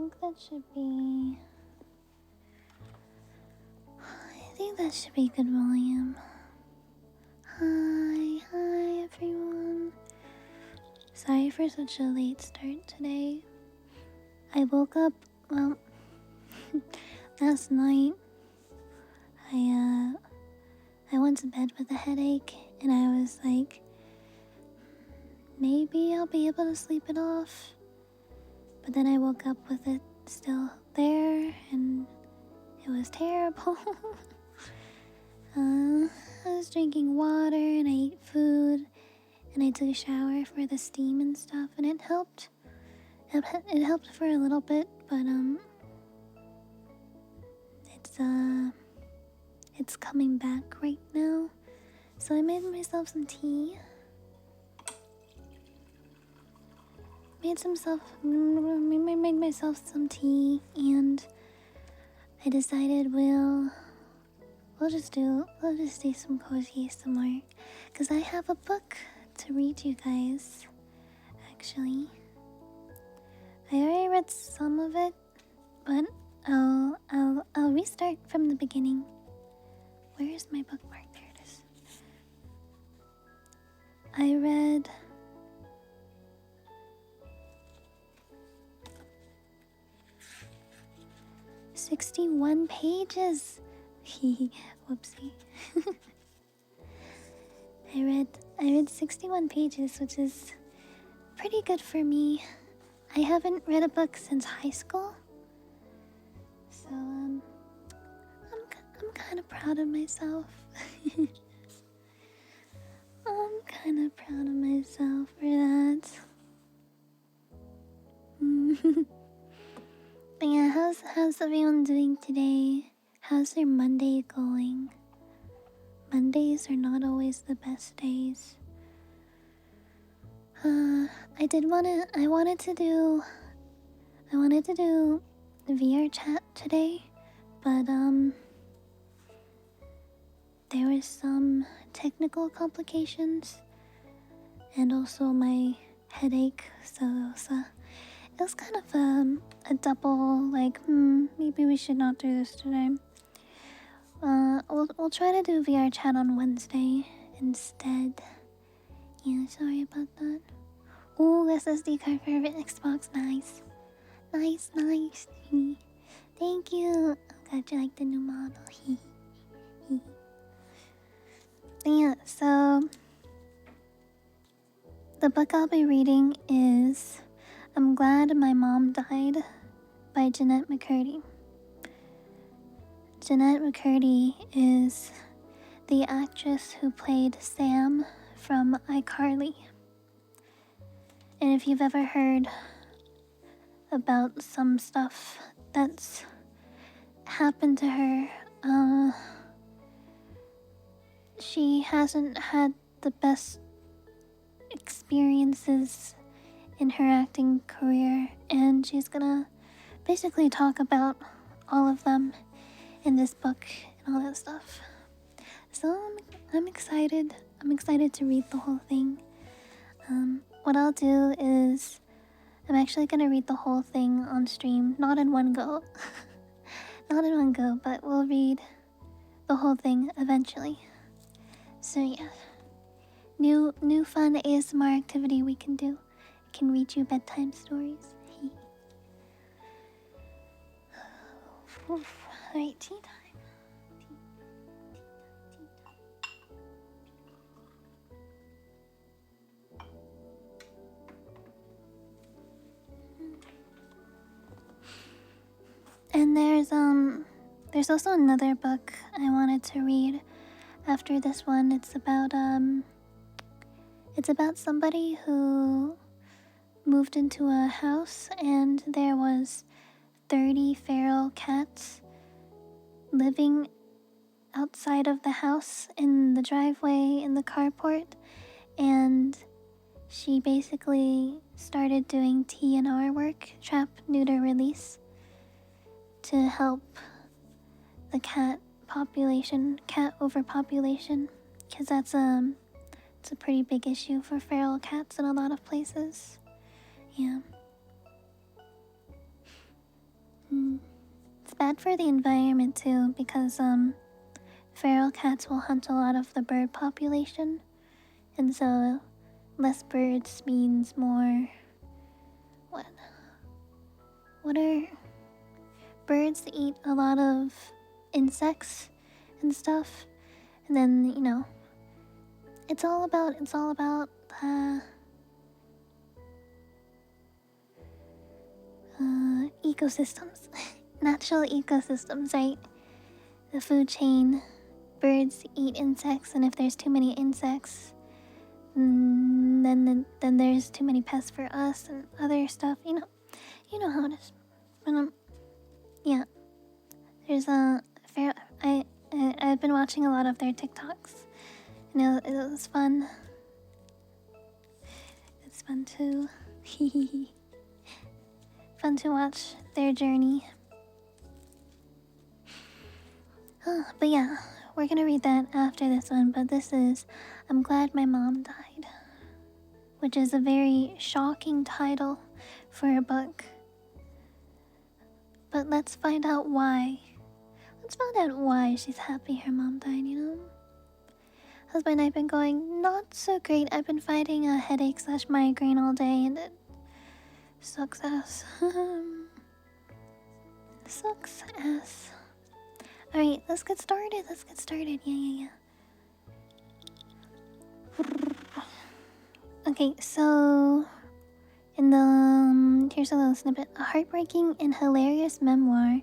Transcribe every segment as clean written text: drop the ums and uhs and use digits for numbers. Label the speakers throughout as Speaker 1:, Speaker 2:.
Speaker 1: think that should be... I think that should be good volume. Hi everyone. Sorry for such a late start today. I woke up, well, last night. I went to bed with a headache and I was like, maybe I'll be able to sleep it off. But then I woke up with it still there and it was terrible. I was drinking water and I ate food and I took a shower for the steam and stuff and it helped. It helped for a little bit, but it's coming back right now. So I made myself some tea. Made myself some tea, and I decided we'll just do some cozy ASMR, cause I have a book to read you guys. Actually, I already read some of it, but I'll restart from the beginning. Where is my bookmark? There it is. I read 61 pages. Whoopsie. I read 61 pages, which is pretty good for me. I haven't read a book since high school. So I'm kind of proud of myself. I'm kind of proud of myself for that. But yeah, how's everyone doing today? How's their Monday going? Mondays are not always the best days. I wanted to do the VR chat today, but there was some technical complications and also my headache, so it was kind of a double, like, maybe we should not do this today. We'll try to do VR chat on Wednesday instead. Yeah, sorry about that. Ooh, SSD card for Xbox, nice. Nice. Thank you. I'm glad you like the new model. Yeah, so the book I'll be reading is I'm Glad My Mom Died by Jeanette McCurdy. Jeanette McCurdy is the actress who played Sam from iCarly. And if you've ever heard about some stuff that's happened to her, she hasn't had the best experiences in her acting career, and she's gonna basically talk about all of them in this book and all that stuff. So I'm excited. I'm excited to read the whole thing. What I'll do is I'm actually gonna read the whole thing on stream, not in one go. Not in one go, but we'll read the whole thing eventually. So yeah, new fun ASMR activity we can do. I can read you bedtime stories. Alright, tea time. And there's also another book I wanted to read after this one. It's about somebody who moved into a house and there was 30 feral cats living outside of the house in the driveway in the carport, and she basically started doing TNR work, trap, neuter, release, to help the cat overpopulation, because it's a pretty big issue for feral cats in a lot of places. Yeah. It's bad for the environment too, because feral cats will hunt a lot of the bird population, and so less birds means more. What? What are birds eat a lot of insects and stuff, and then it's all about ecosystems, natural ecosystems, right? The food chain. Birds eat insects, and if there's too many insects, then there's too many pests for us and other stuff. You know how it is. But yeah, there's a fair. I've been watching a lot of their TikToks. It was fun. It's fun to fun to watch their journey. But yeah, we're gonna read that after this one. But this is I'm Glad My Mom Died, which is a very shocking title for a book. But let's find out why. Let's find out why she's happy her mom died, Husband, I've been going not so great. I've been fighting a headache/migraine all day, and it sucks ass. Sucks ass. Alright, let's get started. Yeah. Okay, so in the here's a little snippet. A heartbreaking and hilarious memoir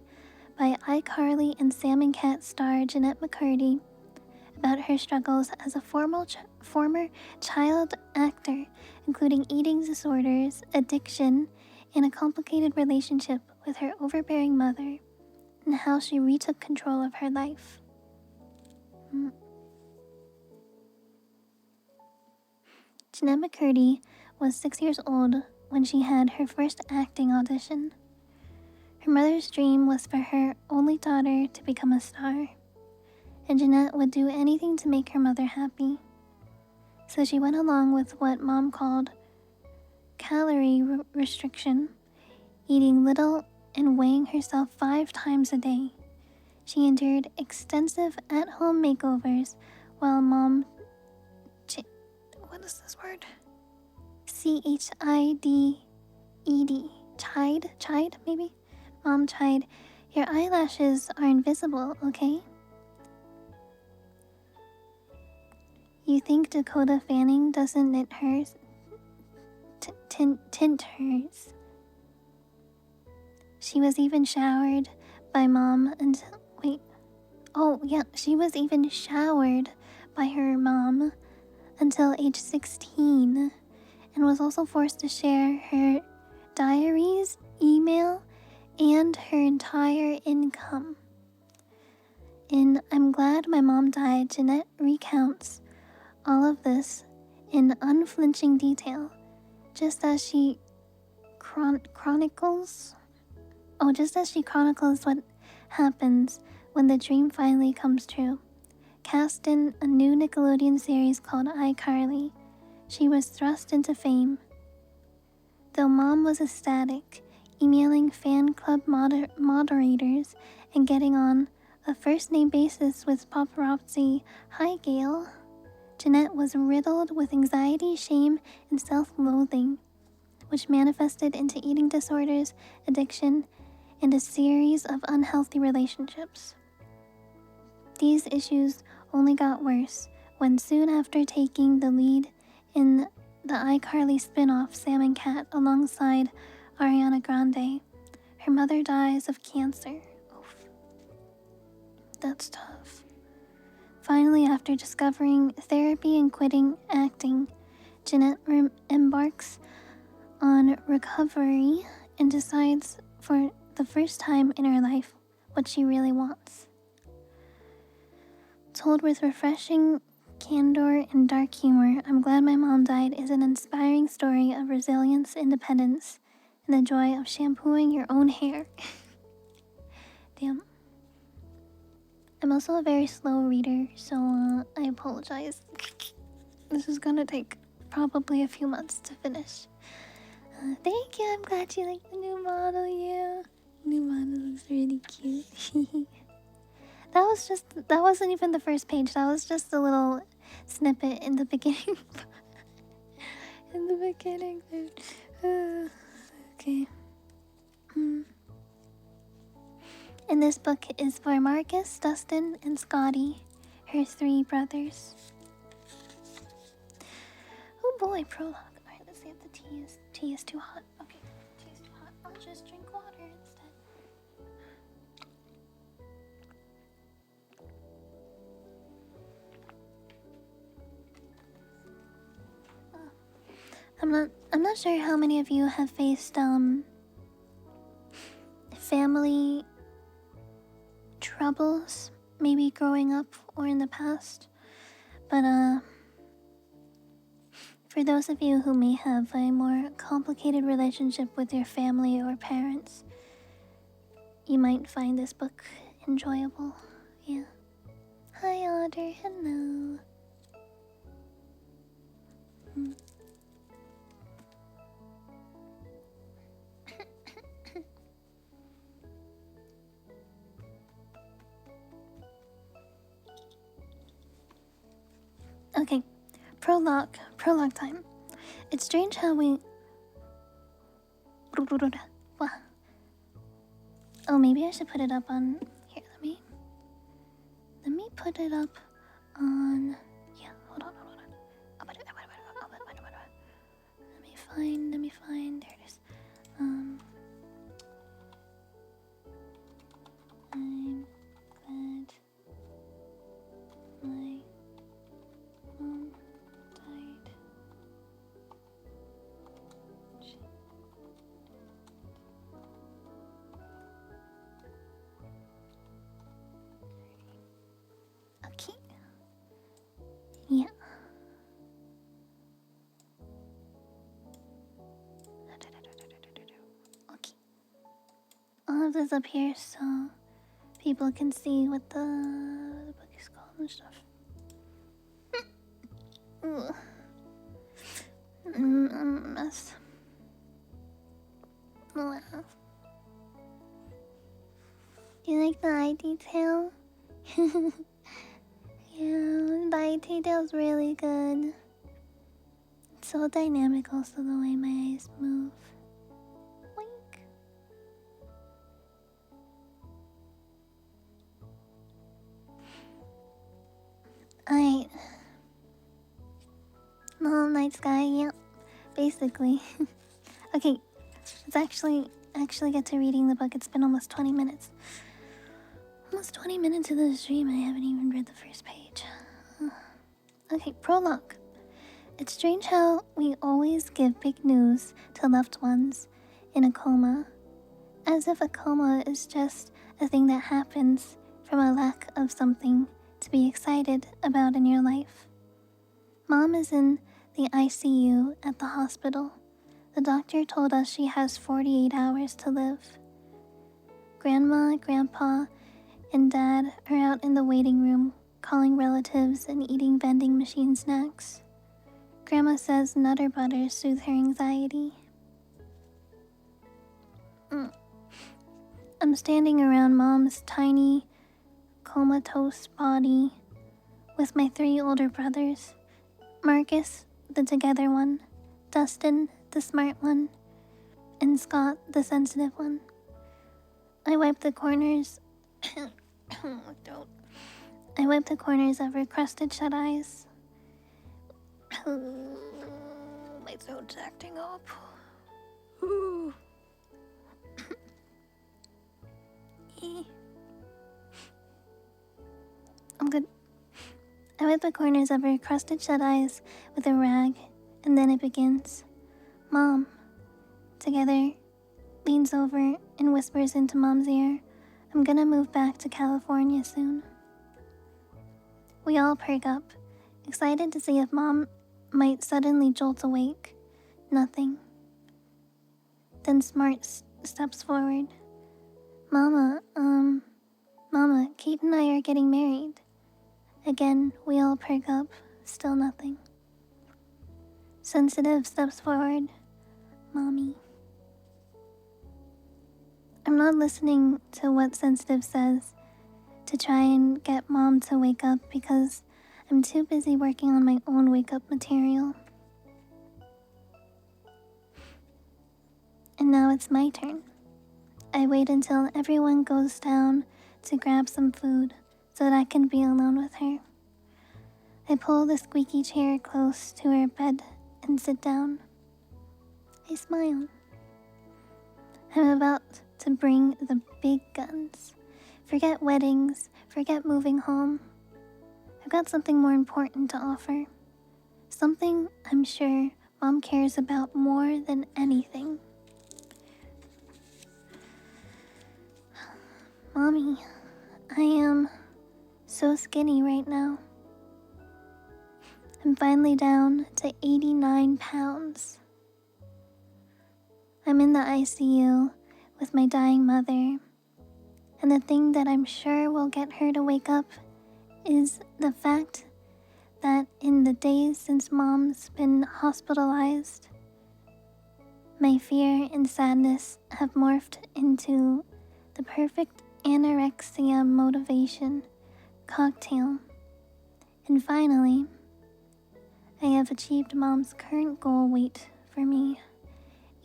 Speaker 1: by iCarly and Sam and Cat star Jeanette McCurdy about her struggles as a former child actor, including eating disorders, addiction, and a complicated relationship with her overbearing mother, and how she retook control of her life. Jeanette McCurdy was 6 years old when she had her first acting audition. Her mother's dream was for her only daughter to become a star, and Jeanette would do anything to make her mother happy. So she went along with what Mom called calorie restriction, eating little and weighing herself 5 times a day. She endured extensive at-home makeovers while Mom... what is this word? C-H-I-D-E-D. Chide, maybe? Mom chide, your eyelashes are invisible, okay? You think Dakota Fanning doesn't knit hers? Tint hers. She was even showered by Mom until... she was even showered by her mom until age 16, and was also forced to share her diaries, email, and her entire income. In I'm Glad My Mom Died, Jeanette recounts all of this in unflinching detail, just as she chronicles what happens when the dream finally comes true. Cast in a new Nickelodeon series called iCarly, she was thrust into fame. Though Mom was ecstatic, emailing fan club moderators and getting on a first-name basis with paparazzi, "Hi Gail," Jeanette was riddled with anxiety, shame, and self-loathing, which manifested into eating disorders, addiction, and a series of unhealthy relationships. These issues only got worse when, soon after taking the lead in the iCarly spin-off Sam and Cat alongside Ariana Grande, her mother dies of cancer. Oof. That's tough. Finally, after discovering therapy and quitting acting, Jeanette embarks on recovery and decides for the first time in her life what she really wants. Told with refreshing candor and dark humor, I'm Glad My Mom Died is an inspiring story of resilience, independence, and the joy of shampooing your own hair. Damn. I'm also a very slow reader, so I apologize. This is gonna take probably a few months to finish. Thank you, I'm glad you like the new model, yeah. New model looks really cute. That wasn't even the first page. That was just a little snippet in the beginning. In the beginning there. Okay. And this book is for Marcus, Dustin, and Scotty, her 3 brothers. Oh boy, prologue. Alright, let's see if the tea is too hot. Okay, tea is too hot. I'll just drink water instead. I'm not sure how many of you have faced family troubles, maybe growing up or in the past, but for those of you who may have a more complicated relationship with your family or parents, you might find this book enjoyable. Yeah. Hi Otter, hello. Okay, prologue time. It's strange how we... Oh, maybe I should put it up on... Here, let me put it up on... Yeah, hold on. I'll put it. Let me find, there it is. I'm glad my mom died. Okay. Yeah. Okay. I'll have this up here so people can see what the book is called and stuff. Mess. Wow. Do you like the eye detail? Yeah, the eye detail's really good. It's so dynamic also the way my eyes move. Wink. Alright. The whole night sky, yep. Basically. Okay, let's actually get to reading the book. It's been almost 20 minutes. Almost 20 minutes of the stream, I haven't even read the first page. Okay, prologue. It's strange how we always give big news to loved ones in a coma, as if a coma is just a thing that happens from a lack of something to be excited about in your life. Mom is in the ICU at the hospital. The doctor told us she has 48 hours to live. Grandma, Grandpa, and Dad are out in the waiting room, calling relatives and eating vending machine snacks. Grandma says Nutter Butter soothe her anxiety. I'm standing around Mom's tiny, comatose body with my 3 older brothers. Marcus, the together one, Dustin, the smart one, and Scott, the sensitive one. I wipe the corners I wipe the corners of her crusted shut eyes. My throat's acting up. I'm good. I wipe the corners of her crusted shut eyes with a rag, and then it begins. Mom, together, leans over and whispers into Mom's ear, I'm gonna move back to California soon. We all perk up, excited to see if Mom might suddenly jolt awake. Nothing. Then Smart steps forward. Mama, Kate and I are getting married. Again, we all perk up, still nothing. Sensitive steps forward. Mommy. I'm not listening to what Sensitive says to try and get Mom to wake up because I'm too busy working on my own wake-up material. And now it's my turn. I wait until everyone goes down to grab some food so that I can be alone with her. I pull the squeaky chair close to her bed and sit down. I smile. I'm about to bring the big guns. Forget weddings, forget moving home. I've got something more important to offer. Something I'm sure Mom cares about more than anything. Mommy, I am so skinny right now. I'm finally down to 89 pounds. I'm in the ICU with my dying mother, and the thing that I'm sure will get her to wake up is the fact that in the days since Mom's been hospitalized, my fear and sadness have morphed into the perfect anorexia motivation cocktail. And finally, I have achieved Mom's current goal weight for me,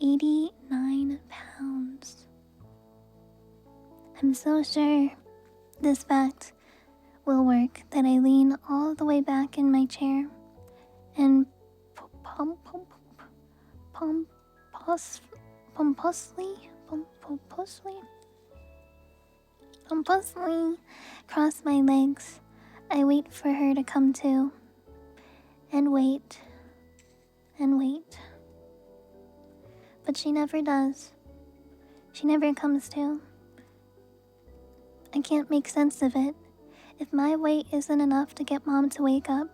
Speaker 1: 89 pounds. I'm so sure this fact will work that I lean all the way back in my chair and pompously cross my legs. I wait for her to come to, and wait, and wait. But she never does. She never comes to. I can't make sense of it. If my weight isn't enough to get Mom to wake up,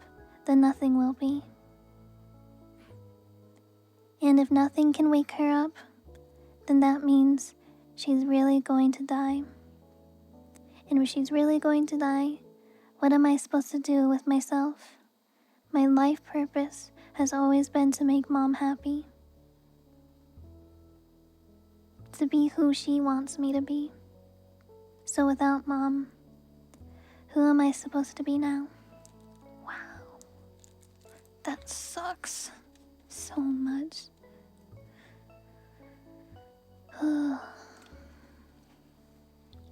Speaker 1: then nothing will be. And if nothing can wake her up, then that means she's really going to die. And if she's really going to die, what am I supposed to do with myself? My life purpose has always been to make Mom happy. To be who she wants me to be. So without Mom, who am I supposed to be now? Wow. That sucks so much.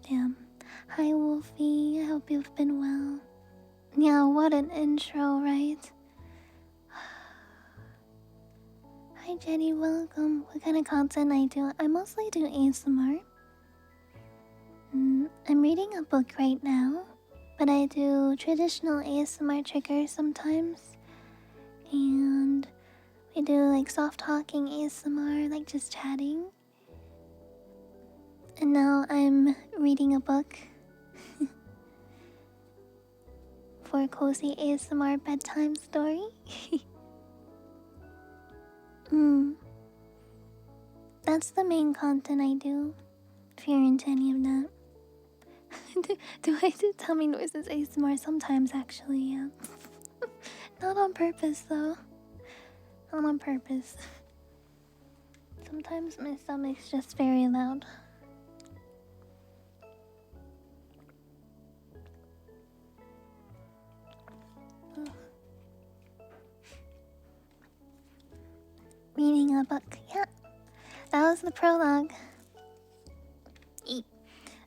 Speaker 1: Damn. Hi Wolfie, I hope you've been well. Yeah, what an intro, right? Hi Jenny, welcome. What kind of content I do? I mostly do ASMR. I'm reading a book right now, but I do traditional ASMR triggers sometimes. And we do like soft talking ASMR, like just chatting. And now I'm reading a book for a cozy ASMR bedtime story. That's the main content I do, if you're into any of that. do I do tummy noises ASMR sometimes, actually, yeah. Not on purpose, though. Not on purpose. Sometimes my stomach's just very loud. Reading a book, yeah. That was the prologue.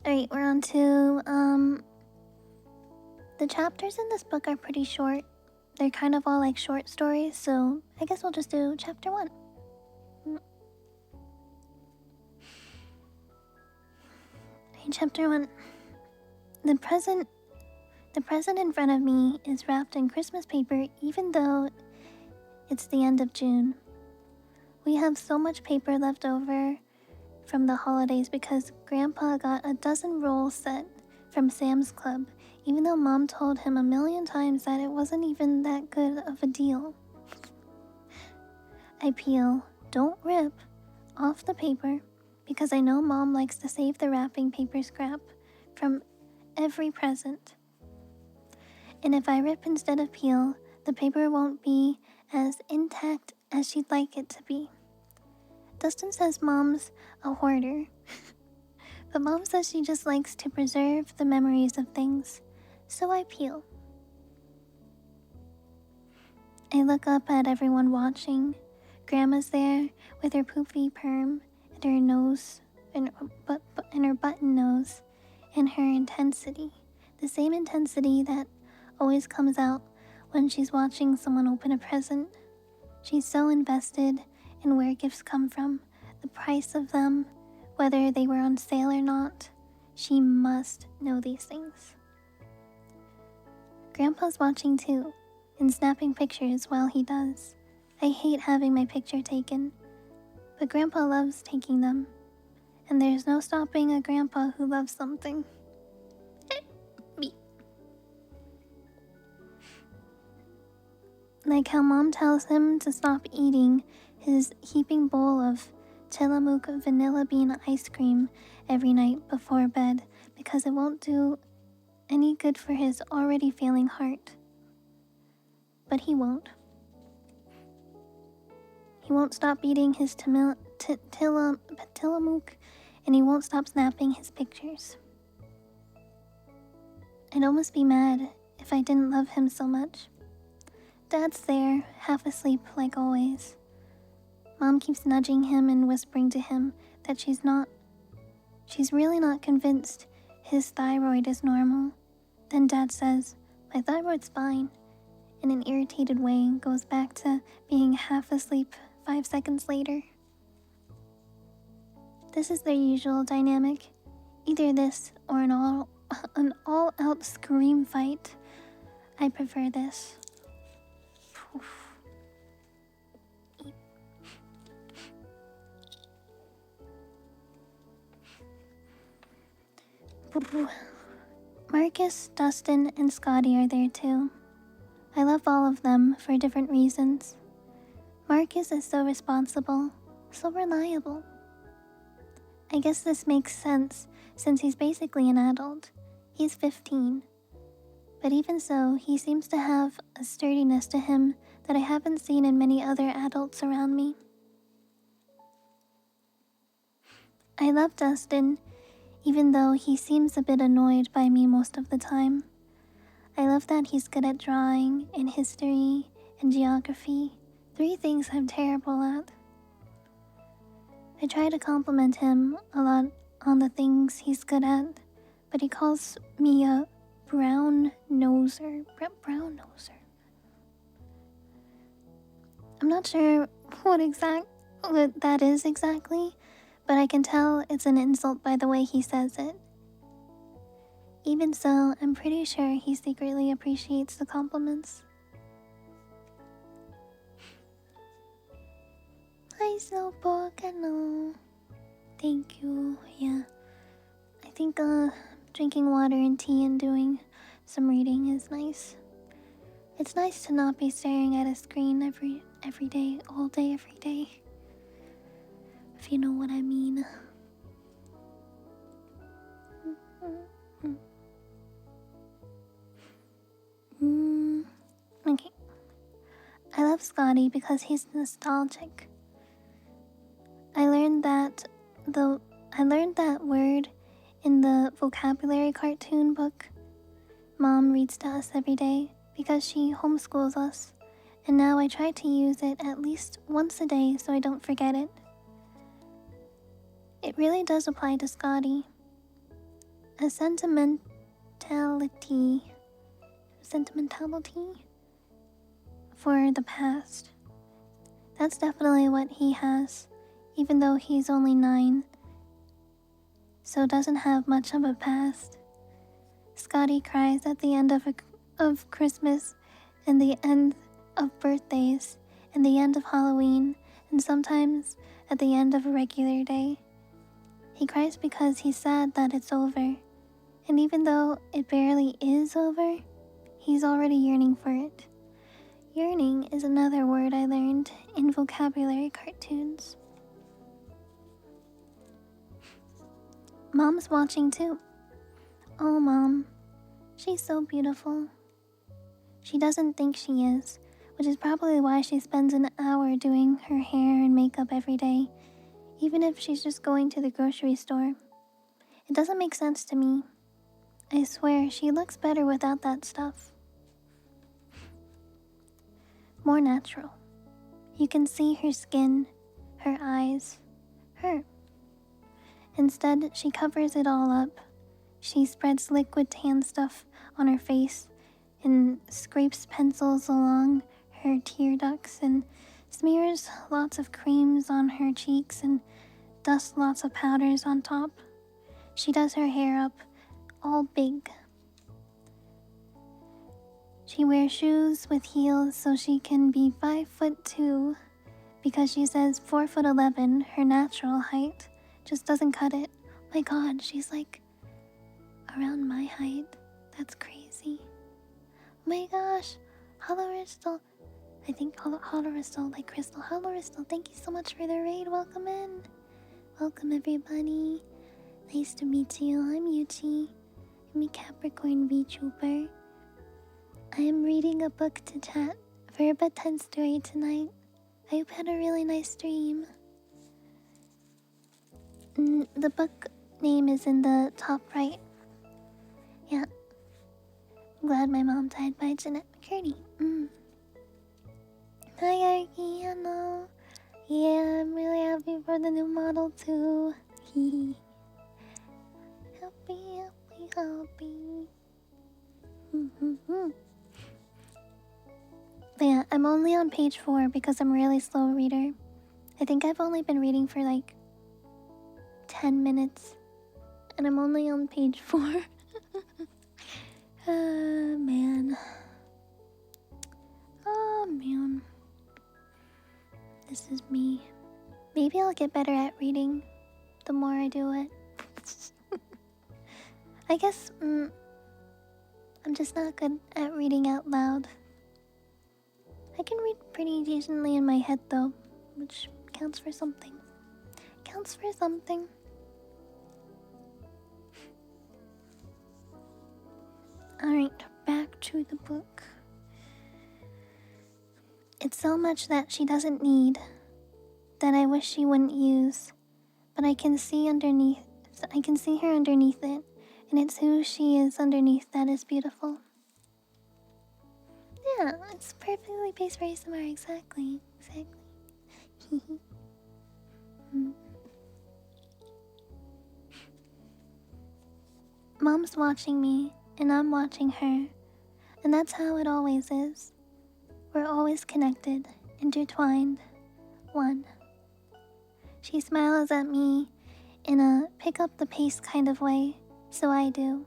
Speaker 1: Alright, we're on to, the chapters in this book are pretty short. They're kind of all like short stories, so I guess we'll just do chapter 1. Chapter 1. The present in front of me is wrapped in Christmas paper even though it's the end of June. We have so much paper left over from the holidays because Grandpa got a dozen rolls set from Sam's Club, even though Mom told him a million times that it wasn't even that good of a deal. I peel, don't rip, off the paper because I know Mom likes to save the wrapping paper scrap from every present. And if I rip instead of peel, the paper won't be as intact as she'd like it to be. Dustin says Mom's a hoarder, But Mom says she just likes to preserve the memories of things, so I peel. I look up at everyone watching. Grandma's there with her poofy perm and her nose, and her button nose, and her intensity. The same intensity that always comes out when she's watching someone open a present. She's so invested in where gifts come from, the price of them, whether they were on sale or not. She must know these things. Grandpa's watching too, and snapping pictures while he does. I hate having my picture taken, but Grandpa loves taking them, and there's no stopping a grandpa who loves something. Me. Like how Mom tells him to stop eating his heaping bowl of Tillamook vanilla bean ice cream every night before bed because it won't do any good for his already failing heart. But he won't. He won't stop eating his Tillamook, and he won't stop snapping his pictures. I'd almost be mad if I didn't love him so much. Dad's there, half asleep like always. Mom keeps nudging him and whispering to him that she's really not convinced his thyroid is normal. Then Dad says, "My thyroid's fine," in an irritated way and goes back to being half asleep 5 seconds later. This is their usual dynamic. Either this or an all-out scream fight. I prefer this. Marcus, Dustin, and Scotty are there too. I love all of them for different reasons. Marcus is so responsible, so reliable. I guess this makes sense since he's basically an adult. He's 15. But even so, he seems to have a sturdiness to him that I haven't seen in many other adults around me. I love Dustin, even though he seems a bit annoyed by me most of the time. I love that he's good at drawing and history and geography, 3 things I'm terrible at. I try to compliment him a lot on the things he's good at, but he calls me a brown noser. Brown noser. I'm not sure what that is exactly, but I can tell it's an insult by the way he says it. Even so, I'm pretty sure he secretly appreciates the compliments. Hi, Slowpoke, hello. Thank you, yeah. I think drinking water and tea and doing some reading is nice. It's nice to not be staring at a screen every day, all day, every day. If you know what I mean. Okay. I love Scotty because he's nostalgic. I learned that word in the vocabulary cartoon book Mom reads to us every day because she homeschools us, and now I try to use it at least once a day so I don't forget it. It really does apply to Scotty. A sentimentality for the past. That's definitely what he has, even though he's only 9, so doesn't have much of a past. Scotty cries at the end of Christmas, and the end of birthdays, and the end of Halloween, and sometimes at the end of a regular day. He cries because he's sad that it's over, and even though it barely is over, he's already yearning for it. Yearning is another word I learned in vocabulary cartoons. Mom's watching too. Oh, Mom. She's so beautiful. She doesn't think she is, which is probably why she spends an hour doing her hair and makeup every day, even if she's just going to the grocery store. It doesn't make sense to me. I swear, she looks better without that stuff. More natural. You can see her skin, her eyes, her. Instead, she covers it all up. She spreads liquid tan stuff on her face and scrapes pencils along her tear ducts and smears lots of creams on her cheeks and dusts lots of powders on top. She does her hair up all big. She wears shoes with heels so she can be 5'2", because she says 4'11", her natural height, just doesn't cut it. My god, she's like around my height. That's crazy. Oh my gosh, Holoristal. I think Holoristal, like Crystal. Holoristal, thank you so much for the raid. Welcome in. Welcome everybody. Nice to meet you. I'm Yuchi. I'm a Capricorn VTuber. I am reading a book to chat for a bedtime story tonight. I hope you had a really nice stream. The book name is in the top right. Yeah. I'm glad my mom died by Jeanette McCurdy. Hi, Arky. Hello. Yeah, I'm really happy for the new model too. Happy. But yeah, I'm only on page 4 because I'm a really slow reader. I think I've only been reading for like 10 minutes. And I'm only on page 4. Man. Oh, man. This is me. Maybe I'll get better at reading the more I do it. I guess, I'm just not good at reading out loud. I can read pretty decently in my head though, which counts for something. Counts for something. Alright, back to the book. It's so much that she doesn't need, that I wish she wouldn't use, but I can see her underneath it, and it's who she is underneath that is beautiful. Yeah, it's perfectly paced for ASMR, exactly. Mom's watching me, and I'm watching her, and that's how it always is. We're always connected, intertwined, one. She smiles at me in a pick up the pace kind of way, so I do.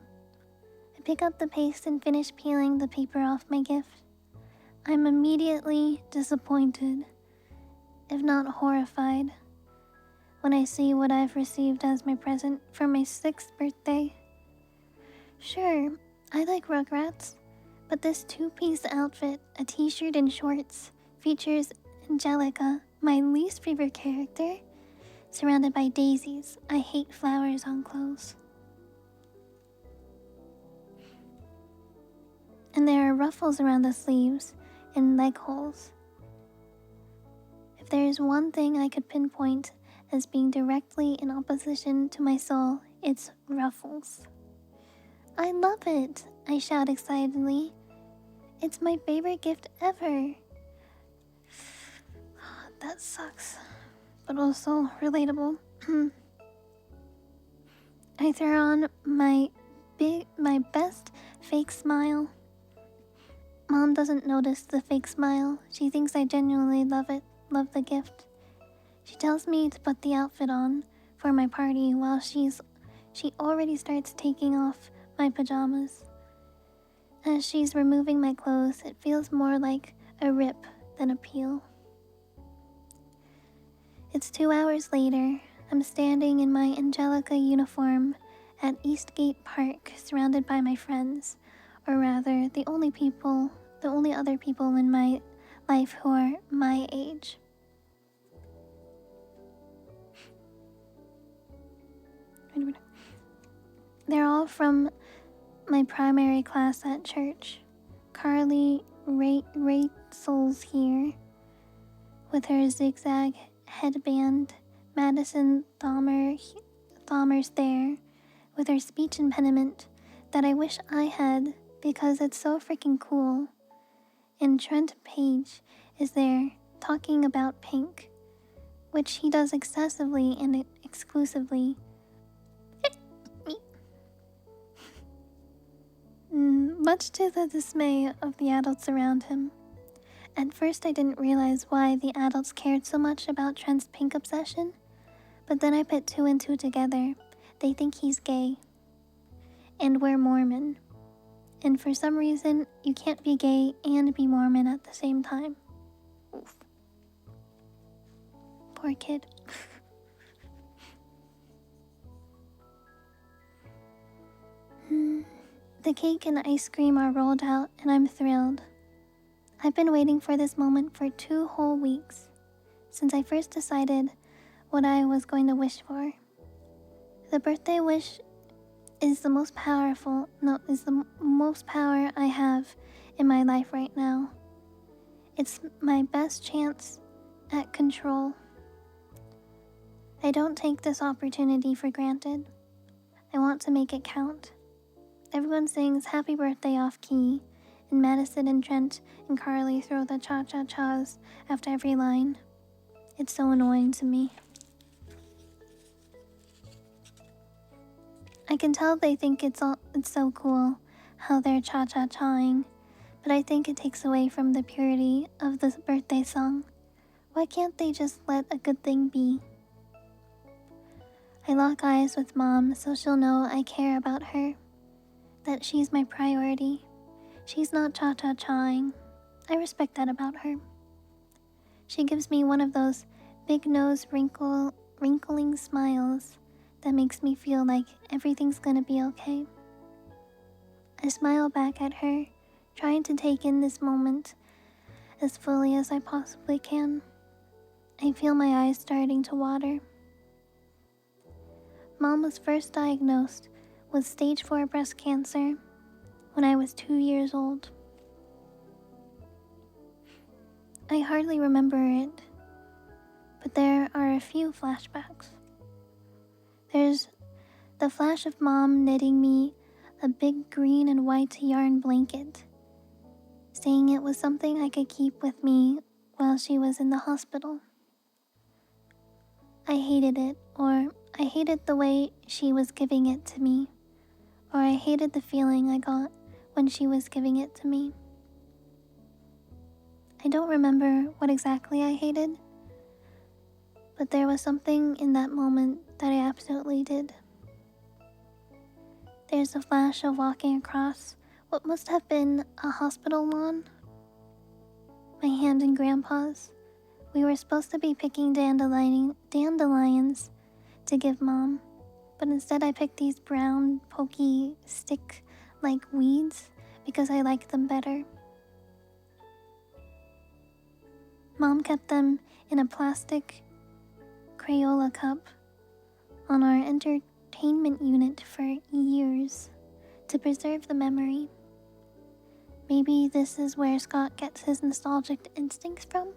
Speaker 1: I pick up the pace and finish peeling the paper off my gift. I'm immediately disappointed, if not horrified, when I see what I've received as my present for my 6th birthday. Sure, I like Rugrats, but this 2-piece outfit, a t-shirt and shorts, features Angelica, my least favorite character, surrounded by daisies. I hate flowers on clothes. And there are ruffles around the sleeves and leg holes. If there is one thing I could pinpoint as being directly in opposition to my soul, it's ruffles. I love it, I shout excitedly. It's my favorite gift ever. That sucks, but also relatable. I throw on my best fake smile. Mom doesn't notice the fake smile. She thinks I genuinely love the gift. She tells me to put the outfit on for my party while she already starts taking off my pajamas. As she's removing my clothes, it feels more like a rip than a peel. It's 2 hours later. I'm standing in my Angelica uniform at Eastgate Park, surrounded by my friends, or rather, the only other people in my life who are my age. They're all from my primary class at church. Carly Rachel's here with her zigzag headband. Madison Thalmer's there with her speech impediment that I wish I had because it's so freaking cool. And Trent Page is there talking about Pink, which he does excessively and exclusively. Much to the dismay of the adults around him. At first I didn't realize why the adults cared so much about Trent's Pink obsession, but then I put two and two together. They think he's gay. And we're Mormon. And for some reason, you can't be gay and be Mormon at the same time. Oof. Poor kid. The cake and ice cream are rolled out, and I'm thrilled. I've been waiting for this moment for 2 whole weeks, since I first decided what I was going to wish for. The birthday wish is the most power I have in my life right now. It's my best chance at control. I don't take this opportunity for granted. I want to make it count. Everyone sings happy birthday off key, and Madison and Trent and Carly throw the cha-cha-chas after every line. It's so annoying to me. I can tell they think it's so cool how they're cha-cha-chaing, but I think it takes away from the purity of the birthday song. Why can't they just let a good thing be? I lock eyes with Mom so she'll know I care about her, that she's my priority. She's not cha-cha-chaing. I respect that about her. She gives me one of those big nose wrinkling smiles that makes me feel like everything's gonna be okay. I smile back at her, trying to take in this moment as fully as I possibly can. I feel my eyes starting to water. Mom was first diagnosed with stage 4 breast cancer when I was 2 years old. I hardly remember it, but there are a few flashbacks. There's the flash of Mom knitting me a big green and white yarn blanket, saying it was something I could keep with me while she was in the hospital. I hated it, or I hated the way she was giving it to me, or I hated the feeling I got when she was giving it to me. I don't remember what exactly I hated, but there was something in that moment that I absolutely did. There's a flash of walking across what must have been a hospital lawn. My hand in Grandpa's. We were supposed to be picking dandelions to give Mom, but instead I picked these brown, pokey, stick-like weeds because I liked them better. Mom kept them in a plastic Crayola cup on our entertainment unit for years to preserve the memory. Maybe this is where Scott gets his nostalgic instincts from?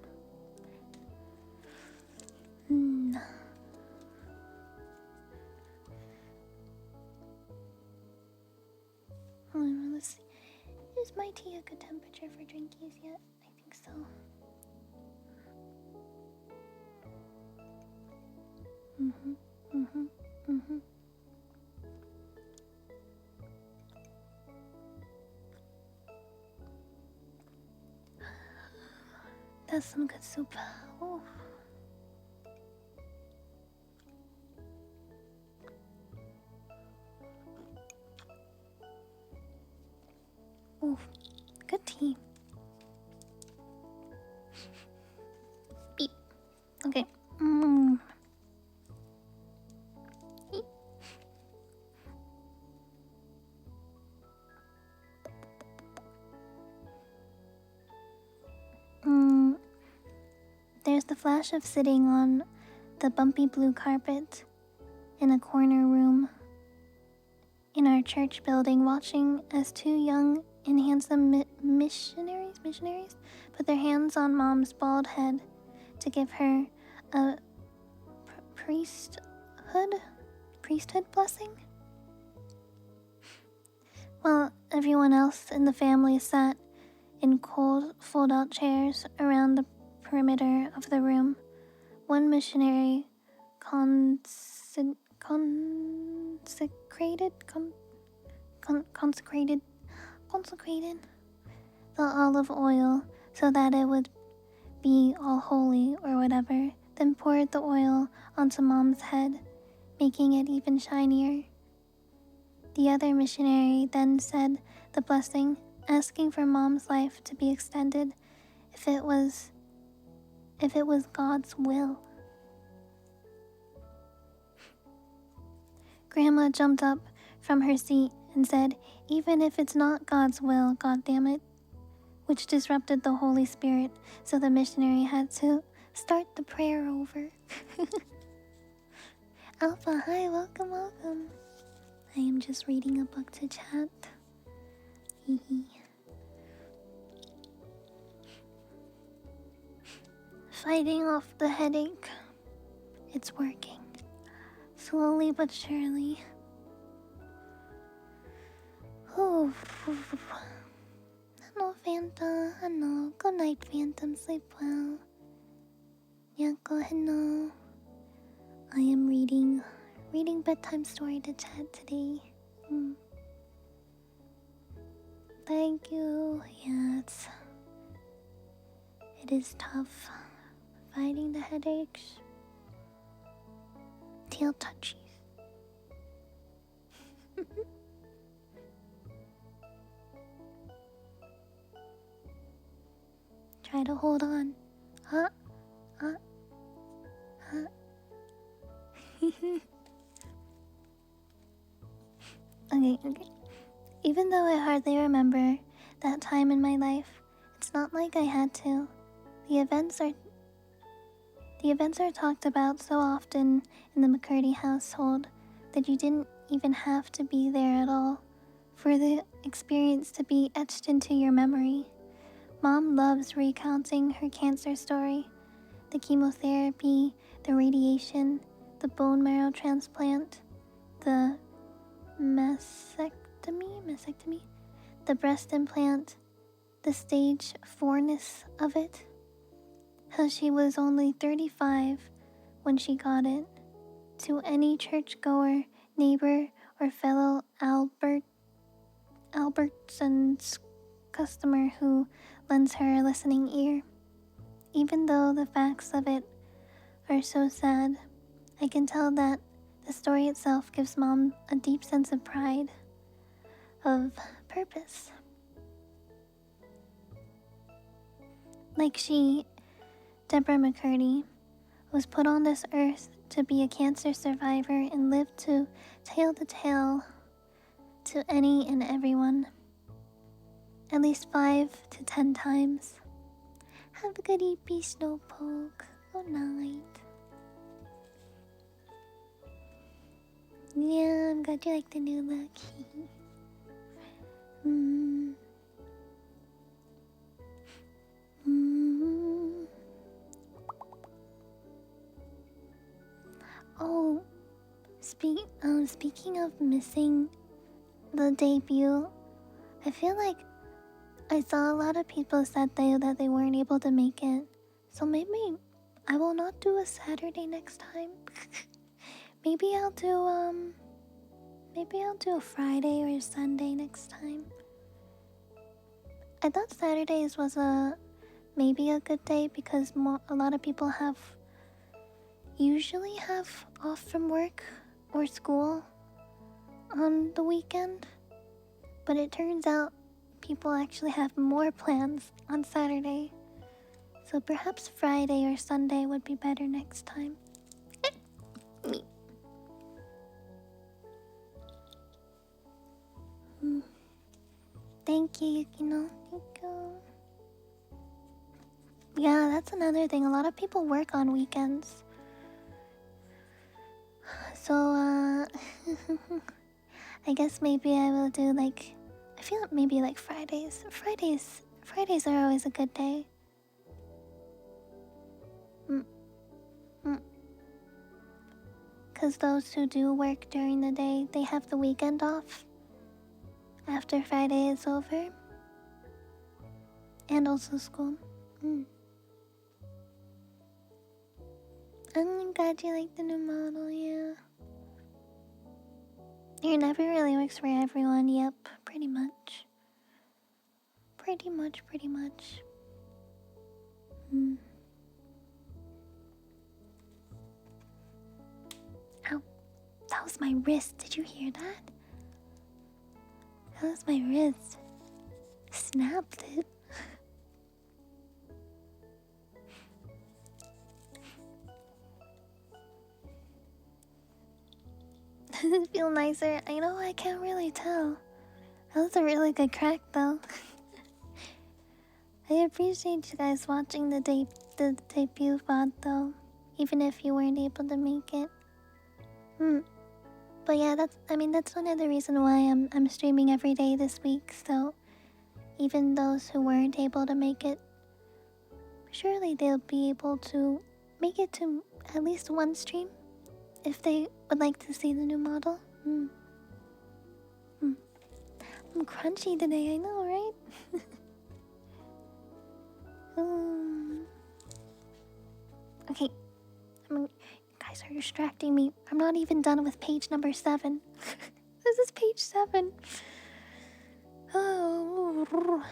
Speaker 1: Let's see. Is my tea a good temperature for drinkies yet? I think so. That's some good soup. Oh. Ooh, good tea. Beep. Okay. Beep. There's the flash of sitting on the bumpy blue carpet in a corner room in our church building, watching as 2 young and handsome missionaries put their hands on Mom's bald head to give her a priesthood blessing. while everyone else in the family sat in cold fold-out chairs around the perimeter of the room. One missionary consecrated the olive oil so that it would be all holy or whatever, then poured the oil onto Mom's head, making it even shinier. The other missionary then said the blessing, asking for Mom's life to be extended if it was God's will. Grandma jumped up from her seat and said, "Even if it's not God's will, goddammit," which disrupted the Holy Spirit, so the missionary had to start the prayer over. Alpha, hi, welcome. I am just reading a book to chat. Fighting off the headache. It's working. Slowly but surely. Oh. Hello, Fanta. Hello. Good night, Phantom. Sleep well. Yako, hello. I am reading bedtime story to chat today. Thank you. Yeah, it is tough fighting the headaches. Tail touchies. Try to hold on. Huh? Okay. Even though I hardly remember that time in my life, it's not like I had to. The events are talked about so often in the McCurdy household that you didn't even have to be there at all for the experience to be etched into your memory. Mom loves recounting her cancer story, the chemotherapy, the radiation, the bone marrow transplant, the mastectomy, the breast implant, the stage 4-ness of it, how she was only 35 when she got it. To any churchgoer, neighbor, or fellow Albertson's customer who lends her a listening ear. Even though the facts of it are so sad, I can tell that the story itself gives Mom a deep sense of pride, of purpose. Like she, Deborah McCurdy, was put on this earth to be a cancer survivor and live to tell the tale to any and everyone, at least 5 to 10 times. Have a good eepy, Snowpoke. Good night. Yeah, I'm glad you like the new look. Oh, speaking of missing the debut, I feel like I saw a lot of people said that they weren't able to make it. So maybe I will not do a Saturday next time. Maybe I'll do a Friday or Sunday next time. I thought Saturdays was maybe a good day because a lot of people usually have off from work or school on the weekend. But it turns out people actually have more plans on Saturday. So perhaps Friday or Sunday would be better next time. Me. Thank you, Yukino. Thank you. Yeah, that's another thing. A lot of people work on weekends. So, I guess maybe I will do I feel like maybe Fridays. Fridays are always a good day. Because those who do work during the day, they have the weekend off. after Friday is over. And also school. I'm glad you like the new model, yeah. It never really works for everyone, yep, pretty much. Pretty much. Ow, that was my wrist, did you hear that? That was my wrist. Snapped it. Does it feel nicer? I know, I can't really tell. That was a really good crack though. I appreciate you guys watching the debut VOD though, even if you weren't able to make it. But yeah, that's one of the reasons why I'm streaming every day this week, so even those who weren't able to make it, surely they'll be able to make it to at least one stream if they would like to see the new model. I'm crunchy today, I know, right? Okay, you guys are distracting me. I'm not even done with page number 7. This is page 7. Oh.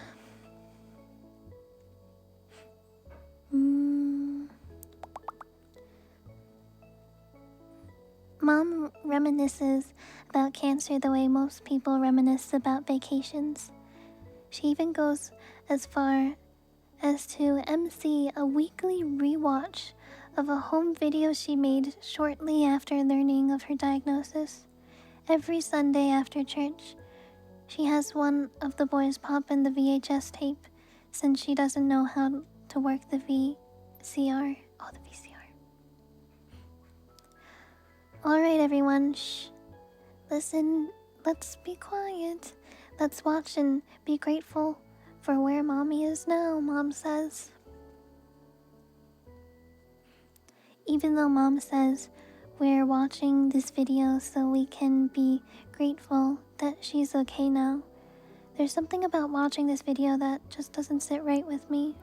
Speaker 1: Mom reminisces about cancer the way most people reminisce about vacations. She even goes as far as to MC a weekly rewatch of a home video she made shortly after learning of her diagnosis. Every Sunday after church, she has one of the boys pop in the VHS tape since she doesn't know how to work the VCR. Oh, the VCR. Alright, everyone, shh. Listen, let's be quiet. Let's watch and be grateful for where Mommy is now, Mom says. Even though Mom says we're watching this video so we can be grateful that she's okay now, there's something about watching this video that just doesn't sit right with me.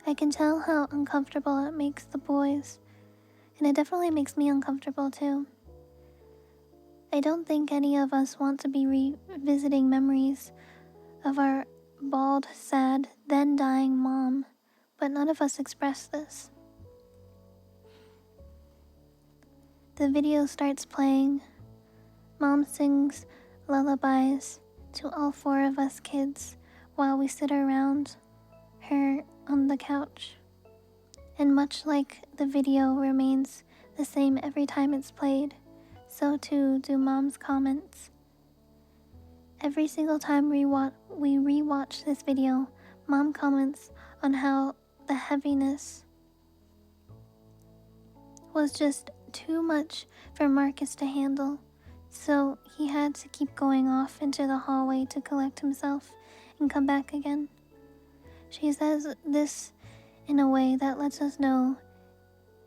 Speaker 1: I can tell how uncomfortable it makes the boys, and it definitely makes me uncomfortable too. I don't think any of us want to be revisiting memories of our bald, sad, then dying mom, but none of us express this. The video starts playing. Mom sings lullabies to all 4 of us kids while we sit around her on the couch. And much like the video remains the same every time it's played, so too do Mom's comments. Every single time we rewatch this video, Mom comments on how the heaviness was just too much for Marcus to handle, so he had to keep going off into the hallway to collect himself and come back again. She says this in a way that lets us know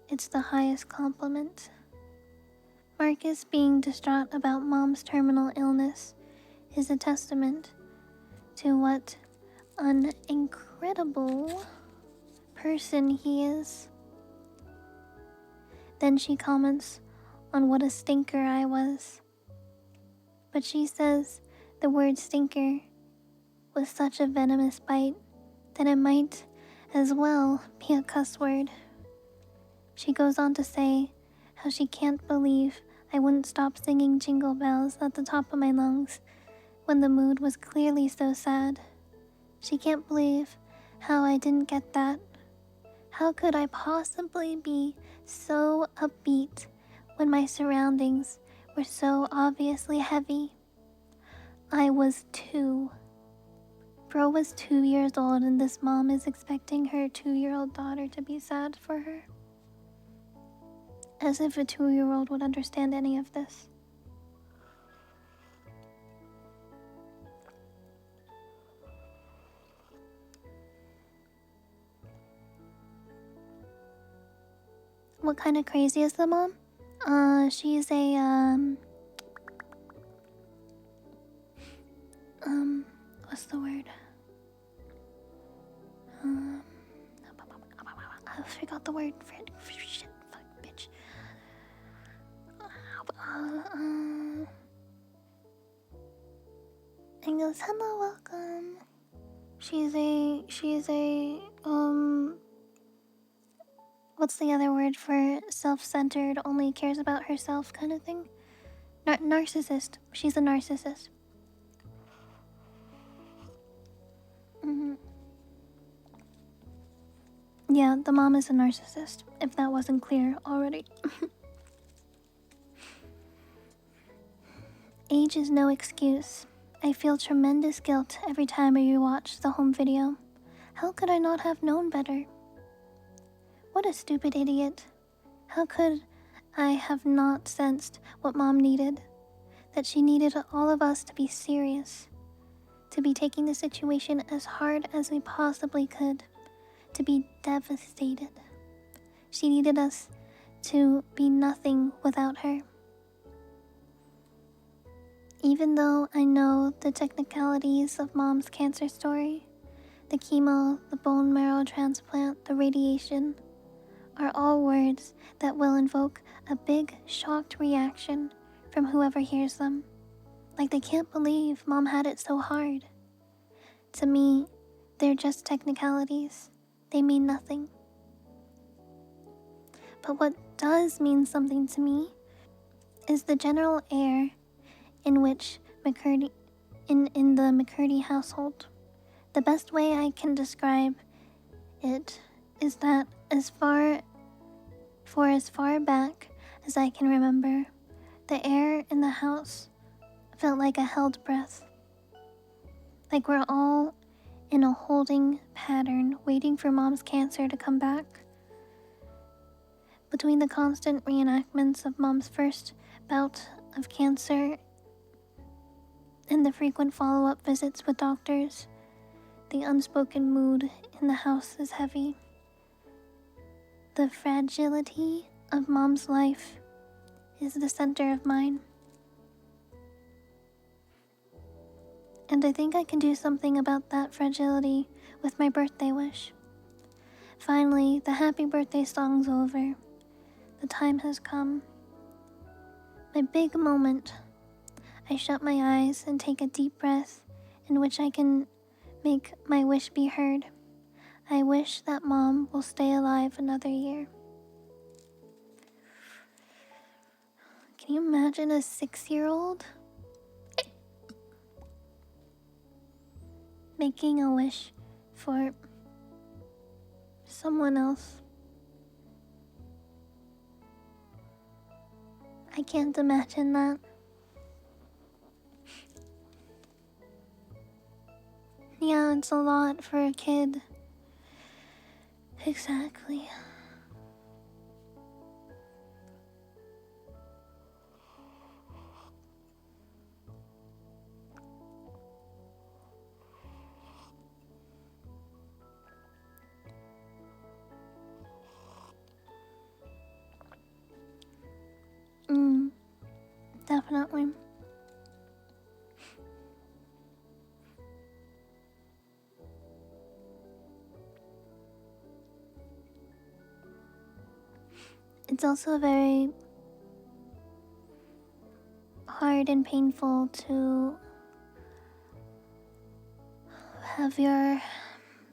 Speaker 1: it's the highest compliment. Marcus being distraught about Mom's terminal illness is a testament to what an incredible person he is. Then she comments on what a stinker I was. But she says the word stinker was such a venomous bite that it might as well be a cuss word. She goes on to say how she can't believe I wouldn't stop singing Jingle Bells at the top of my lungs when the mood was clearly so sad. She can't believe how I didn't get that. How could I possibly be so upbeat when my surroundings were so obviously heavy? I was 2. Bro was 2 years old and this mom is expecting her 2-year-old daughter to be sad for her. As if a 2-year-old would understand any of this. What kind of crazy is the mom? She's a, what's the word? I forgot the word. Shit, fuck, bitch. And goes, hello, welcome. She's a, what's the other word for self-centered, only cares about herself kind of thing? Narcissist. She's a narcissist. Yeah, the mom is a narcissist, if that wasn't clear already. Age is no excuse. I feel tremendous guilt every time I rewatch the home video. How could I not have known better? What a stupid idiot. How could I have not sensed what Mom needed? That she needed all of us to be serious, to be taking the situation as hard as we possibly could, to be devastated. She needed us to be nothing without her. Even though I know the technicalities of Mom's cancer story, the chemo, the bone marrow transplant, the radiation, are all words that will invoke a big, shocked reaction from whoever hears them. Like they can't believe Mom had it so hard. To me, they're just technicalities. They mean nothing. But what does mean something to me is the general air in which in the McCurdy household. The best way I can describe it is that as far back as I can remember, the air in the house felt like a held breath. Like we're all in a holding pattern, waiting for Mom's cancer to come back. Between the constant reenactments of Mom's first bout of cancer and the frequent follow-up visits with doctors, the unspoken mood in the house is heavy. The fragility of Mom's life is the center of mine. And I think I can do something about that fragility with my birthday wish. Finally, the happy birthday song's over. The time has come. My big moment. I shut my eyes and take a deep breath in which I can make my wish be heard. I wish that Mom will stay alive another year. Can you imagine a 6-year-old making a wish for someone else? I can't imagine that. Yeah, it's a lot for a kid. Exactly. Definitely. It's also very hard and painful to have your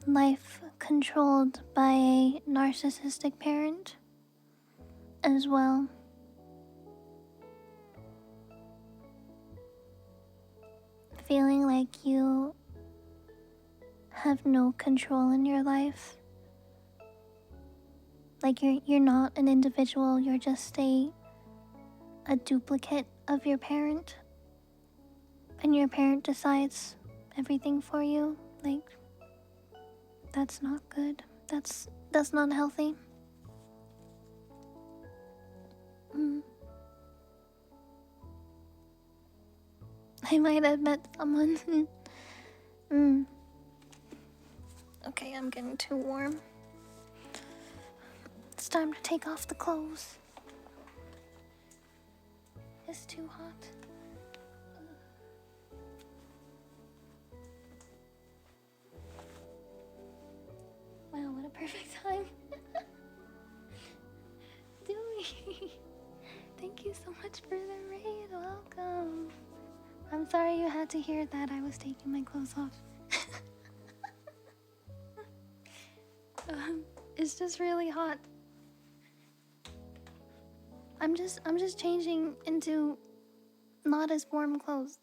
Speaker 1: life controlled by a narcissistic parent as well. Feeling like you have no control in your life. Like you're not an individual, you're just a duplicate of your parent. And your parent decides everything for you. Like, that's not good. That's not healthy. I might have met someone. Okay, I'm getting too warm. It's time to take off the clothes. It's too hot. perfect time. Dewey, thank you so much for the raid. Welcome. I'm sorry you had to hear that I was taking my clothes off. It's just really hot. I'm just changing into not as warm clothes.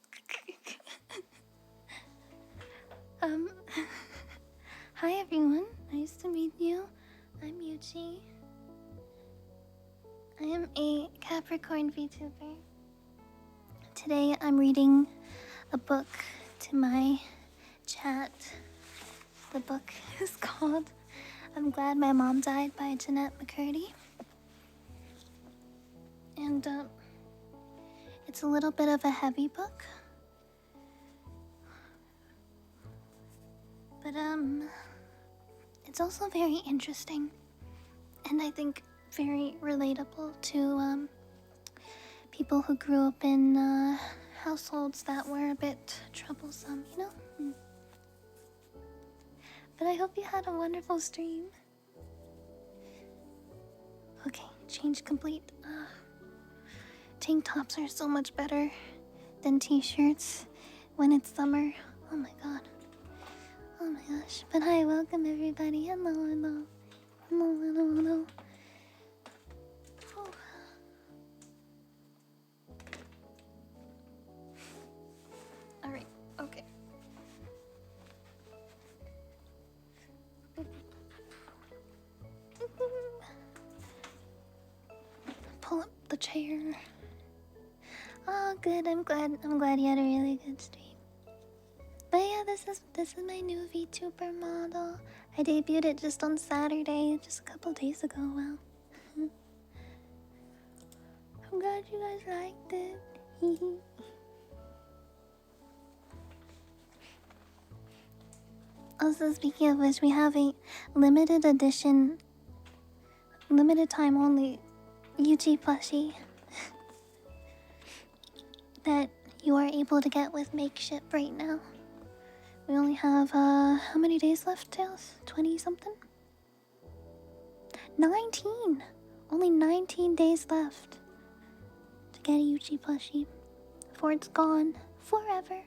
Speaker 1: Hi everyone, nice to meet you. I'm Yuchi. I am a Capricorn VTuber. Today I'm reading a book to my chat. The book is called I'm Glad My Mom Died by Jeanette McCurdy. And it's a little bit of a heavy book. But it's also very interesting. And I think very relatable to people who grew up in households that were a bit troublesome, you know? But I hope you had a wonderful stream. Okay, change complete. Tank tops are so much better than t-shirts when it's summer. Oh my god. Oh my gosh. But hi, welcome everybody. Hello, hello. Hello, hello, hello. Oh. Alright, okay. Pull up the chair. Oh, good. I'm glad you had a really good stream. But yeah, this is my new VTuber model. I debuted it just on Saturday, just a couple days ago. Wow. I'm glad you guys liked it. Also, speaking of which, we have a limited edition, limited time only Yuchi plushie that you are able to get with Makeship right now. We only have, how many days left, Tails? 20 something? 19! Only 19 days left to get a Yuchi plushie. Before it's gone forever.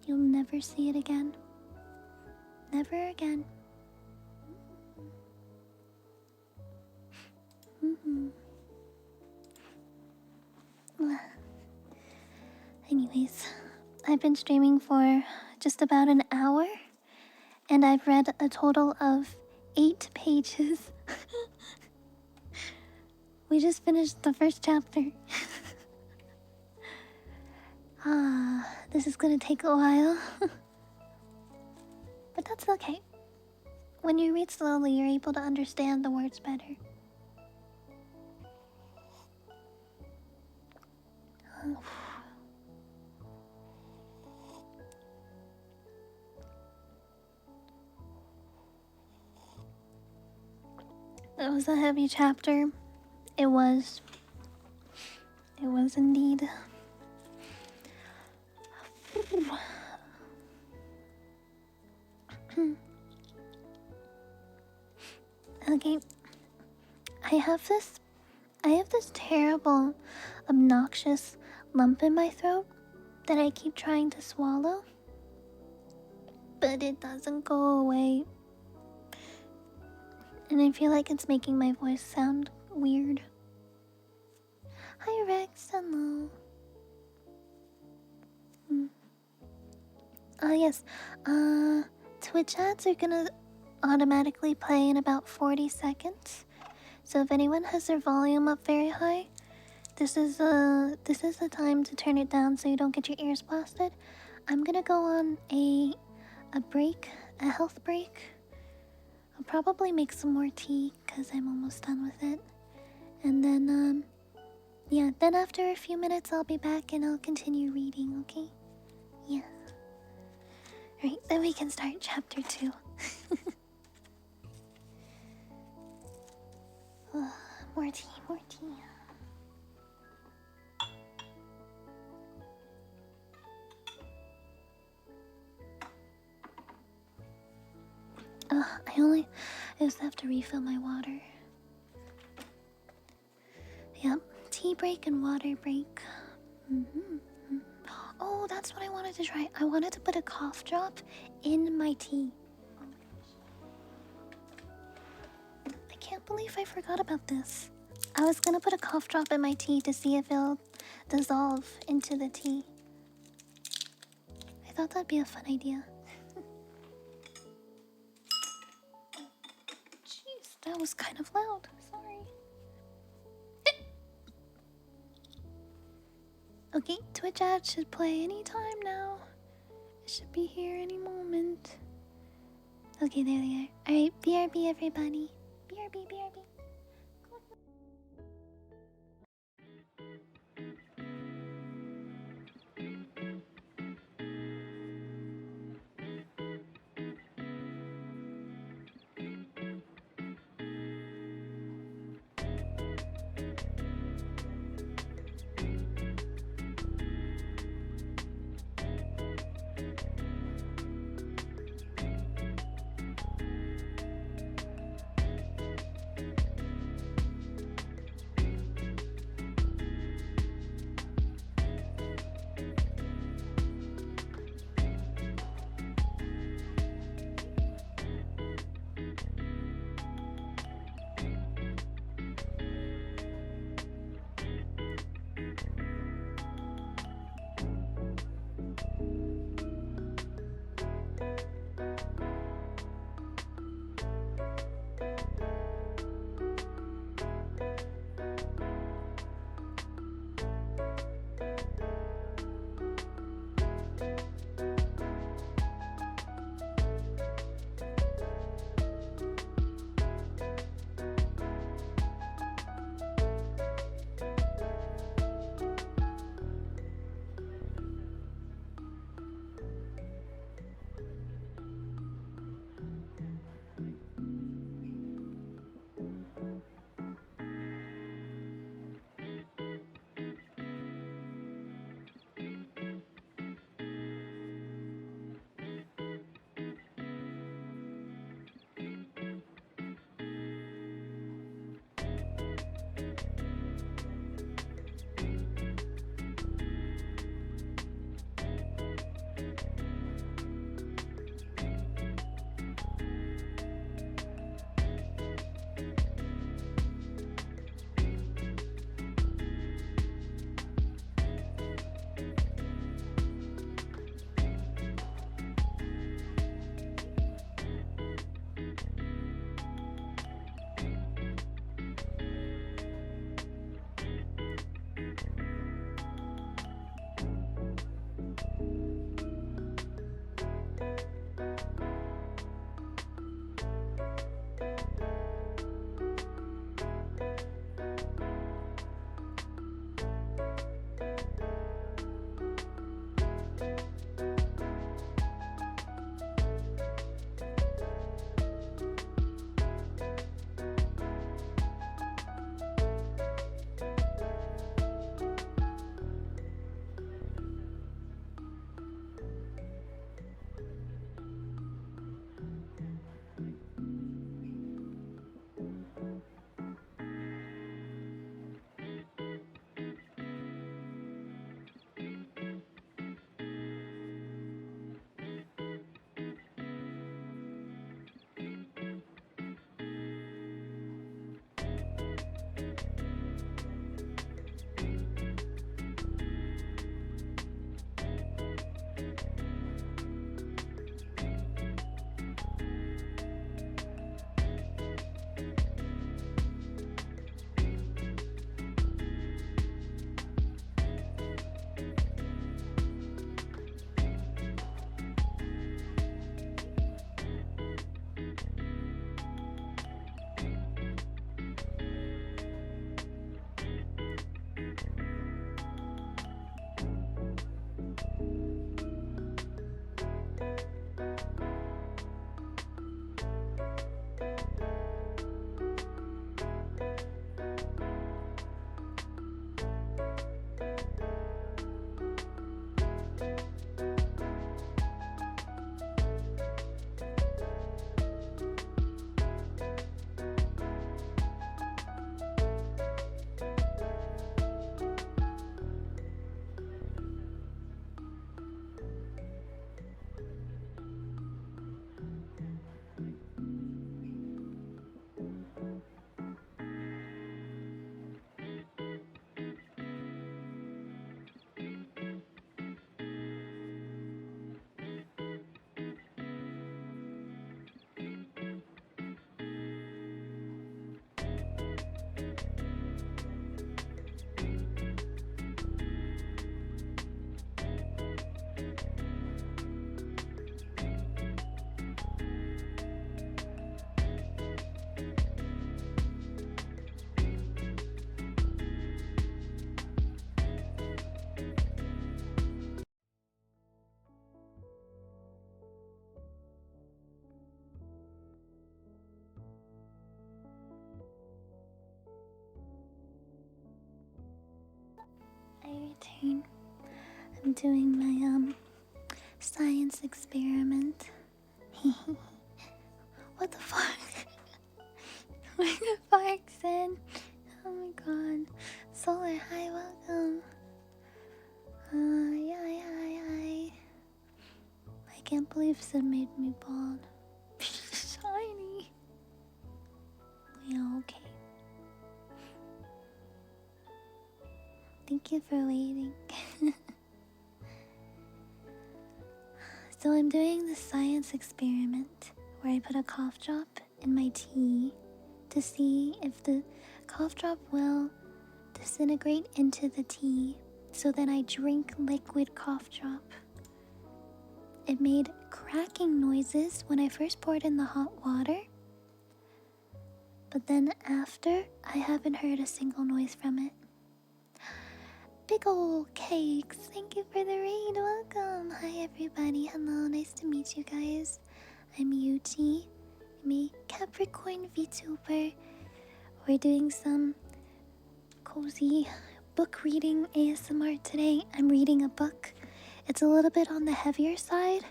Speaker 1: You'll never see it again. Never again. Anyways, I've been streaming for just about an hour, and I've read a total of 8 pages. We just finished the first chapter. This is gonna take a while. But that's okay. When you read slowly, you're able to understand the words better. It was a heavy chapter. It was. It was indeed. Okay. I have this terrible, obnoxious lump in my throat that I keep trying to swallow, but it doesn't go away. And I feel like it's making my voice sound weird. Hi Rex, hello. Yes. Twitch ads are gonna automatically play in about 40 seconds. So if anyone has their volume up very high, this is the time to turn it down so you don't get your ears blasted. I'm gonna go on a break, a health break. I'll probably make some more tea because I'm almost done with it. And then yeah, then after a few minutes I'll be back and I'll continue reading, okay? Yeah. Right, then we can start chapter 2. More tea, more tea. I just have to refill my water. Yep, tea break and water break. Oh, that's what I wanted to try. I wanted to put a cough drop in my tea. Oh my gosh. I can't believe I forgot about this. I was gonna put a cough drop in my tea to see if it'll dissolve into the tea. I thought that'd be a fun idea. Jeez, that was kind of loud. Sorry. Okay, Twitch ad should play anytime now. It should be here any moment. Okay, there they are. Alright, BRB everybody. BRB, BRB. doing my science experiment. What the fuck? Where the farts in? Oh my god. Solar, hi, welcome. Yeah. I can't believe Sid made me bald. Shiny. Yeah, okay. Thank you for waiting. So I'm doing the science experiment where I put a cough drop in my tea to see if the cough drop will disintegrate into the tea. So then I drink liquid cough drop. It made cracking noises when I first poured in the hot water. But then after, I haven't heard a single noise from it. Big ol' cakes, thank you for the raid, welcome. Hi everybody, hello, nice to meet you guys. I'm Yuchi, I'm a Capricorn VTuber. We're doing some cozy book reading ASMR today. I'm reading a book. It's a little bit on the heavier side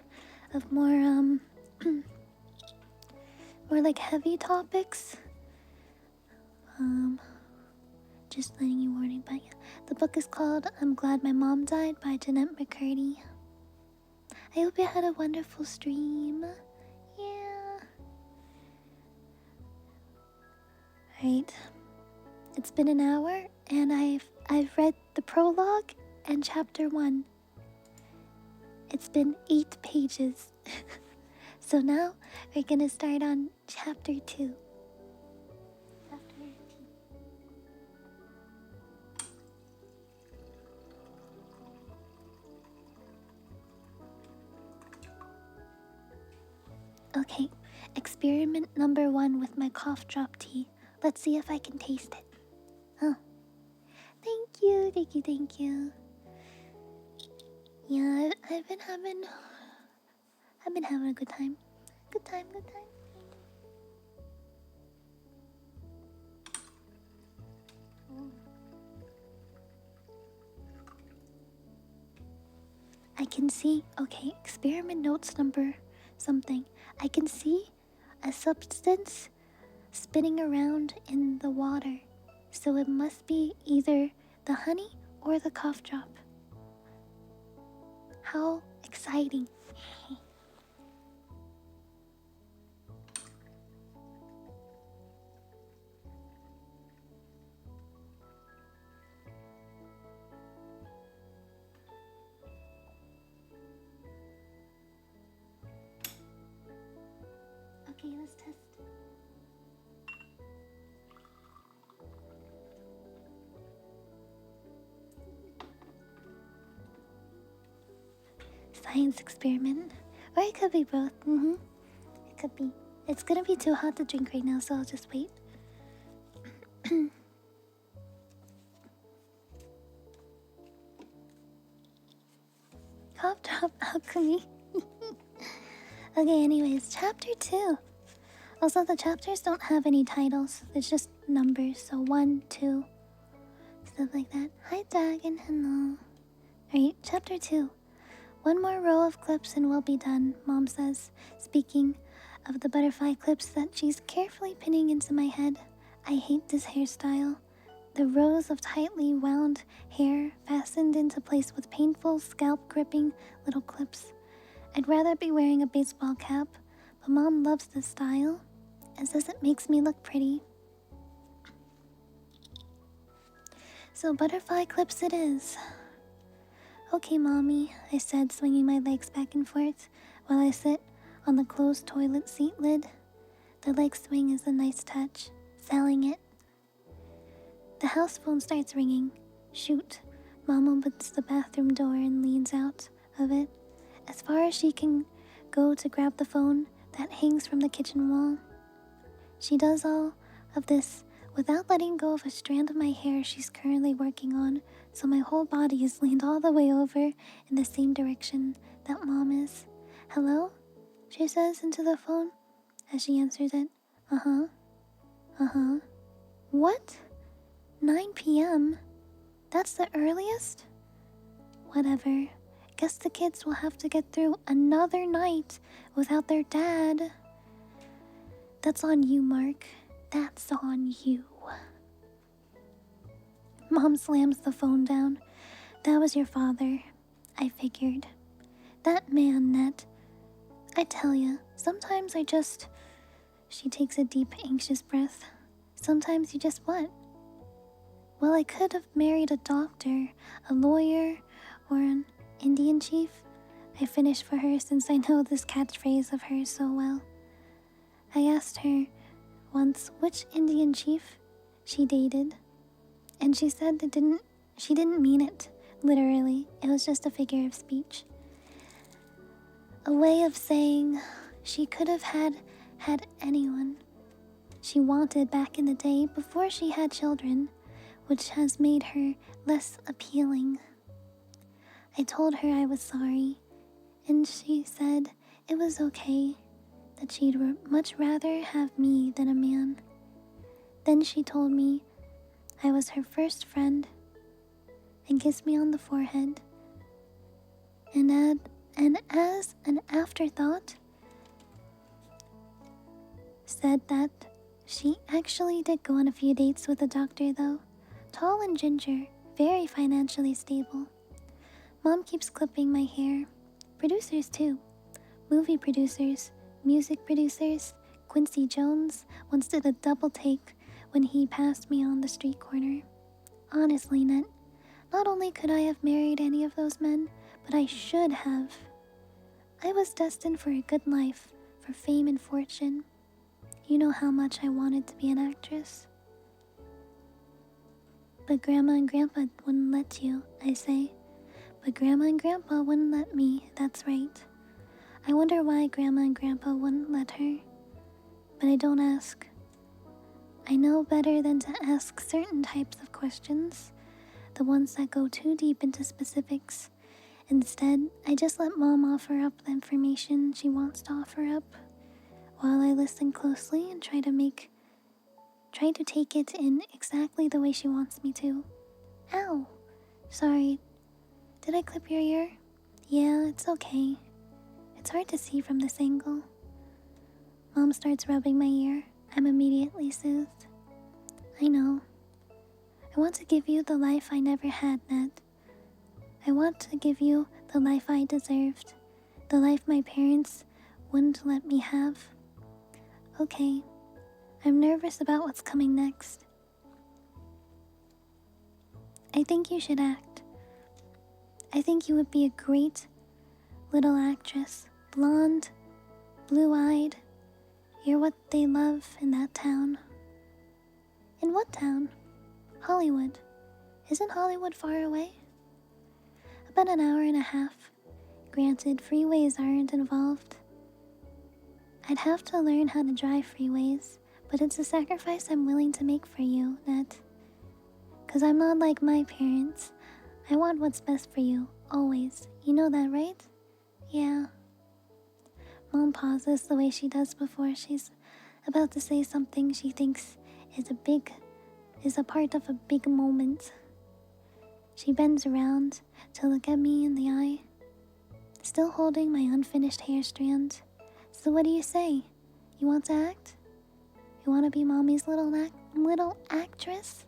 Speaker 1: of more more like heavy topics. Just letting you warning, but yeah. The book is called I'm Glad My Mom Died by Jeanette McCurdy. I hope you had a wonderful stream. Yeah. Right. It's been an hour and I've read the prologue and chapter 1. It's been 8 pages. So now we're gonna start on chapter 2. Okay, experiment number 1 with my cough drop tea. Let's see if I can taste it. Oh, thank you. Yeah, I've been having a good time. Good time. I can see, okay, experiment notes number something. I can see a substance spinning around in the water. So it must be either the honey or the cough drop. How exciting. Okay, let's test. Science experiment. Or it could be both. It could be. It's gonna be too hot to drink right now, so I'll just wait. Cough drop alchemy. Okay, anyways, chapter 2. Also, the chapters don't have any titles. It's just numbers, so 1, 2, stuff like that. Hi, Dragon. Hello. Alright, chapter 2. 1 more row of clips and we'll be done, Mom says, speaking of the butterfly clips that she's carefully pinning into my head. I hate this hairstyle. The rows of tightly wound hair fastened into place with painful, scalp-gripping little clips. I'd rather be wearing a baseball cap, but Mom loves this style and says it makes me look pretty. So butterfly clips it is. Okay, Mommy, I said, swinging my legs back and forth while I sit on the closed toilet seat lid. The leg swing is a nice touch, selling it. The house phone starts ringing. Shoot. Mom opens the bathroom door and leans out of it as far as she can go to grab the phone that hangs from the kitchen wall. She does all of this without letting go of a strand of my hair she's currently working on, so my whole body is leaned all the way over in the same direction that Mom is. Hello? She says into the phone as she answers it. What? 9 p.m.? That's the earliest? Whatever. Guess the kids will have to get through another night without their dad. That's on you, Mark. That's on you. Mom slams the phone down. That was your father, I figured. That man, Ned. I tell ya, sometimes I just... She takes a deep, anxious breath. Sometimes you just what? Well, I could have married a doctor, a lawyer, or an Indian chief. I finished for her since I know this catchphrase of hers so well. I asked her once which Indian chief she dated, and she said she didn't mean it, literally. It was just a figure of speech. A way of saying she could have had anyone she wanted back in the day before she had children, which has made her less appealing. I told her I was sorry, and she said it was okay, that she'd much rather have me than a man. Then she told me I was her first friend and kissed me on the forehead. And as an afterthought, said that she actually did go on a few dates with a doctor though. Tall and ginger, very financially stable. Mom keeps clipping my hair. Producers too. Movie producers, music producers. Quincy Jones once did a double take when he passed me on the street corner. Honestly, Ned, not only could I have married any of those men, but I should have. I was destined for a good life, for fame and fortune. You know how much I wanted to be an actress. But Grandma and Grandpa wouldn't let you, I say. But Grandma and Grandpa wouldn't let me, that's right. I wonder why Grandma and Grandpa wouldn't let her. But I don't ask. I know better than to ask certain types of questions, the ones that go too deep into specifics. Instead, I just let Mom offer up the information she wants to offer up, while I listen closely and try to take it in exactly the way she wants me to. Ow! Sorry. Did I clip your ear? Yeah, it's okay. It's hard to see from this angle. Mom starts rubbing my ear. I'm immediately soothed. I know. I want to give you the life I never had, Ned. I want to give you the life I deserved. The life my parents wouldn't let me have. Okay. I'm nervous about what's coming next. I think you should act. I think you would be a great little actress. Blonde, blue-eyed. You're what they love in that town. In what town? Hollywood. Isn't Hollywood far away? About an hour and a half. Granted, freeways aren't involved. I'd have to learn how to drive freeways, but it's a sacrifice I'm willing to make for you, Ned. 'Cause I'm not like my parents. I want what's best for you, always. You know that, right? Yeah. Mom pauses the way she does before she's about to say something she thinks is a part of a big moment. She bends around to look at me in the eye, still holding my unfinished hair strand. So what do you say? You want to act? You want to be Mommy's little actress?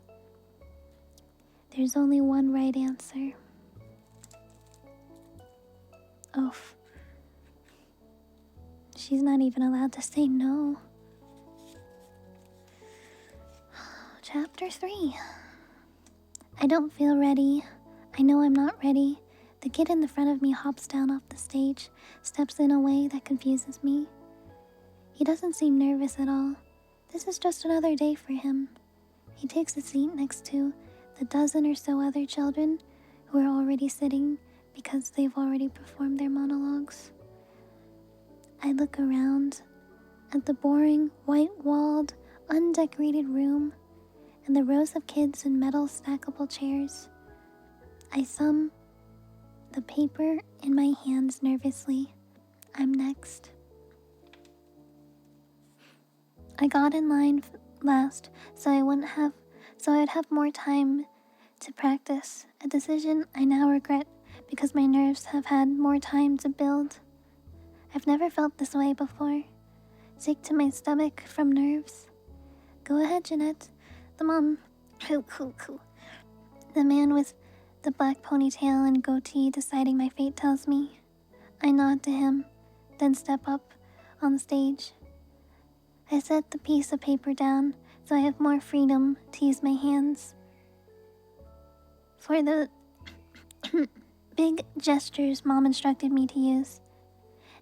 Speaker 1: There's only one right answer. Oof. She's not even allowed to say no. Chapter 3. I don't feel ready. I know I'm not ready. The kid in the front of me hops down off the stage, steps in a way that confuses me. He doesn't seem nervous at all. This is just another day for him. He takes a seat next to the dozen or so other children who are already sitting because they've already performed their monologues. I look around at the boring, white-walled, undecorated room and the rows of kids in metal stackable chairs. I thumb the paper in my hands nervously. I'm next. I got in line last so I'd have more time to practice, a decision I now regret because my nerves have had more time to build. I've never felt this way before. Sick to my stomach from nerves. Go ahead, Jeanette. The mom. The man with the black ponytail and goatee deciding my fate tells me. I nod to him, then step up on the stage. I set the piece of paper down so I have more freedom to use my hands. For the big gestures Mom instructed me to use,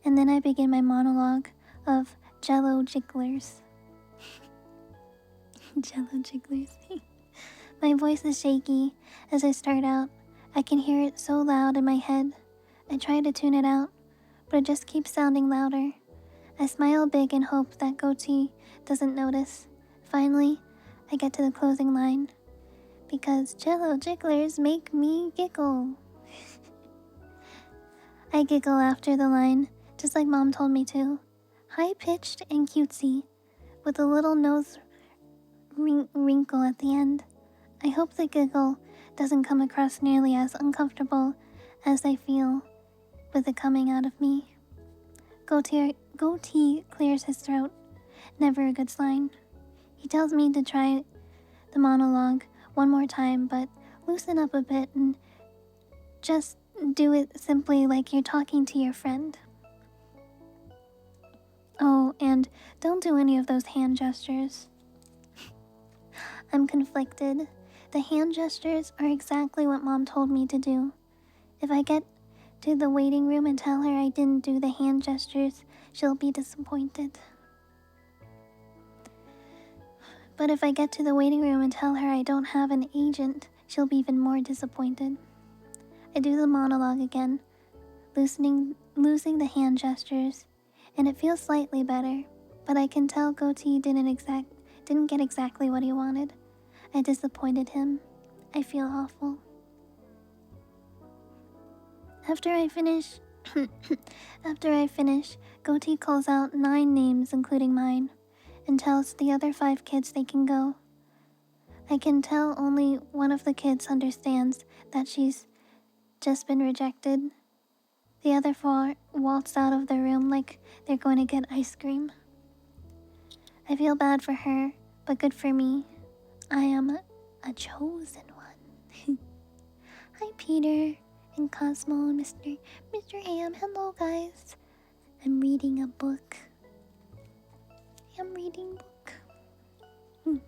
Speaker 1: and then I begin my monologue of Jello jigglers. Jello jigglers. My voice is shaky as I start out. I can hear it so loud in my head. I try to tune it out, but it just keeps sounding louder. I smile big and hope that goatee doesn't notice. Finally, I get to the closing line. Because Jello jigglers make me giggle. I giggle after the line, just like Mom told me to. High-pitched and cutesy, with a little nose wrinkle at the end. I hope the giggle doesn't come across nearly as uncomfortable as I feel with it coming out of me. Goatee clears his throat. Never a good sign. He tells me to try the monologue one more time, but loosen up a bit and just do it simply like you're talking to your friend. Oh, and don't do any of those hand gestures. I'm conflicted. The hand gestures are exactly what Mom told me to do. If I get to the waiting room and tell her I didn't do the hand gestures, she'll be disappointed. But if I get to the waiting room and tell her I don't have an agent, she'll be even more disappointed. I do the monologue again, losing the hand gestures, and it feels slightly better, but I can tell Goatee didn't get exactly what he wanted. I disappointed him. I feel awful. After I finish, Goatee calls out 9 names, including mine, and tells the other 5 kids they can go. I can tell only one of the kids understands that she's just been rejected. The other 4 waltz out of the room like they're going to get ice cream. I feel bad for her, but good for me. I am a chosen one. Hi, Peter and Cosmo and Mr. Am. Hello, guys. I'm reading a book. I'm reading book.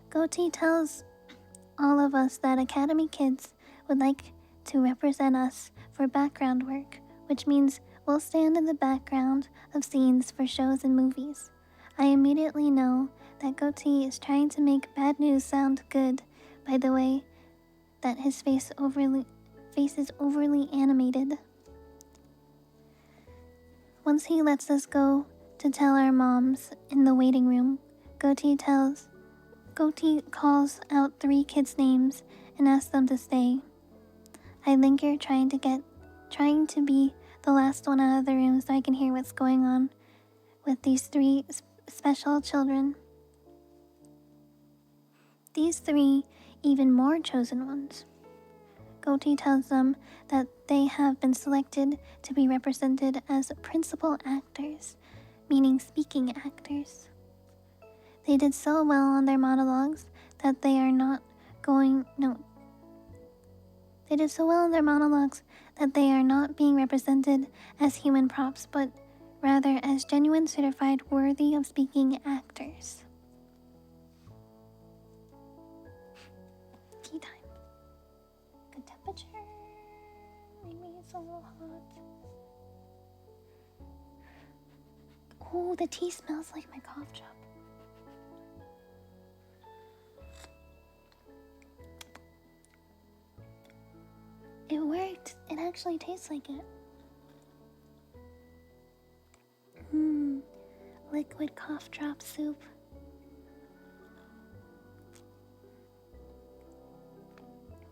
Speaker 1: Goatee tells all of us that Academy kids would like to represent us for background work, which means we'll stand in the background of scenes for shows and movies. I immediately know that Goatee is trying to make bad news sound good by the way that his face is overly animated. Once he lets us go to tell our moms in the waiting room, Goatee calls out 3 kids' names and asks them to stay. I linger trying to be the last one out of the room so I can hear what's going on with these 3 special children. These 3 even more chosen ones. Goatee tells them that they have been selected to be represented as principal actors, meaning speaking actors. They did so well on their monologues that they are not being represented as human props, but rather as genuine certified worthy of speaking actors. Tea time. Good temperature. Maybe it's a little hot. Oh, the tea smells like my cough drop. It worked. It actually tastes like it. Liquid cough drop soup.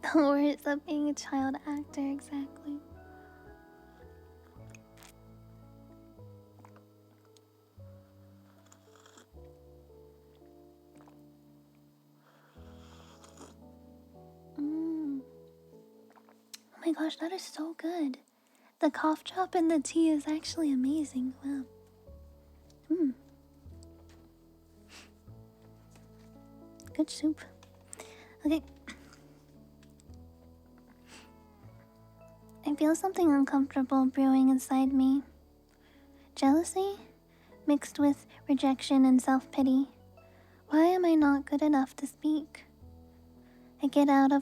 Speaker 1: The words of being a child actor, exactly. gosh, that is so good. The cough drop and the tea is actually amazing. Wow. Good soup. Okay. I feel something uncomfortable brewing inside me. Jealousy, mixed with rejection and self-pity. Why am I not good enough to speak? I get out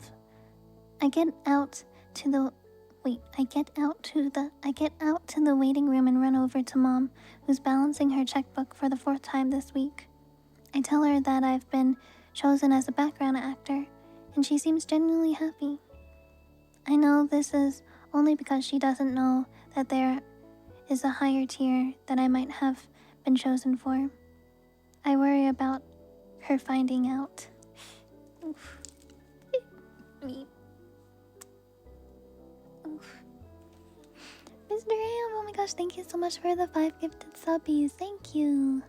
Speaker 1: to the waiting room and run over to Mom, who's balancing her checkbook for the 4th time this week. I tell her that I've been chosen as a background actor, and she seems genuinely happy. I know this is only because she doesn't know that there is a higher tier that I might have been chosen for. I worry about her finding out. Oof. Me. Oof. Mr. Am, oh my gosh, thank you so much for the 5 gifted subbies. Thank you.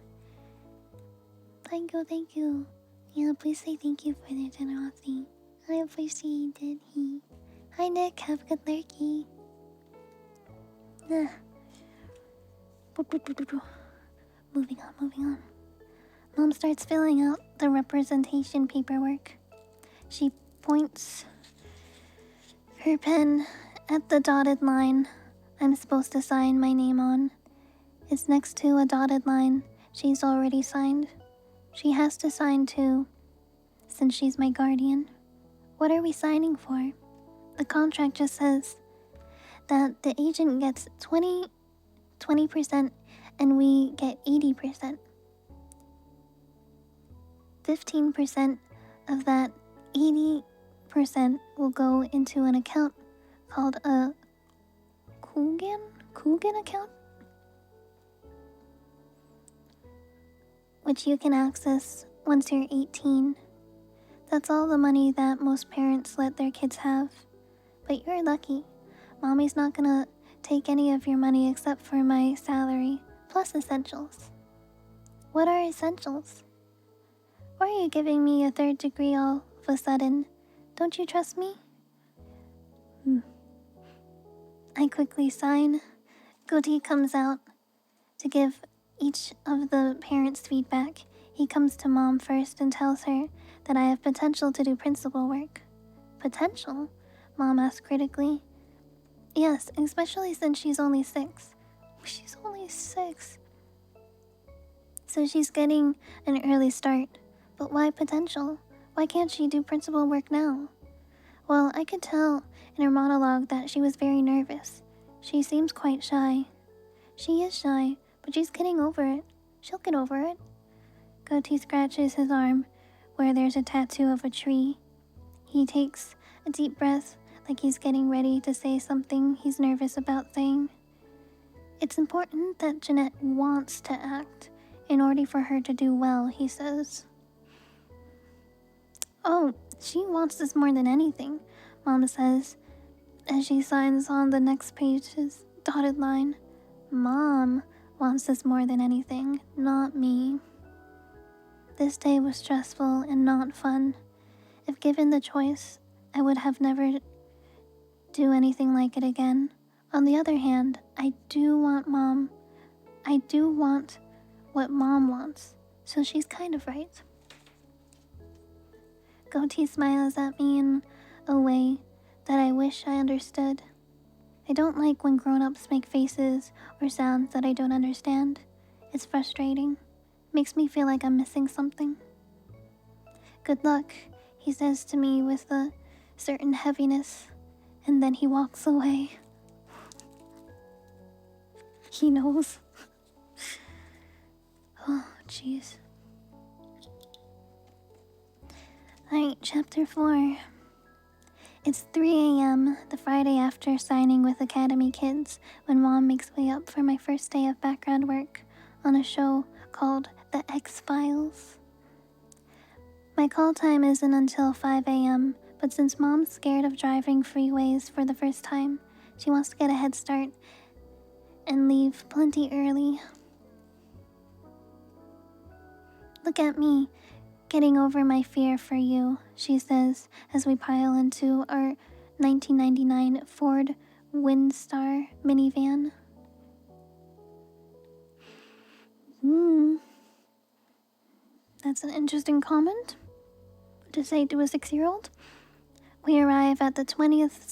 Speaker 1: Thank you. Yeah, please say thank you for their generosity. I appreciate it. Hi Nick, have a good lurky. Moving on. Mom starts filling out the representation paperwork. She points her pen at the dotted line I'm supposed to sign my name on. It's next to a dotted line she's already signed. She has to sign too, since she's my guardian. What are we signing for? The contract just says that the agent gets 20% and we get 80%. 15% of that 80% will go into an account called a Coogan account, which you can access once you're 18. That's all the money that most parents let their kids have. But you're lucky. Mommy's not gonna take any of your money except for my salary, plus essentials. What are essentials? Why are you giving me a 3rd degree all of a sudden? Don't you trust me? I quickly sign. Goatee comes out to give each of the parents feedback. He comes to Mom first and tells her that I have potential to do principal work. Potential? Mom asked critically. Yes, especially since she's only 6. She's only 6. So she's getting an early start. But why potential? Why can't she do principal work now? Well, I could tell in her monologue that she was very nervous. She seems quite shy. She is shy, but she's getting over it. She'll get over it. Goatee scratches his arm where there's a tattoo of a tree. He takes a deep breath like he's getting ready to say something he's nervous about saying. It's important that Jeanette wants to act in order for her to do well, he says. Oh, she wants this more than anything, Mom says, as she signs on the next page's dotted line. Mom wants this more than anything, not me. This day was stressful and not fun. If given the choice, I would have never do anything like it again. On the other hand, I do want what Mom wants, so she's kind of right. Goatee smiles at me in a way that I wish I understood. I don't like when grown-ups make faces or sounds that I don't understand. It's frustrating. Makes me feel like I'm missing something. Good luck, he says to me with a certain heaviness, and then he walks away. He knows. Oh, jeez. Alright, chapter 4. It's 3 a.m., the Friday after signing with Academy Kids, when Mom makes way up for my first day of background work on a show called The X-Files. My call time isn't until 5 a.m., but since Mom's scared of driving freeways for the first time, she wants to get a head start and leave plenty early. Look at me, getting over my fear for you, she says as we pile into our 1999 Ford Windstar minivan. That's an interesting comment to say to a 6-year-old. We arrive at the 20th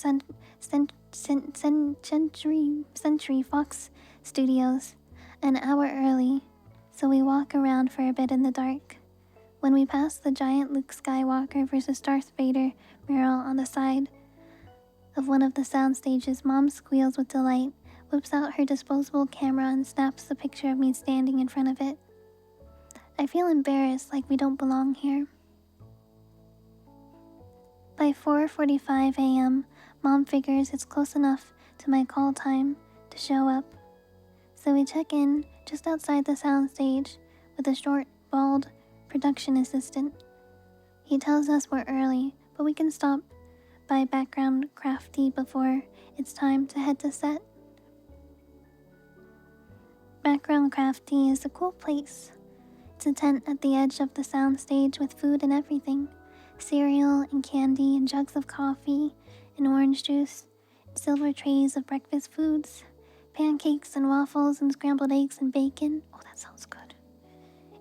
Speaker 1: Century Fox Studios an hour early, so we walk around for a bit in the dark. When we pass the giant Luke Skywalker versus Darth Vader mural on the side of one of the sound stages, Mom squeals with delight, whips out her disposable camera and snaps the picture of me standing in front of it. I feel embarrassed, like we don't belong here. By 4:45 a.m., Mom figures it's close enough to my call time to show up. So we check in just outside the soundstage with a short, bald production assistant. He tells us we're early, but we can stop by Background Crafty before it's time to head to set. Background Crafty is a cool place. It's a tent at the edge of the soundstage with food and everything. Cereal and candy and jugs of coffee and orange juice, and silver trays of breakfast foods, pancakes and waffles and scrambled eggs and bacon. Oh, that sounds good.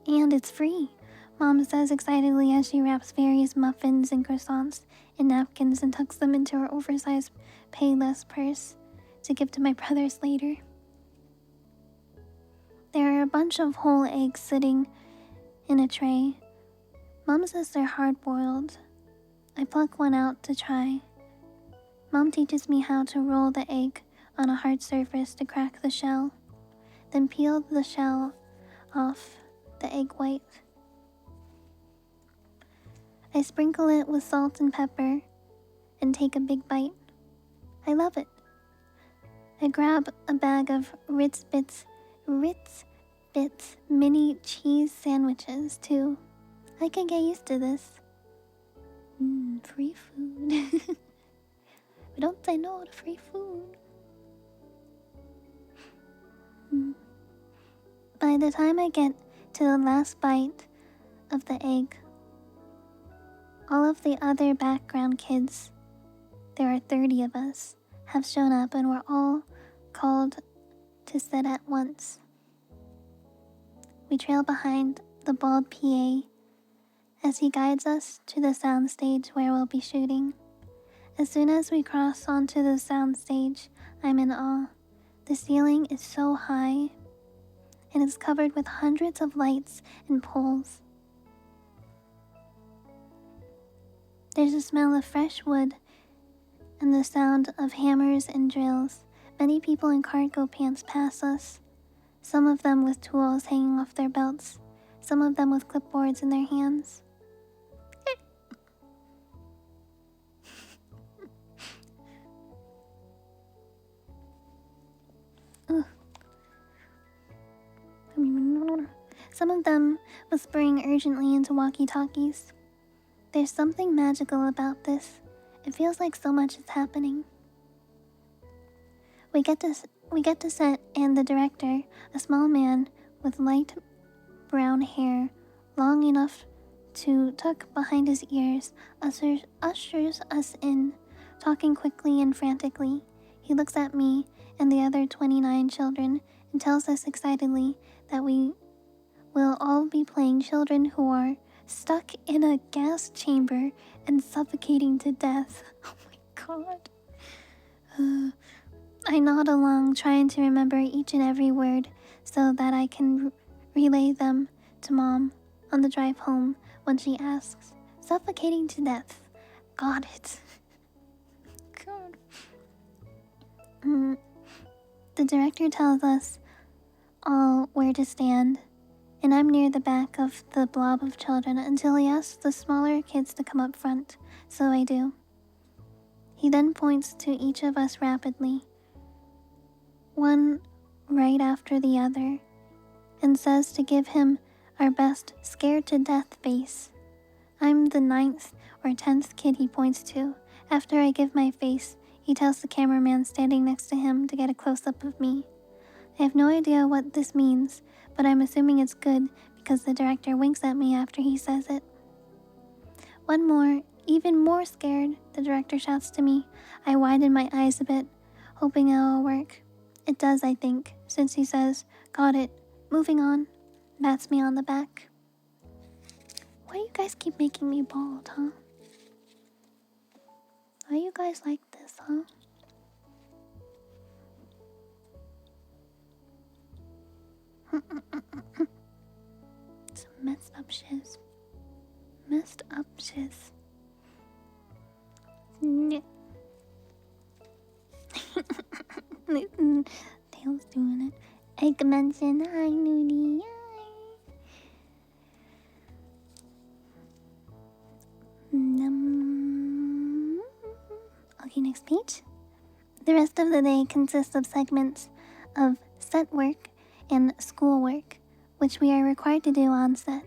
Speaker 1: And it's free, Mom says excitedly as she wraps various muffins and croissants in napkins and tucks them into her oversized Payless purse to give to my brothers later. There are a bunch of whole eggs sitting in a tray. Mom says they're hard-boiled. I pluck one out to try. Mom teaches me how to roll the egg on a hard surface to crack the shell, then peel the shell off the egg white. I sprinkle it with salt and pepper and take a big bite. I love it. I grab a bag of Ritz Bits mini cheese sandwiches too. I can get used to this. Free food. We don't say no to free food. By the time I get to the last bite of the egg, all of the other background kids, there are 30 of us, have shown up and we're all called to sit at once. We trail behind the bald PA as he guides us to the soundstage where we'll be shooting. As soon as we cross onto the soundstage, I'm in awe. The ceiling is so high, and it's covered with hundreds of lights and poles. There's a smell of fresh wood and the sound of hammers and drills. Many people in cargo pants pass us, some of them with tools hanging off their belts, some of them with clipboards in their hands. Some of them whispering urgently into walkie-talkies. There's something magical about this. It feels like so much is happening. We get to set, and the director, a small man with light brown hair, long enough to tuck behind his ears, ushers us in, talking quickly and frantically. He looks at me and the other 29 children and tells us excitedly that we will all be playing children who are stuck in a gas chamber and suffocating to death. Oh my god. I nod along, trying to remember each and every word so that I can relay them to Mom on the drive home when she asks, "Suffocating to death. Got it." God. The director tells us all where to stand, and I'm near the back of the blob of children until he asks the smaller kids to come up front, so I do. He then points to each of us rapidly, one right after the other, and says to give him our best scared to death face. I'm the 9th or 10th kid he points to. After I give my face, he tells the cameraman standing next to him to get a close-up of me. I have no idea what this means, but I'm assuming it's good because the director winks at me after he says it. One more Even more scared, the director shouts to me. I widen my eyes a bit, hoping it'll work. It does, I think, since he says, "Got it. Moving on." Pats me on the back. Why do you guys keep making me bald, huh? Why you guys like this, huh? Some messed up shiz. Messed up shiz. Tail's doing it. Egg mention, hi Nudie. Okay, next page. The rest of the day consists of segments of set work and school work, which we are required to do on set.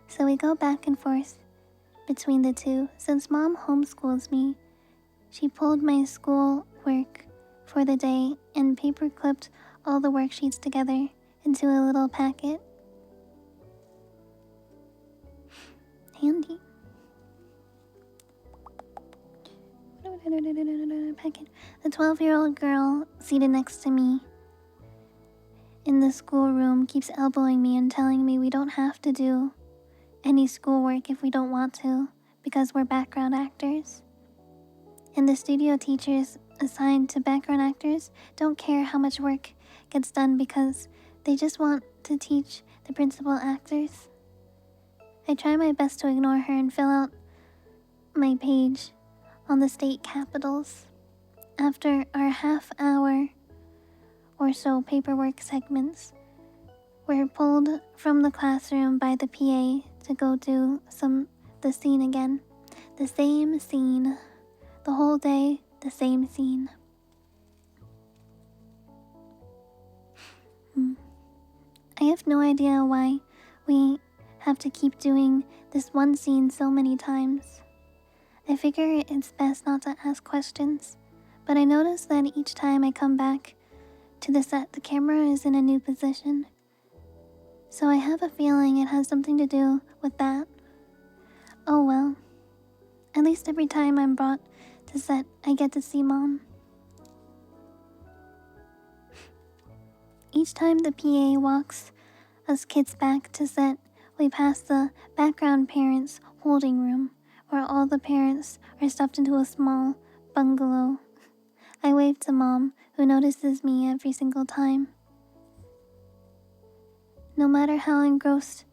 Speaker 1: So we go back and forth between the two. Since Mom homeschools me, she pulled my school work for the day and paper clipped all the worksheets together into a little packet. Handy. Packet. The 12-year-old girl seated next to me in the schoolroom keeps elbowing me and telling me we don't have to do any schoolwork if we don't want to because we're background actors. And the studio teachers assigned to background actors don't care how much work gets done because they just want to teach the principal actors. I try my best to ignore her and fill out my page on the state capitals. After our half-hour or so paperwork segments, we're pulled from the classroom by the PA to go do the scene again. The same scene. The whole day, the same scene. I have no idea why we have to keep doing this one scene so many times. I figure it's best not to ask questions, but I notice that each time I come back to the set, the camera is in a new position. So I have a feeling it has something to do with that. Oh well. At least every time I'm brought to set, I get to see Mom. Each time the PA walks us kids back to set, we pass the background parents' holding room, where all the parents are stuffed into a small bungalow. I wave to Mom, who notices me every single time. No matter how engrossed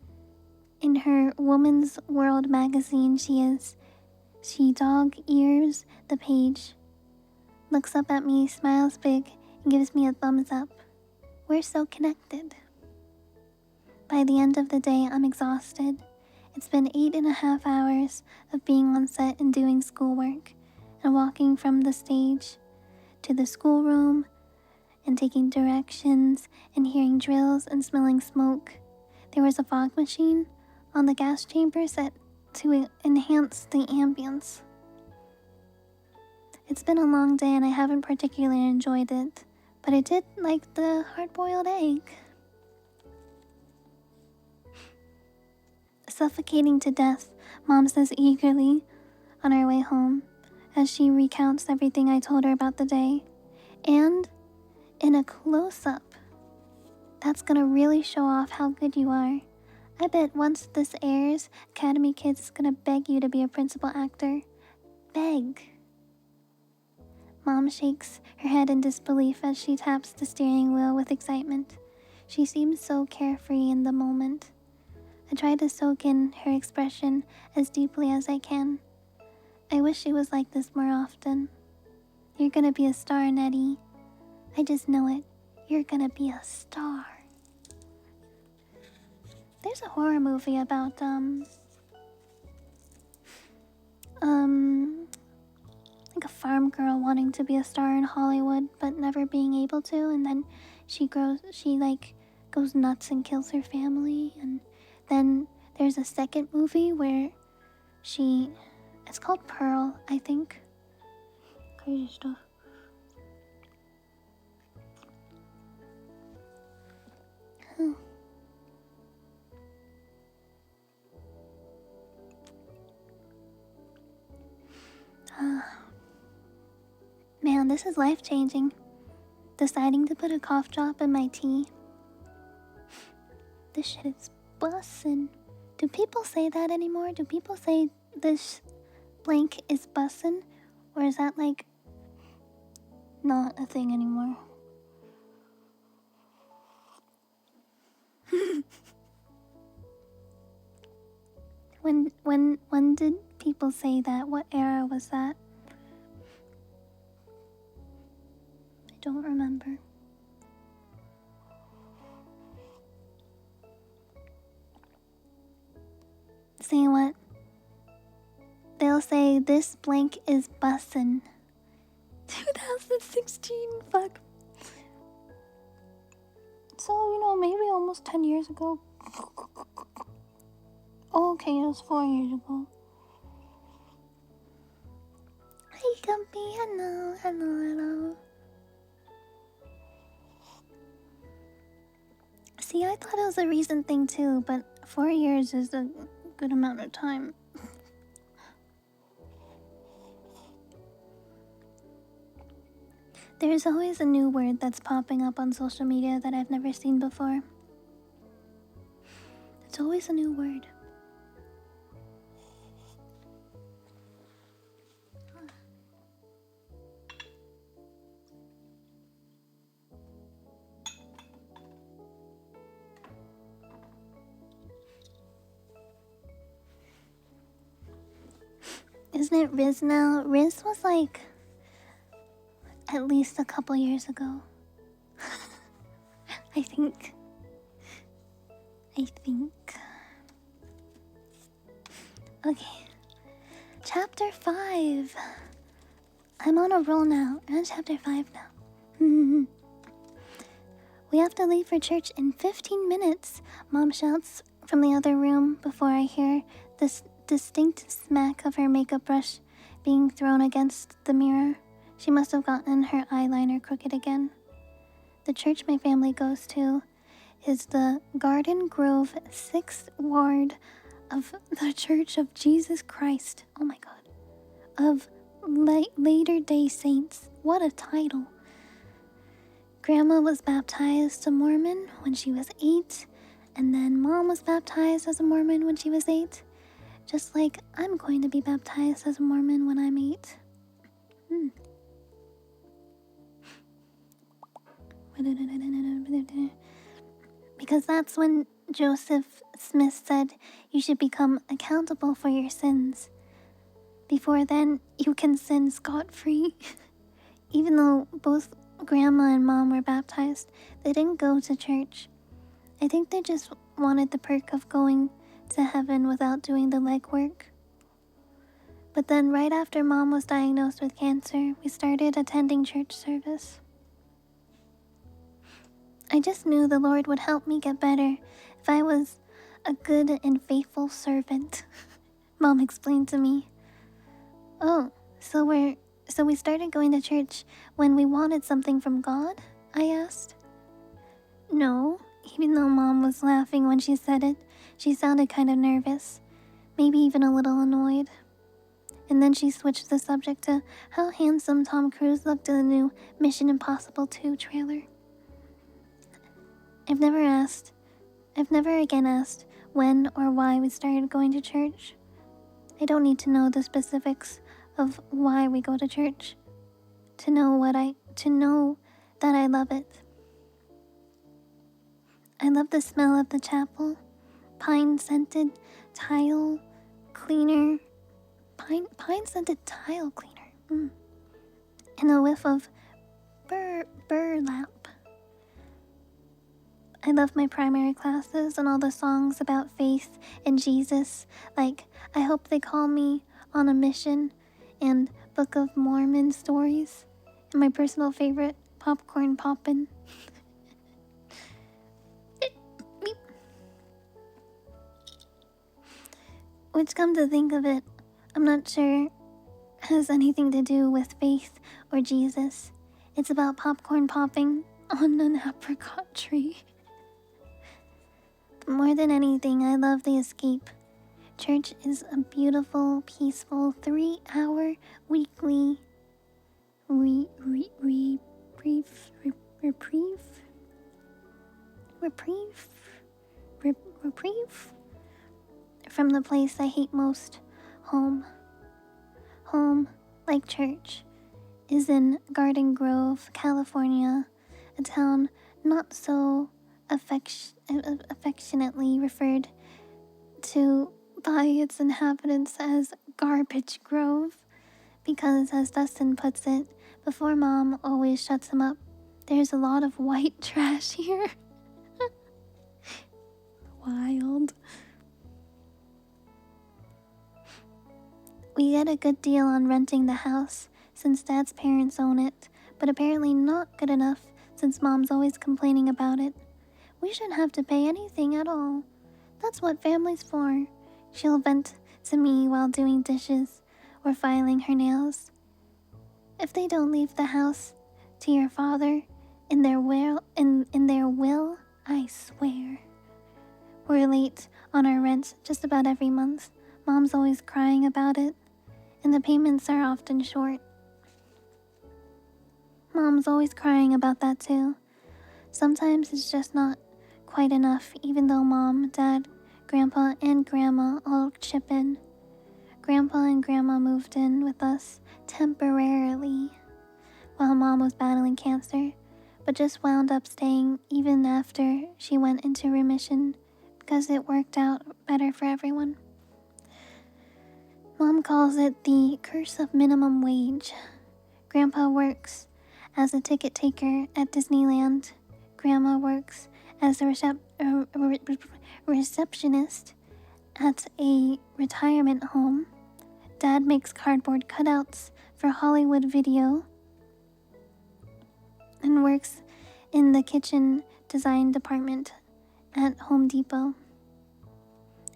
Speaker 1: in her Woman's World magazine she is, she dog ears the page, looks up at me, smiles big, and gives me a thumbs up. We're so connected. By the end of the day, I'm exhausted. It's been 8.5 hours of being on set and doing schoolwork, and walking from the stage to the schoolroom, and taking directions, and hearing drills and smelling smoke. There was a fog machine on the gas chamber set to enhance the ambience. It's been a long day and I haven't particularly enjoyed it, but I did like the hard-boiled egg. Suffocating to death, Mom says eagerly on our way home as she recounts everything I told her about the day. And in a close-up, that's gonna really show off how good you are. I bet once this airs, Academy Kids is gonna beg you to be a principal actor. Beg. Mom shakes her head in disbelief as she taps the steering wheel with excitement. She seems so carefree in the moment. I try to soak in her expression as deeply as I can. I wish she was like this more often. You're gonna be a star, Nettie. I just know it. You're gonna be a star. There's a horror movie about, like a farm girl wanting to be a star in Hollywood, but never being able to, and then she goes nuts and kills her family, and then there's a second movie where it's called Pearl, I think. Crazy stuff. Huh. Man, this is life-changing. Deciding to put a cough drop in my tea. This shit is bussin'. Do people say that anymore? Do people say this blank is bussin'? Or is that like not a thing anymore? When did people say that? What era was that? I don't remember. See what? They'll say this blank is bussin'. 2016, fuck. So, maybe almost 10 years ago. Okay, it was 4 years ago. Hi, Gumpy. Hello. See, I thought it was a recent thing too, but 4 years is a good amount of time. There's always a new word that's popping up on social media that I've never seen before. It's always a new word. Isn't it Riz now? Riz was like at least a couple years ago. I think. Okay. Chapter 5. I'm on a roll now. I'm on chapter 5 now. We have to leave for church in 15 minutes, Mom shouts from the other room before I hear this distinct smack of her makeup brush being thrown against the mirror. She must have gotten her eyeliner crooked again. The church my family goes to is the Garden Grove 6th Ward of the Church of Jesus Christ. Oh my god. Of Latter-day Saints. What a title. Grandma was baptized a Mormon when she was 8, and then Mom was baptized as a Mormon when she was 8. Just like I'm going to be baptized as a Mormon when I'm 8. Because that's when Joseph Smith said you should become accountable for your sins. Before then, you can sin scot-free. Even though both Grandma and Mom were baptized, they didn't go to church. I think they just wanted the perk of going to heaven without doing the legwork. But then right after Mom was diagnosed with cancer, we started attending church service. I just knew the Lord would help me get better if I was a good and faithful servant. Mom explained to me. Oh, so we started going to church when we wanted something from God? I asked. No, even though Mom was laughing when she said it, she sounded kind of nervous, maybe even a little annoyed. And then she switched the subject to how handsome Tom Cruise looked in the new Mission Impossible 2 trailer. I've never again asked when or why we started going to church. I don't need to know the specifics of why we go to church to know that I love it. I love the smell of the chapel, pine-scented tile cleaner, and a whiff of burlap. I love my primary classes and all the songs about faith and Jesus, like I Hope They Call Me on a Mission and Book of Mormon stories, and my personal favorite, Popcorn Poppin'. Which, come to think of it, I'm not sure has anything to do with faith or Jesus. It's about popcorn popping on an apricot tree. But more than anything, I love the escape. Church is a beautiful, peaceful 3-hour weekly reprieve from the place I hate most, home. Home, like church, is in Garden Grove, California, a town not so affectionately referred to by its inhabitants as Garbage Grove, because, as Dustin puts it, before Mom always shuts him up, there's a lot of white trash here. Wild. We get a good deal on renting the house, since Dad's parents own it, but apparently not good enough since Mom's always complaining about it. We shouldn't have to pay anything at all. That's what family's for. She'll vent to me while doing dishes or filing her nails. If they don't leave the house to your father in their will, I swear. We're late on our rent just about every month. Mom's always crying about it, and the payments are often short. Mom's always crying about that too. Sometimes it's just not quite enough, even though Mom, Dad, Grandpa, and Grandma all chip in. Grandpa and Grandma moved in with us temporarily while Mom was battling cancer, but just wound up staying even after she went into remission because it worked out better for everyone. Mom calls it the curse of minimum wage. Grandpa works as a ticket taker at Disneyland. Grandma works as a receptionist at a retirement home. Dad makes cardboard cutouts for Hollywood Video and works in the kitchen design department at Home Depot.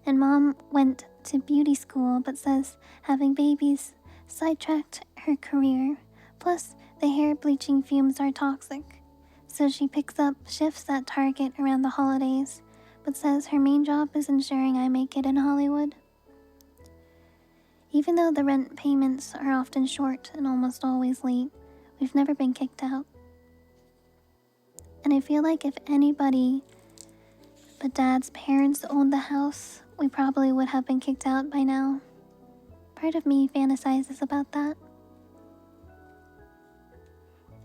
Speaker 1: And Mom went to beauty school but says having babies sidetracked her career. Plus, the hair bleaching fumes are toxic. So she picks up shifts at Target around the holidays, but says her main job is ensuring I make it in Hollywood. Even though the rent payments are often short and almost always late, we've never been kicked out. And I feel like if anybody but Dad's parents owned the house, we probably would have been kicked out by now. Part of me fantasizes about that.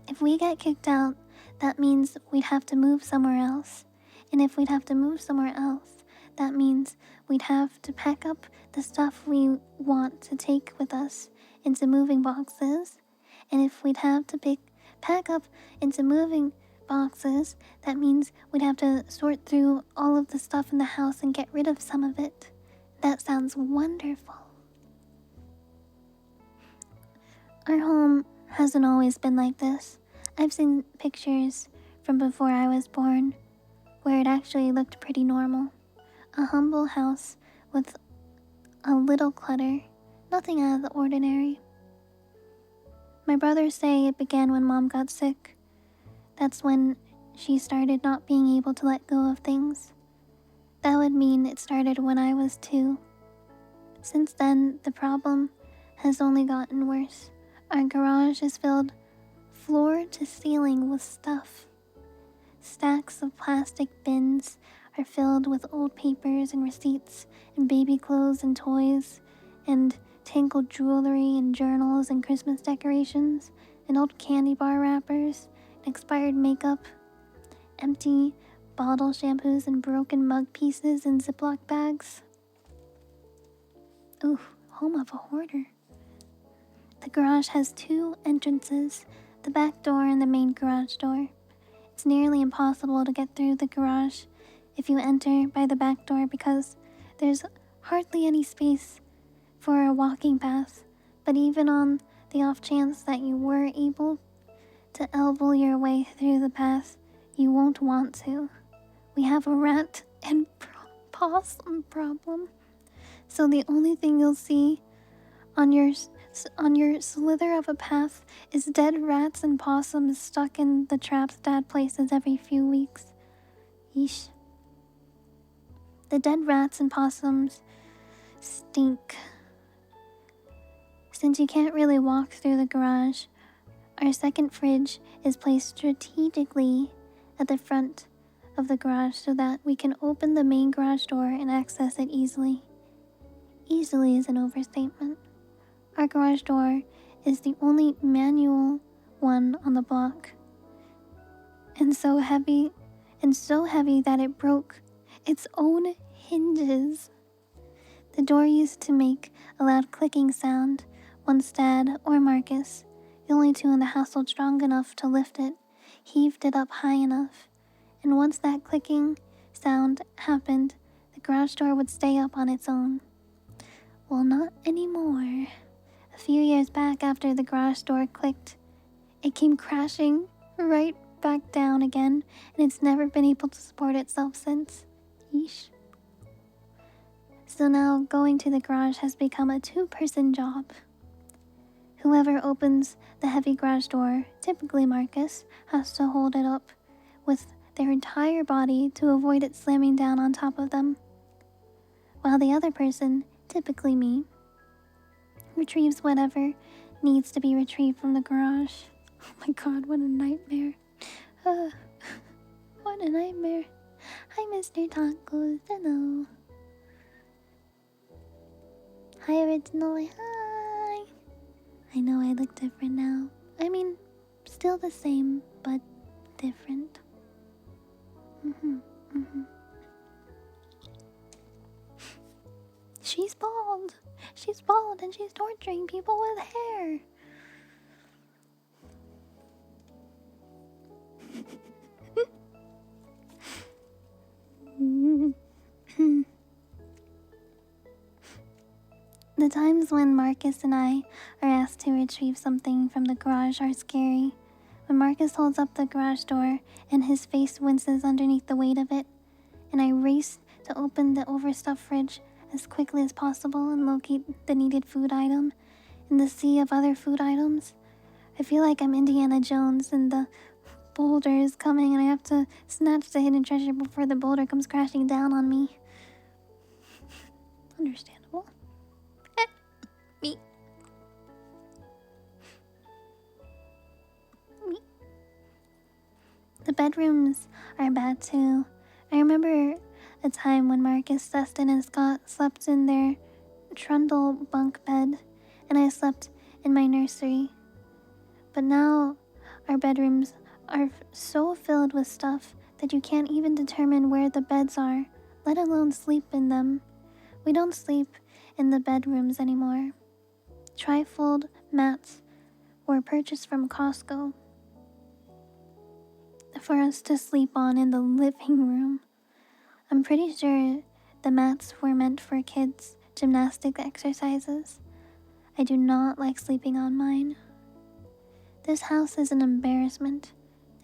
Speaker 1: If we get kicked out, that means we'd have to move somewhere else. And if we'd have to move somewhere else, that means we'd have to pack up the stuff we want to take with us into moving boxes. And if we'd have to pack up into moving boxes, that means we'd have to sort through all of the stuff in the house and get rid of some of it. That sounds wonderful. Our home hasn't always been like this. I've seen pictures from before I was born where it actually looked pretty normal. A humble house with a little clutter, nothing out of the ordinary. My brothers say it began when Mom got sick. That's when she started not being able to let go of things. That would mean it started when I was 2. Since then, the problem has only gotten worse. Our garage is filled floor to ceiling with stuff. Stacks of plastic bins are filled with old papers and receipts and baby clothes and toys and tangled jewelry and journals and Christmas decorations and old candy bar wrappers and expired makeup, empty bottle shampoos and broken mug pieces in Ziploc bags. Ooh, home of a hoarder. The garage has 2 entrances, the back door and the main garage door. It's nearly impossible to get through the garage if you enter by the back door because there's hardly any space for a walking path, but even on the off chance that you were able to elbow your way through the path, you won't want to. We have a rat and possum problem, so the only thing you'll see on your slither of a path is dead rats and possums stuck in the traps Dad places every few weeks. Yeesh. The dead rats and possums stink. Since you can't really walk through the garage, Our second fridge is placed strategically at the front of the garage so that we can open the main garage door and access it easily. Easily is an overstatement. Our garage door is the only manual one on the block, and so heavy that it broke its own hinges. The door used to make a loud clicking sound. Once Dad or Marcus, the only two in the household strong enough to lift it, heaved it up high enough, and once that clicking sound happened, the garage door would stay up on its own. Well, not anymore. A few years back, after the garage door clicked, it came crashing right back down again, and it's never been able to support itself since. Yeesh. So now going to the garage has become a two-person job. Whoever opens the heavy garage door, typically Marcus, has to hold it up with their entire body to avoid it slamming down on top of them, while the other person, typically me, retrieves whatever needs to be retrieved from the garage. Oh my god, what a nightmare. What a nightmare. Hi, Mr. Tacos. Hello. Hi, Originally. Hi. I know I look different now. I mean, still the same, but different. She's bald. She's bald and she's torturing people with hair. The times when Marcus and I are asked to retrieve something from the garage are scary. When Marcus holds up the garage door and his face winces underneath the weight of it, and I race to open the overstuffed fridge as quickly as possible and locate the needed food item in the sea of other food items, I feel like I'm Indiana Jones and the boulder is coming and I have to snatch the hidden treasure before the boulder comes crashing down on me. Understandable. Me. The bedrooms are bad too. I remember a time when Marcus, Dustin, and Scott slept in their trundle bunk bed, and I slept in my nursery. But now our bedrooms are so filled with stuff that you can't even determine where the beds are, let alone sleep in them. We don't sleep in the bedrooms anymore. Trifold mats were purchased from Costco for us to sleep on in the living room. I'm pretty sure the mats were meant for kids' gymnastic exercises. I do not like sleeping on mine. This house is an embarrassment.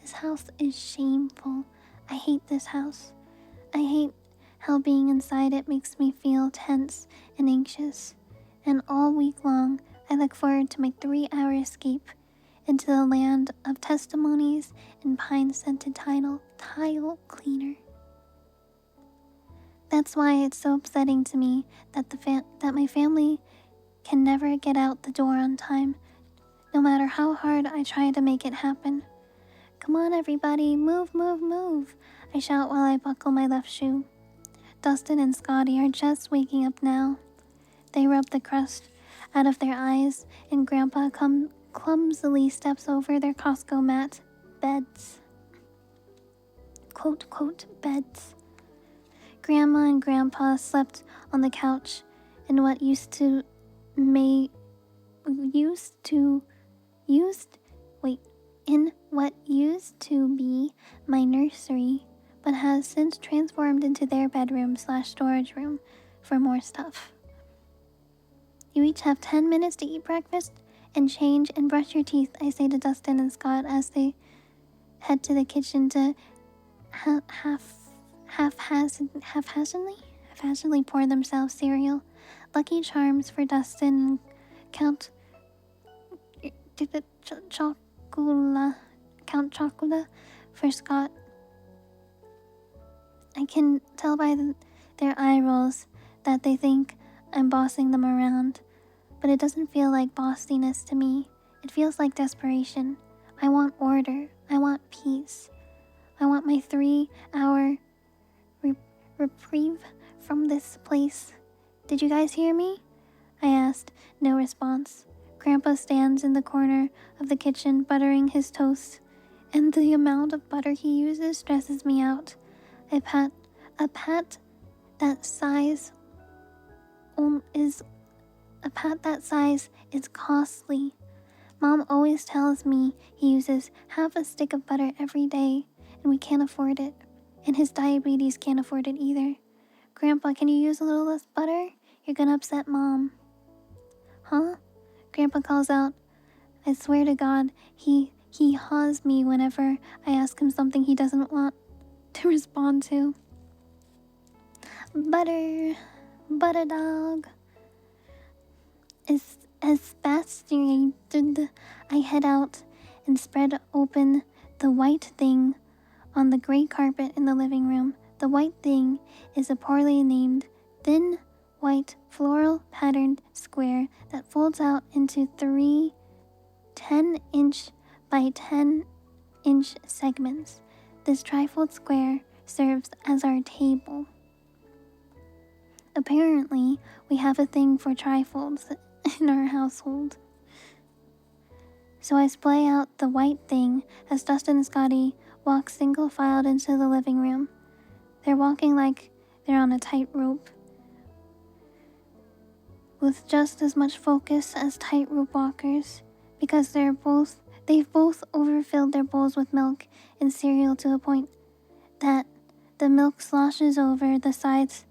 Speaker 1: This house is shameful. I hate this house. I hate how being inside it makes me feel tense and anxious. And all week long, I look forward to my 3-hour escape into the land of testimonies and pine-scented tile cleaner. That's why it's so upsetting to me that that my family can never get out the door on time, no matter how hard I try to make it happen. Come on, everybody, move, move, move, I shout while I buckle my left shoe. Dustin and Scotty are just waking up now. They rub the crust out of their eyes, and Grandpa clumsily steps over their Costco mat beds. Quote, quote, beds. Grandma and Grandpa slept on the couch in what used to be my nursery, but has since transformed into their bedroom/storage room for more stuff. You each have 10 minutes to eat breakfast and change and brush your teeth, I say to Dustin and Scott as they head to the kitchen to haphazardly pour themselves cereal. Lucky Charms for Dustin and Count Chocula for Scott. I can tell by their eye rolls that they think I'm bossing them around, but it doesn't feel like bossiness to me. It feels like desperation. I want order. I want peace. I want my 3-hour reprieve from this place. Did you guys hear me? I asked. No response. Grandpa stands in the corner of the kitchen buttering his toast, and the amount of butter he uses stresses me out. A pat that size is costly. Mom always tells me he uses half a stick of butter every day, and we can't afford it. And his diabetes can't afford it either. Grandpa, can you use a little less butter? You're gonna upset Mom. Huh? Grandpa calls out. I swear to God, he haws me whenever I ask him something he doesn't want to respond to. Butter dog. Exasperated, I head out and spread open the white thing on the gray carpet in the living room. The white thing is a poorly named, thin, white, floral patterned square that folds out into 3 10-inch by 10-inch segments. This trifold square serves as our table. Apparently, we have a thing for trifolds in our household. So I splay out the white thing as Dustin and Scotty walk single-filed into the living room. They're walking like they're on a tightrope, with just as much focus as tightrope walkers, because they've both overfilled their bowls with milk and cereal to a point that the milk sloshes over the sides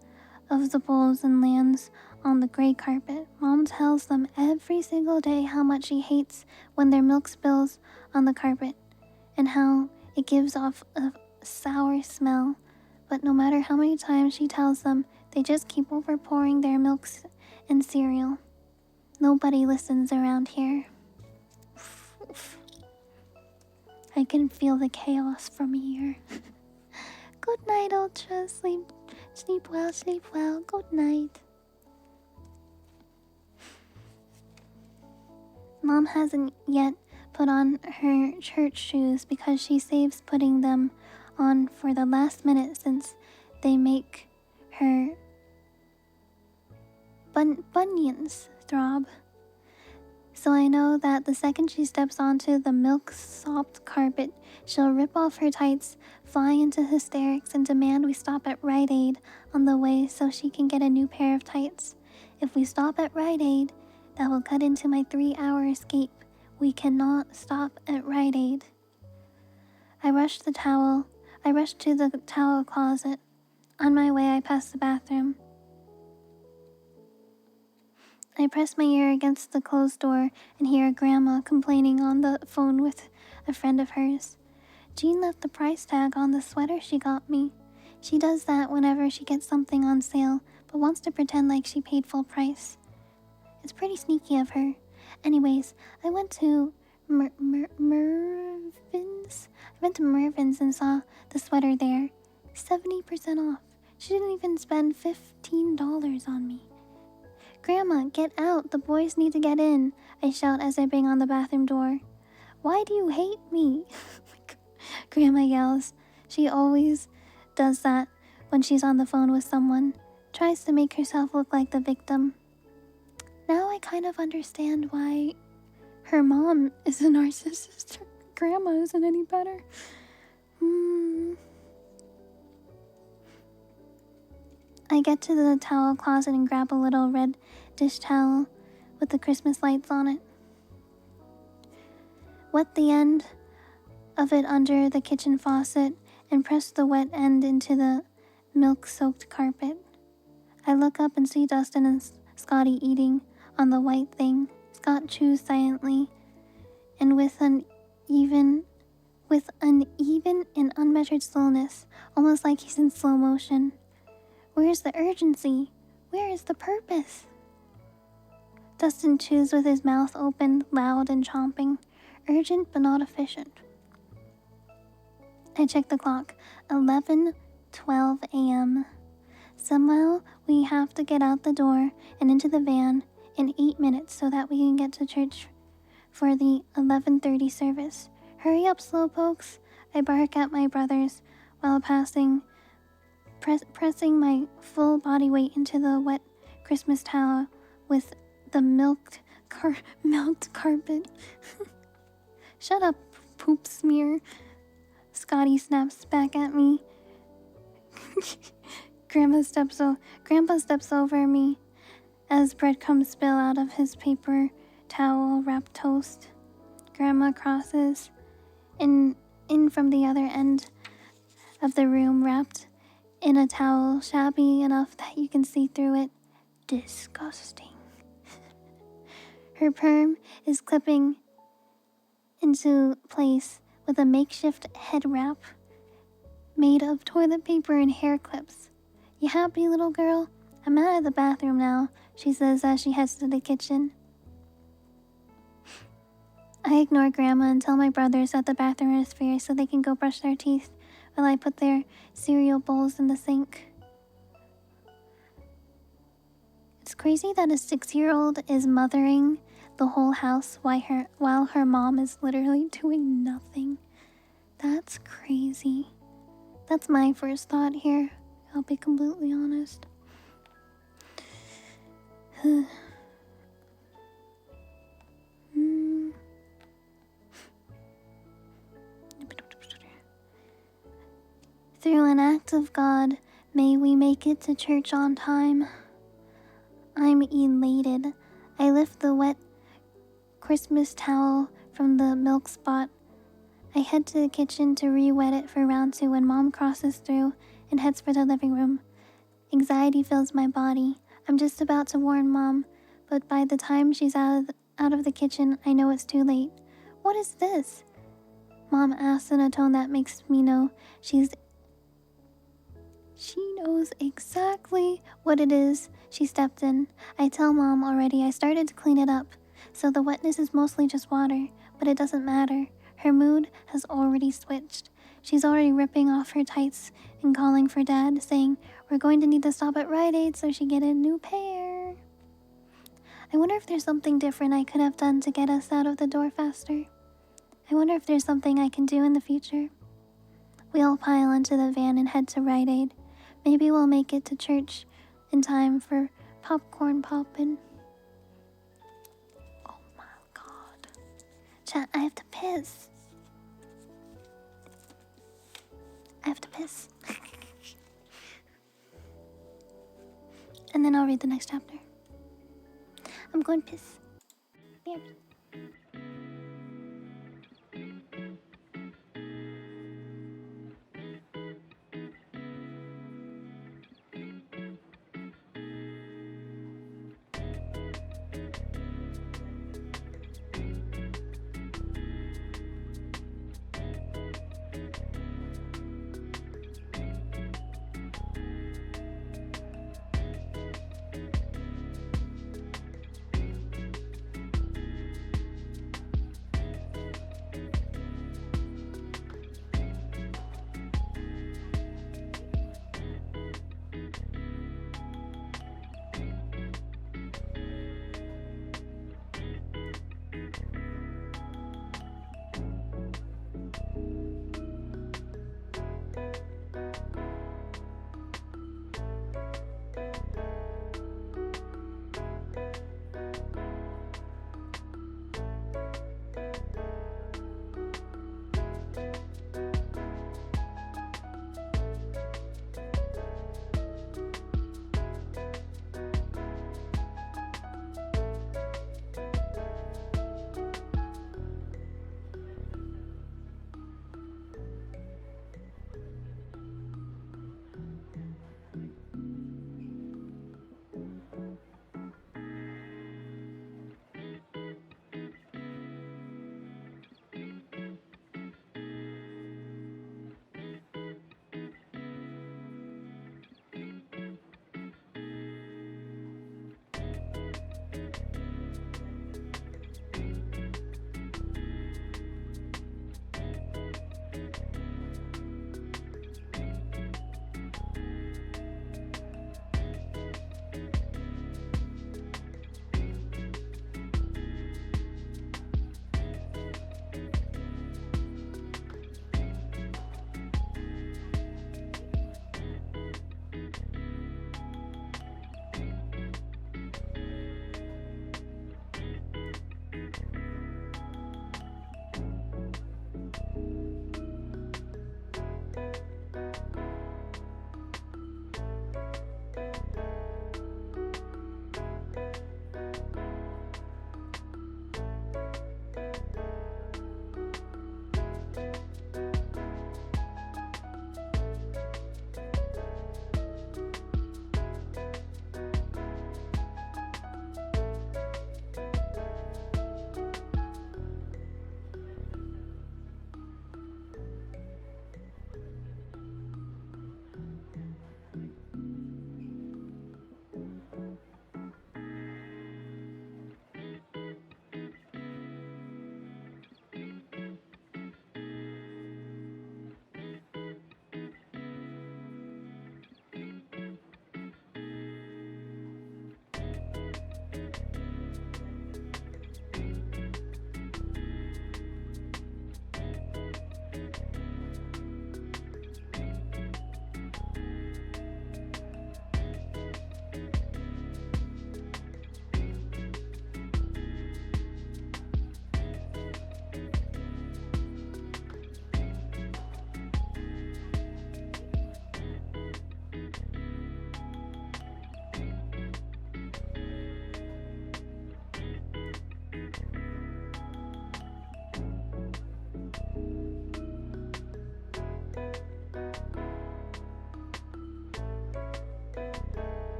Speaker 1: of the bowls and lands on the gray carpet. Mom tells them every single day how much she hates when their milk spills on the carpet and how it gives off a sour smell. But no matter how many times she tells them, they just keep overpouring their milks and cereal. Nobody listens around here. I can feel the chaos from here. Good night, Ultra. Sleep well, sleep well. Good night. Mom hasn't yet put on her church shoes because she saves putting them on for the last minute since they make her bunions throb. So I know that the second she steps onto the milk-sopped carpet, she'll rip off her tights, fly into hysterics, and demand we stop at Rite Aid on the way so she can get a new pair of tights. If we stop at Rite Aid, that will cut into my 3-hour escape. We cannot stop at Rite Aid. I rush to the towel closet. On my way, I pass the bathroom. I press my ear against the closed door and hear Grandma complaining on the phone with a friend of hers. Jean left the price tag on the sweater she got me. She does that whenever she gets something on sale, but wants to pretend like she paid full price. It's pretty sneaky of her. Anyways, I went to Mervin's. And saw the sweater there. 70% off. She didn't even spend $15 on me. Grandma, get out. The boys need to get in, I shout as I bang on the bathroom door. Why do you hate me? Grandma yells. She always does that when she's on the phone with someone. Tries to make herself look like the victim. Now I kind of understand why her mom is a narcissist. Grandma isn't any better. I get to the towel closet and grab a little red dish towel with the Christmas lights on it. Wet the end of it under the kitchen faucet and press the wet end into the milk-soaked carpet. I look up and see Dustin and Scotty eating on the white thing. Scott chews silently and with an even and unmeasured slowness, almost like he's in slow motion. Where's the urgency? Where is the purpose? Dustin chews with his mouth open, loud and chomping. Urgent but not efficient. I check the clock. 11:12 a.m. Somehow we have to get out the door and into the van in 8 minutes so that we can get to church for the 11:30 service. Hurry up, slowpokes, I bark at my brothers while pressing my full body weight into the wet Christmas towel with the milked carpet. Shut up, poop smear. Scotty snaps back at me. Grandpa steps over me as breadcrumbs spill out of his paper towel wrapped toast. Grandma crosses in from the other end of the room, wrapped in a towel shabby enough that you can see through it. Disgusting. Her perm is clipping into place with a makeshift head wrap made of toilet paper and hair clips. You happy, little girl? I'm out of the bathroom now, she says as she heads to the kitchen. I ignore Grandma and tell my brothers that the bathroom is free so they can go brush their teeth while I put their cereal bowls in the sink. It's crazy that a 6-year-old is mothering the whole house while her mom is literally doing nothing. That's crazy. That's my first thought here. I'll be completely honest. Through an act of God, may we make it to church on time. I'm elated. I lift the wet Christmas towel from the milk spot. I head to the kitchen to re-wet it for round 2 when Mom crosses through and heads for the living room. Anxiety fills my body. I'm just about to warn Mom, but by the time she's out of the kitchen, I know it's too late. What is this? Mom asks in a tone that makes me know she knows exactly what it is she stepped in. I tell Mom already I started to clean it up, so the wetness is mostly just water, but it doesn't matter. Her mood has already switched. She's already ripping off her tights and calling for Dad, saying we're going to need to stop at Rite Aid so she get a new pair. I wonder if there's something different I could have done to get us out of the door faster. I wonder if there's something I can do in the future. We all pile into the van and head to Rite Aid. Maybe we'll make it to church in time for popcorn poppin'. Oh my god. Chat, I have to piss. And then I'll read the next chapter. I'm going to piss. Yeah.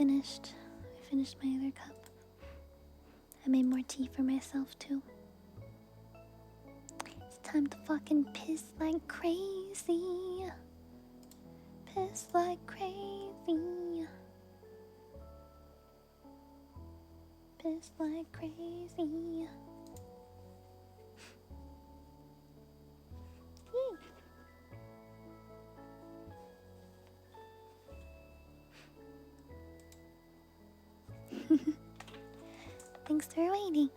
Speaker 1: I finished my other cup. I made more tea for myself too. It's time to fucking piss like crazy. Piss like crazy. Piss like crazy. Thanks for waiting.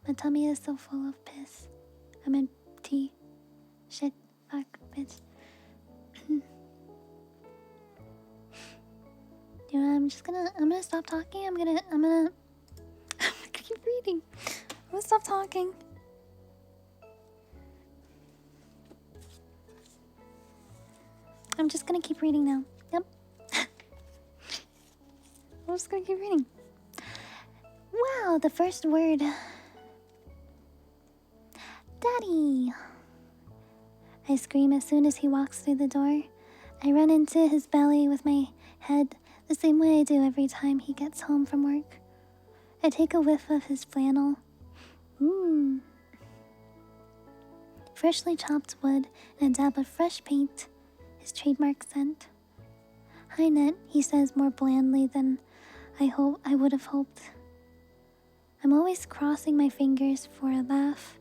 Speaker 1: My tummy is so full of piss. I mean tea. Shit. Fuck. Bitch. You know, I'm gonna stop talking. I'm gonna keep reading. I'm gonna stop talking. I'm just gonna keep reading now. Yep. I'm just gonna keep reading. Wow, the first word. Daddy! I scream as soon as he walks through the door. I run into his belly with my head the same way I do every time he gets home from work. I take a whiff of his flannel. Freshly chopped wood and a dab of fresh paint, his trademark scent. Hi, Net, he says more blandly than I would have hoped. I'm always crossing my fingers for a laugh,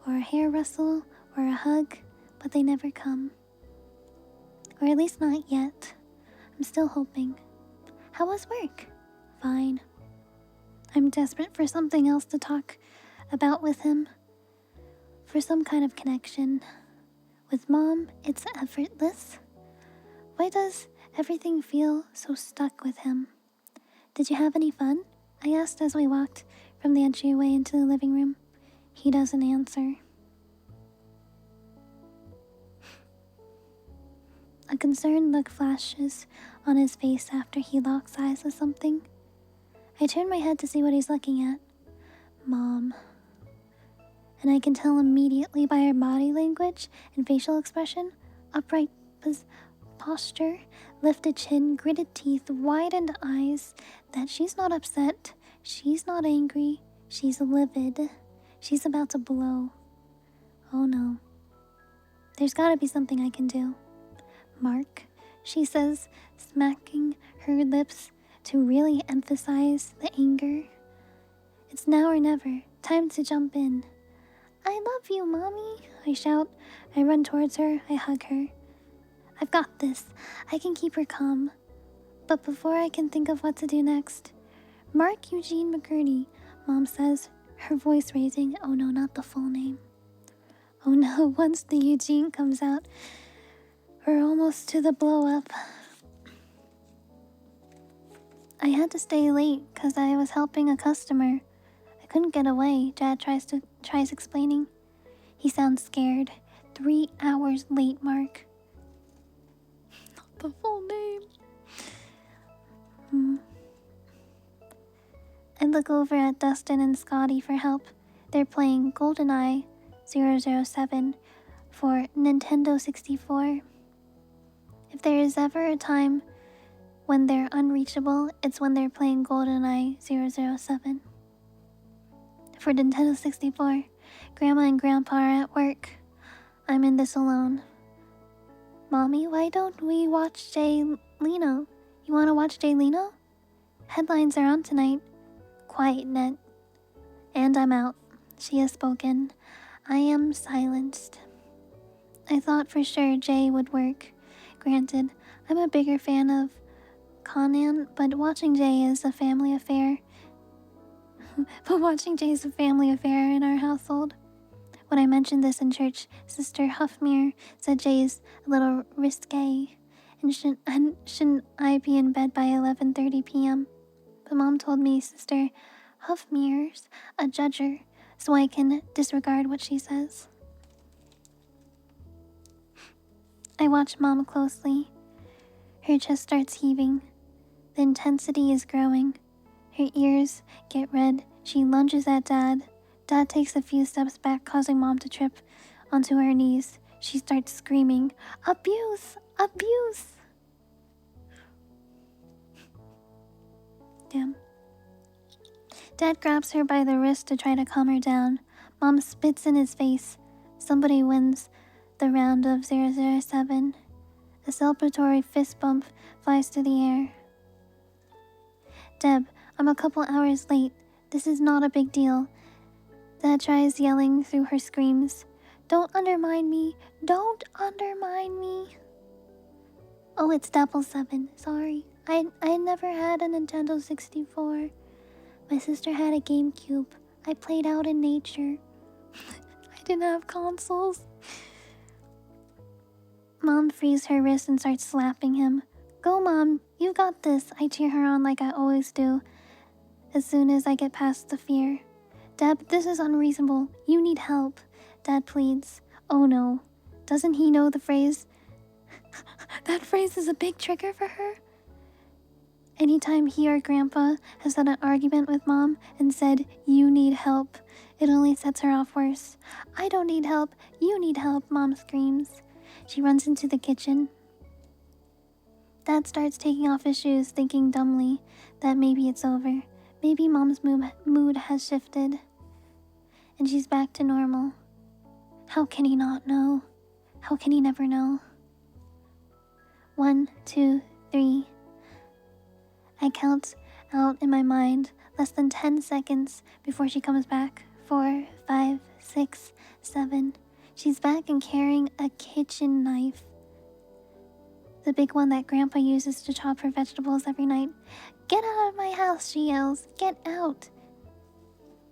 Speaker 1: or a hair rustle, or a hug, but they never come. Or at least not yet. I'm still hoping. How was work? Fine. I'm desperate for something else to talk about with him. For some kind of connection. With Mom, it's effortless. Why does everything feel so stuck with him? Did you have any fun? I asked as we walked from the entryway into the living room. He doesn't answer. A concerned look flashes on his face after he locks eyes with something. I turn my head to see what he's looking at. Mom. And I can tell immediately by her body language and facial expression, upright posture, lifted chin, gritted teeth, widened eyes, that she's not upset, she's not angry, she's livid, she's about to blow. Oh no. There's gotta be something I can do. Mark, she says, smacking her lips to really emphasize the anger. It's now or never. Time to jump in. I love you, Mommy, I shout. I run towards her, I hug her. I've got this. I can keep her calm. But before I can think of what to do next, Mark Eugene McCurdy, Mom says, her voice raising. Oh no, not the full name. Oh no, once the Eugene comes out, we're almost to the blow up. I had to stay late because I was helping a customer. I couldn't get away, Dad tries explaining. He sounds scared. 3 hours late, Mark. Not the full name. I look over at Dustin and Scotty for help. They're playing GoldenEye 007 for Nintendo 64. If there is ever a time when they're unreachable, it's when they're playing GoldenEye 007. For Nintendo 64, Grandma and Grandpa are at work. I'm in this alone. Mommy, why don't we watch Jay Leno? You want to watch Jay Leno? Headlines are on tonight. Quiet, Net. And I'm out. She has spoken. I am silenced. I thought for sure Jay would work. Granted, I'm a bigger fan of Conan, but watching Jay is a family affair. But watching Jay is a family affair in our household. When I mentioned this in church, Sister Huffmere said Jay's a little risque, and shouldn't I be in bed by 11:30 p.m.? But Mom told me Sister Huffmere's a judger, so I can disregard what she says. I watch Mom closely. Her chest starts heaving. The intensity is growing. Her ears get red. She lunges at Dad. Dad takes a few steps back, causing Mom to trip onto her knees. She starts screaming, "Abuse! Abuse!" Damn. Dad grabs her by the wrist to try to calm her down. Mom spits in his face. Somebody wins the round of 007. A celebratory fist bump flies through the air. Deb, I'm a couple hours late. This is not a big deal. Dad tries yelling through her screams. Don't undermine me. Don't undermine me. Oh, it's 007. Sorry. I never had a Nintendo 64. My sister had a GameCube. I played out in nature. I didn't have consoles. Mom frees her wrist and starts slapping him. Go, Mom. You got this. I cheer her on like I always do. As soon as I get past the fear. Deb, this is unreasonable. You need help. Dad pleads. Oh no. Doesn't he know the phrase? That phrase is a big trigger for her. Anytime he or Grandpa has had an argument with Mom and said, you need help, it only sets her off worse. I don't need help. You need help, Mom screams. She runs into the kitchen. Dad starts taking off his shoes, thinking dumbly that maybe it's over. Maybe Mom's mood has shifted, and she's back to normal. How can he not know? How can he never know? 1, 2, 3. I count out in my mind less than 10 seconds before she comes back. 4, 5, 6, 7. She's back and carrying a kitchen knife. The big one that Grandpa uses to chop her vegetables every night. Get out of my house, she yells. Get out.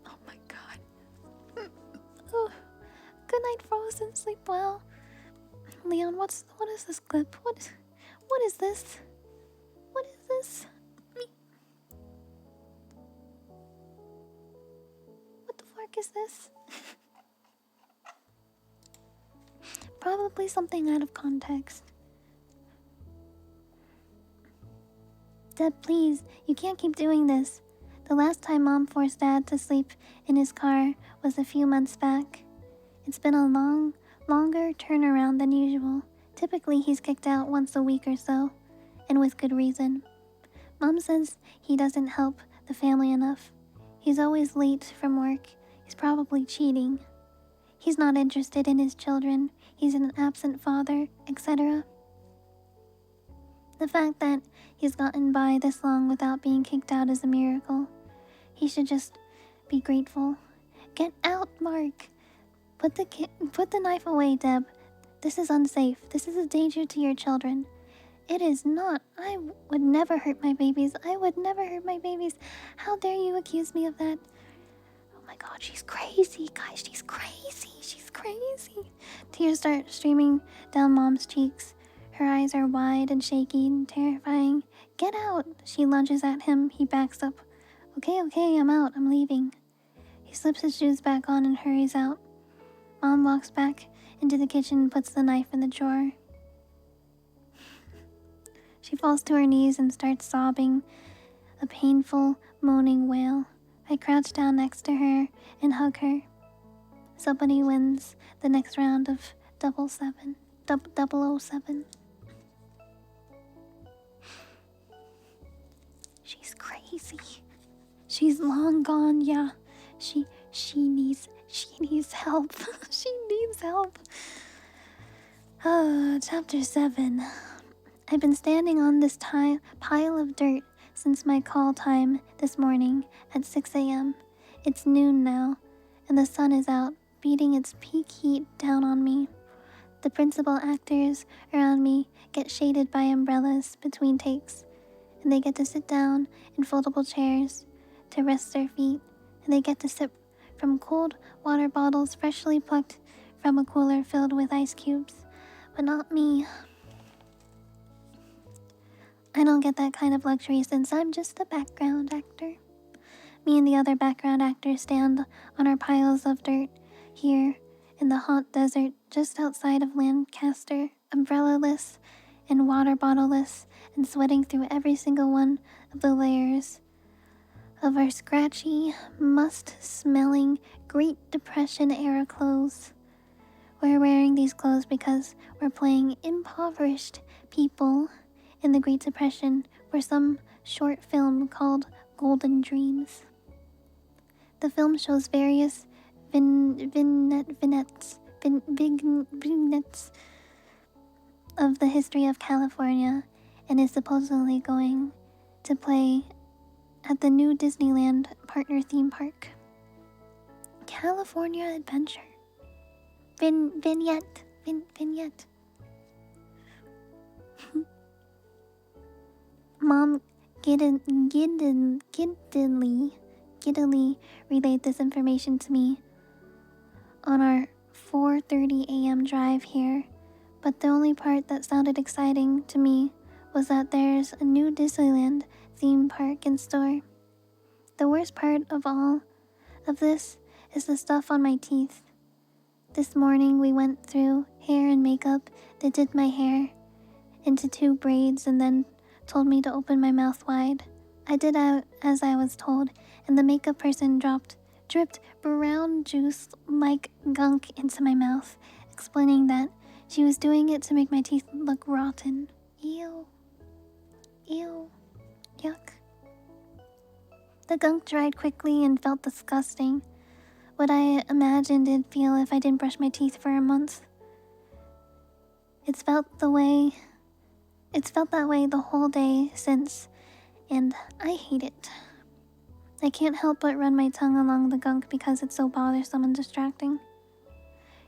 Speaker 1: Oh my God. Oh, good night, Frozen. Sleep well. Leon, what is this clip? What is this? What is this? What the fuck is this? Probably something out of context. Dad, please, you can't keep doing this. The last time Mom forced Dad to sleep in his car was a few months back. It's been a longer turnaround than usual. Typically, he's kicked out once a week or so, and with good reason. Mom says he doesn't help the family enough. He's always late from work. He's probably cheating. He's not interested in his children. He's an absent father, etc. The fact that he's gotten by this long without being kicked out is a miracle. He should just be grateful. Get out, Mark. Put the knife away, Deb. This is unsafe. This is a danger to your children. It is not. I would never hurt my babies. I would never hurt my babies. How dare you accuse me of that? Oh my god, she's crazy, guys. She's crazy. She's crazy. Tears start streaming down Mom's cheeks. Her eyes are wide and shaky and terrifying. Get out! She lunges at him. He backs up. Okay, I'm out. I'm leaving. He slips his shoes back on and hurries out. Mom walks back into the kitchen and puts the knife in the drawer. She falls to her knees and starts sobbing, a painful, moaning wail. I crouch down next to her and hug her. Somebody wins the next round of 007. She's crazy. She's long gone, yeah. She needs help. She needs help. Chapter 7. I've been standing on this pile of dirt since my call time this morning at 6 a.m. It's noon now, and the sun is out, beating its peak heat down on me. The principal actors around me get shaded by umbrellas between takes, and they get to sit down in foldable chairs to rest their feet, and they get to sip from cold water bottles freshly plucked from a cooler filled with ice cubes. But not me. I don't get that kind of luxury since I'm just a background actor. Me and the other background actors stand on our piles of dirt here in the hot desert just outside of Lancaster, umbrella-less and water bottle-less, and sweating through every single one of the layers of our scratchy, must-smelling Great Depression-era clothes. We're wearing these clothes because we're playing impoverished people in the Great Depression for some short film called Golden Dreams. The film shows various vignettes of the history of California and is supposedly going to play at the new Disneyland partner theme park. California Adventure. Vignette. Mom giddily relayed this information to me on our 4:30 a.m. drive here, but the only part that sounded exciting to me was that there's a new Disneyland theme park in store. The worst part of all of this is the stuff on my teeth. This morning we went through hair and makeup. They did my hair into 2 braids and then told me to open my mouth wide. I did as I was told, and the makeup person dripped brown juice like gunk into my mouth, explaining that she was doing it to make my teeth look rotten. Ew. Yuck. The gunk dried quickly and felt disgusting. What I imagined it'd feel if I didn't brush my teeth for a month. It's felt that way the whole day since, and I hate it. I can't help but run my tongue along the gunk because it's so bothersome and distracting.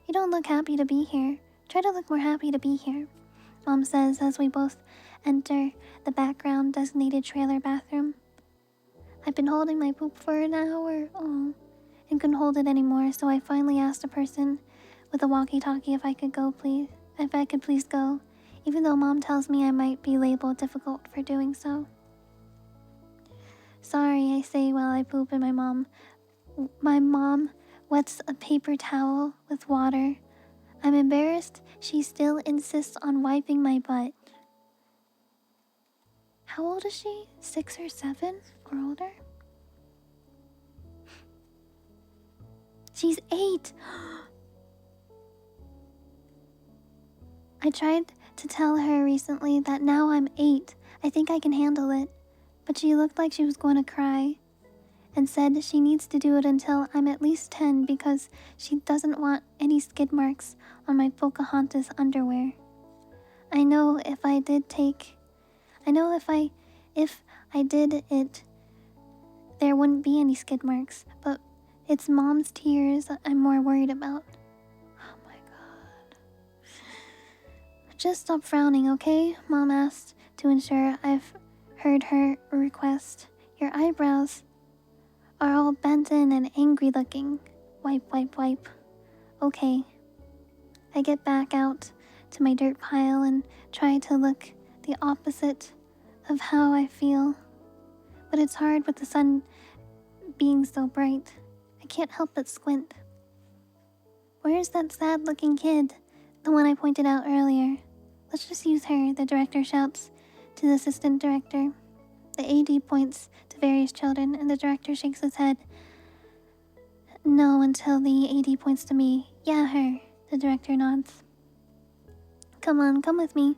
Speaker 1: You don't look happy to be here. Try to look more happy to be here, Mom says as we both enter the background designated trailer bathroom. I've been holding my poop for an hour, and couldn't hold it anymore, so I finally asked a person with a walkie-talkie if I could please go, even though Mom tells me I might be labeled difficult for doing so. Sorry, I say while I poop, and my mom wets a paper towel with water. I'm embarrassed she still insists on wiping my butt. How old is she? 6 or 7 or older? She's 8. I tried to tell her recently that now I'm 8. I think I can handle it. But she looked like she was going to cry and said she needs to do it until I'm at least 10 because she doesn't want any skid marks on my Pocahontas underwear. I know if I did it, there wouldn't be any skid marks, but It's Mom's tears I'm more worried about. Oh my god. Just stop frowning, okay? Mom asked to ensure I've heard her request. Your eyebrows are all bent in and angry looking. Wipe, wipe, wipe. Okay. I get back out to my dirt pile and try to look the opposite of how I feel. But it's hard with the sun being so bright. I can't help but squint. Where's that sad-looking kid? The one I pointed out earlier. Let's just use her, the director shouts to the assistant director. The AD points to various children, and the director shakes his head. No, until the AD points to me. Yeah, her. The director nods. Come on, come with me,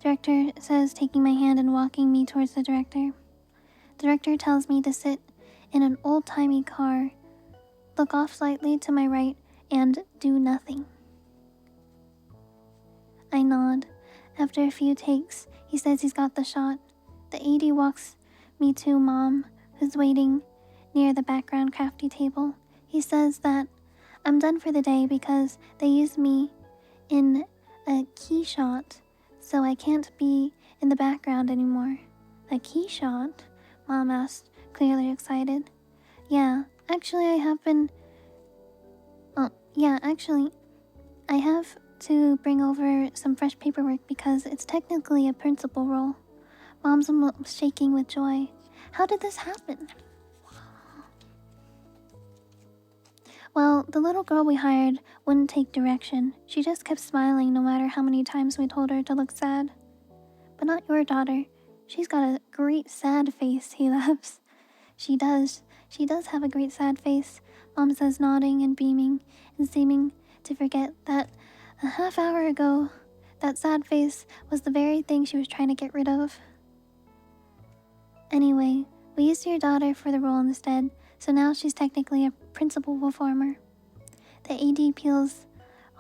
Speaker 1: director says, taking my hand and walking me towards the director. The director tells me to sit in an old-timey car, look off slightly to my right, and do nothing. I nod. After a few takes, he says he's got the shot. The AD walks me to Mom, who's waiting near the background crafty table. He says that I'm done for the day because they used me in a key shot, so I can't be in the background anymore. A key shot? Mom asked, clearly excited. Yeah, actually I have to bring over some fresh paperwork because it's technically a principal role. Mom's shaking with joy. How did this happen? Well, the little girl we hired wouldn't take direction. She just kept smiling no matter how many times we told her to look sad. But not your daughter. She's got a great sad face, he laughs. She does have a great sad face, Mom says, nodding and beaming and seeming to forget that a half hour ago, that sad face was the very thing she was trying to get rid of. Anyway, we used your daughter for the role instead, so now she's technically a principal performer. The AD peels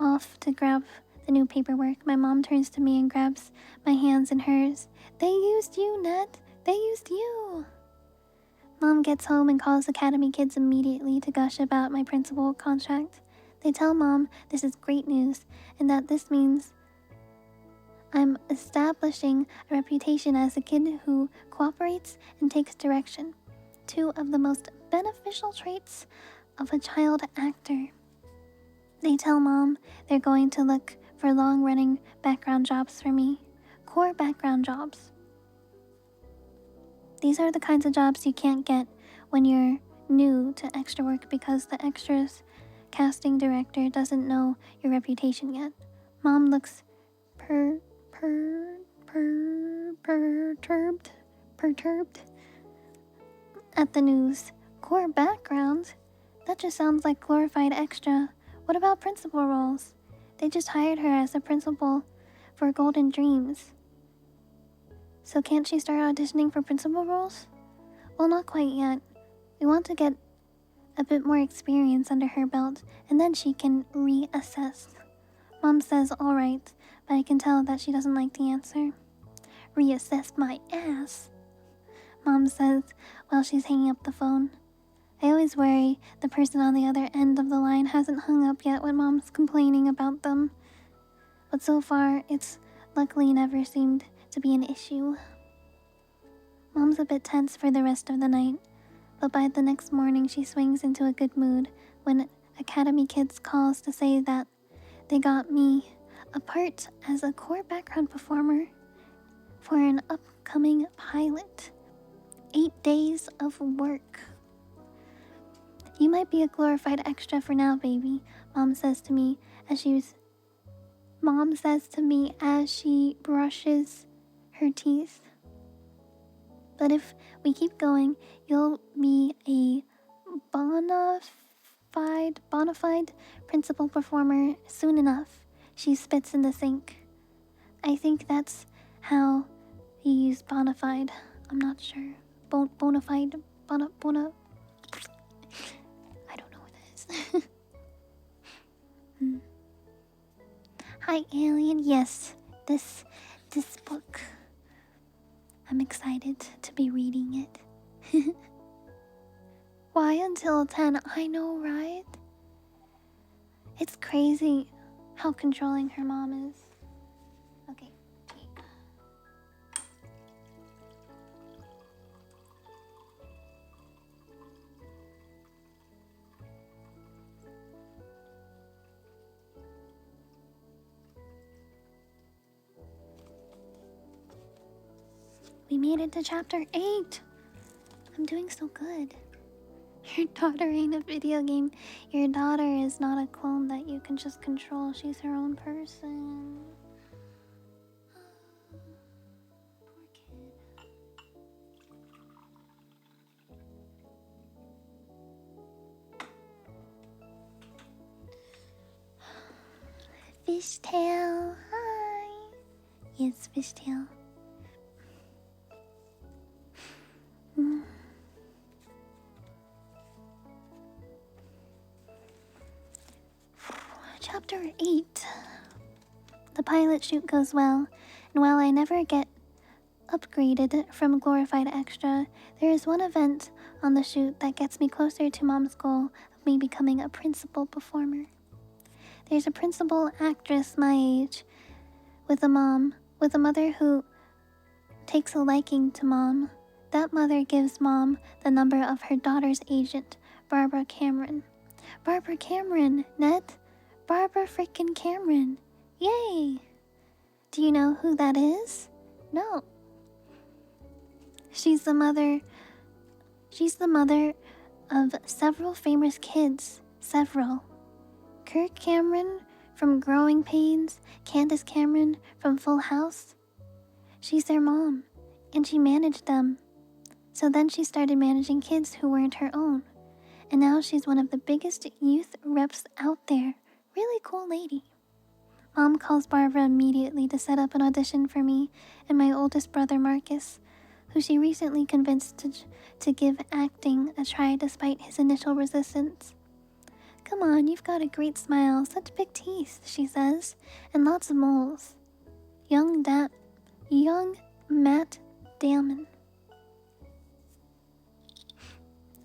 Speaker 1: off to grab the new paperwork. My mom turns to me and grabs my hands in hers. They used you, Ned. They used you. Mom gets home and calls Academy kids immediately to gush about my principal contract. They tell Mom this is great news and that this means I'm establishing a reputation as a kid who cooperates and takes direction. 2 of the most beneficial traits of a child actor. They tell Mom they're going to look for long-running background jobs for me. Core background jobs. These are the kinds of jobs you can't get when you're new to extra work because the extras casting director doesn't know your reputation yet. Mom looks perturbed at the news. Core background? That just sounds like glorified extra. What about principal roles? They just hired her as a principal for Golden Dreams. So can't she start auditioning for principal roles? Well, not quite yet. We want to get a bit more experience under her belt, and then she can reassess. Mom says all right, but I can tell that she doesn't like the answer. Reassess my ass, Mom says while she's hanging up the phone. I always worry the person on the other end of the line hasn't hung up yet when Mom's complaining about them. But so far, it's luckily never seemed to be an issue. Mom's a bit tense for the rest of the night, but by the next morning she swings into a good mood when Academy Kids calls to say that they got me a part as a core background performer for an upcoming pilot. 8 days of work. You might be a glorified extra for now, baby, Mom says to me as she brushes her teeth. But if we keep going, you'll be a bona fide principal performer soon enough. She spits in the sink. I think that's how you use bona fide. I'm not sure. Bona fide. I don't know what that is. Hi, alien. Yes, this book. I'm excited to be reading it. Why until 10? I know, right? It's crazy how controlling her mom is. Okay. We made it to chapter 8. I'm doing so good. Your daughter ain't a video game. Your daughter is not a clone that you can just control. She's her own person. Poor kid. Fishtail, hi. Yes, Fishtail. Chapter 8. The pilot shoot goes well, and while I never get upgraded from glorified extra, there is one event on the shoot that gets me closer to Mom's goal of me becoming a principal performer. There's a principal actress my age with a mother who takes a liking to Mom. That mother gives Mom the number of her daughter's agent, Barbara Cameron. Barbara Cameron, Net? Barbara frickin' Cameron. Yay! Do you know who that is? No. She's the mother of several famous kids. Several. Kirk Cameron from Growing Pains, Candace Cameron from Full House. She's their mom, and she managed them. So then she started managing kids who weren't her own. And now she's one of the biggest youth reps out there. Really cool lady. Mom calls Barbara immediately to set up an audition for me and my oldest brother Marcus, who she recently convinced to give acting a try despite his initial resistance. Come on, you've got a great smile, such big teeth, she says, and lots of moles. Young Matt Damon.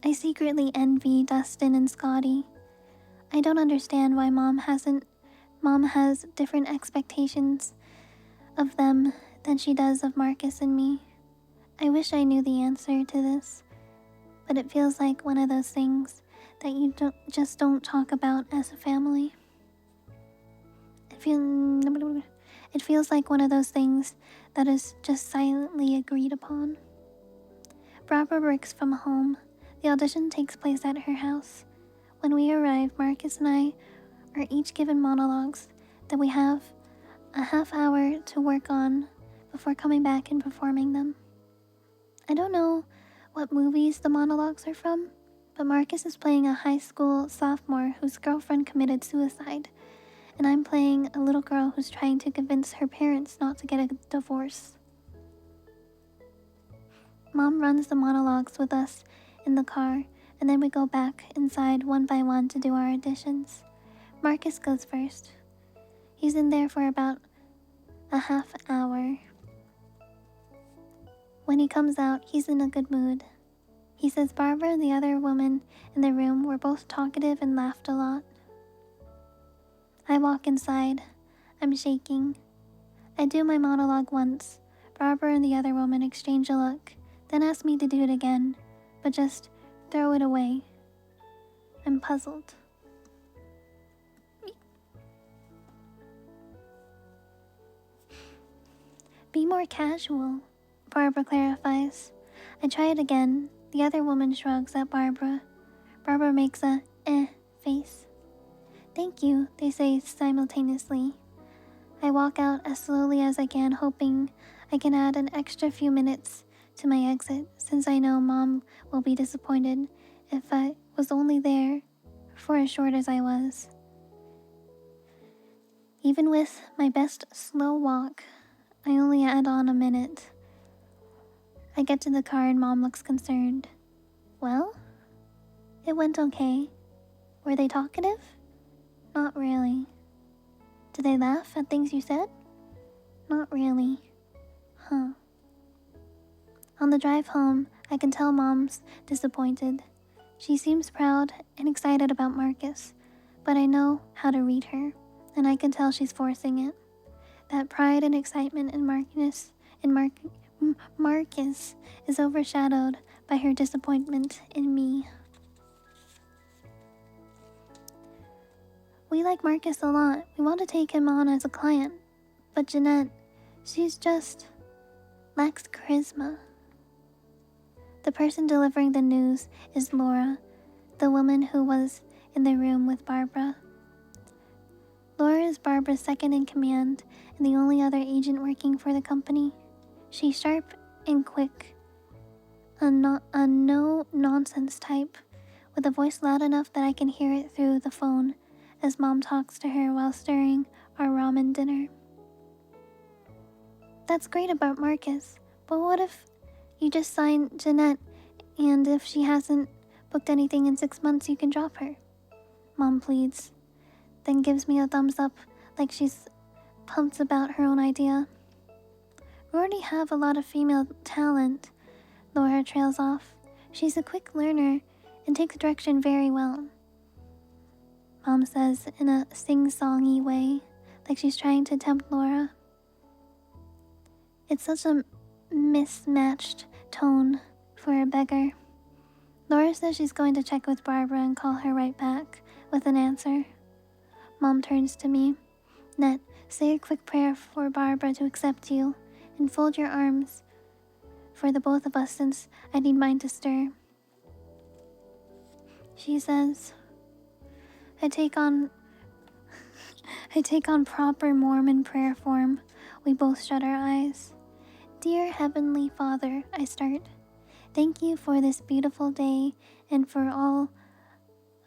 Speaker 1: I secretly envy Dustin and Scotty. I don't understand why Mom has different expectations of them than she does of Marcus and me. I wish I knew the answer to this, but it feels like one of those things that you just don't talk about as a family. It feels like one of those things that is just silently agreed upon. Barbara works from home. The audition takes place at her house. When we arrive, Marcus and I are each given monologues that we have a half hour to work on before coming back and performing them. I don't know what movies the monologues are from, but Marcus is playing a high school sophomore whose girlfriend committed suicide, and I'm playing a little girl who's trying to convince her parents not to get a divorce. Mom runs the monologues with us in the car, and then we go back inside one by one to do our auditions. Marcus goes first. He's in there for about a half hour. When he comes out, he's in a good mood. He says Barbara and the other woman in the room were both talkative and laughed a lot. I walk inside. I'm shaking. I do my monologue once. Barbara and the other woman exchange a look, then ask me to do it again, but just throw it away. I'm puzzled. Be more casual, Barbara clarifies. I try it again. The other woman shrugs at Barbara. Barbara makes a face. Thank you, they say simultaneously. I walk out as slowly as I can, hoping I can add an extra few minutes to my exit, since I know Mom will be disappointed if I was only there for as short as I was. Even with my best slow walk, I only add on a minute. I get to the car and Mom looks concerned. Well, it went okay. Were they talkative? Not really. Did they laugh at things you said? Not really. Huh. On the drive home, I can tell Mom's disappointed. She seems proud and excited about Marcus, but I know how to read her, and I can tell she's forcing it. That pride and excitement in Marcus is overshadowed by her disappointment in me. We like Marcus a lot. We want to take him on as a client. But Jeanette, she's just lacks charisma. The person delivering the news is Laura, the woman who was in the room with Barbara. Laura is Barbara's second in command and the only other agent working for the company. She's sharp and quick, a no-nonsense type, with a voice loud enough that I can hear it through the phone as Mom talks to her while stirring our ramen dinner. That's great about Marcus, but what if you just sign Jeanette, and if she hasn't booked anything in 6 months, you can drop her? Mom pleads, then gives me a thumbs up like she's pumped about her own idea. We already have a lot of female talent, Laura trails off. She's a quick learner and takes direction very well. Mom says in a sing-songy way, like she's trying to tempt Laura. It's such a mismatched tone for a beggar. Laura says she's going to check with Barbara and call her right back with an answer. Mom turns to me. Net, say a quick prayer for Barbara to accept you, and fold your arms for the both of us since I need mine to stir. She says, I take on proper Mormon prayer form. We both shut our eyes. Dear Heavenly Father, I start. Thank you for this beautiful day and for all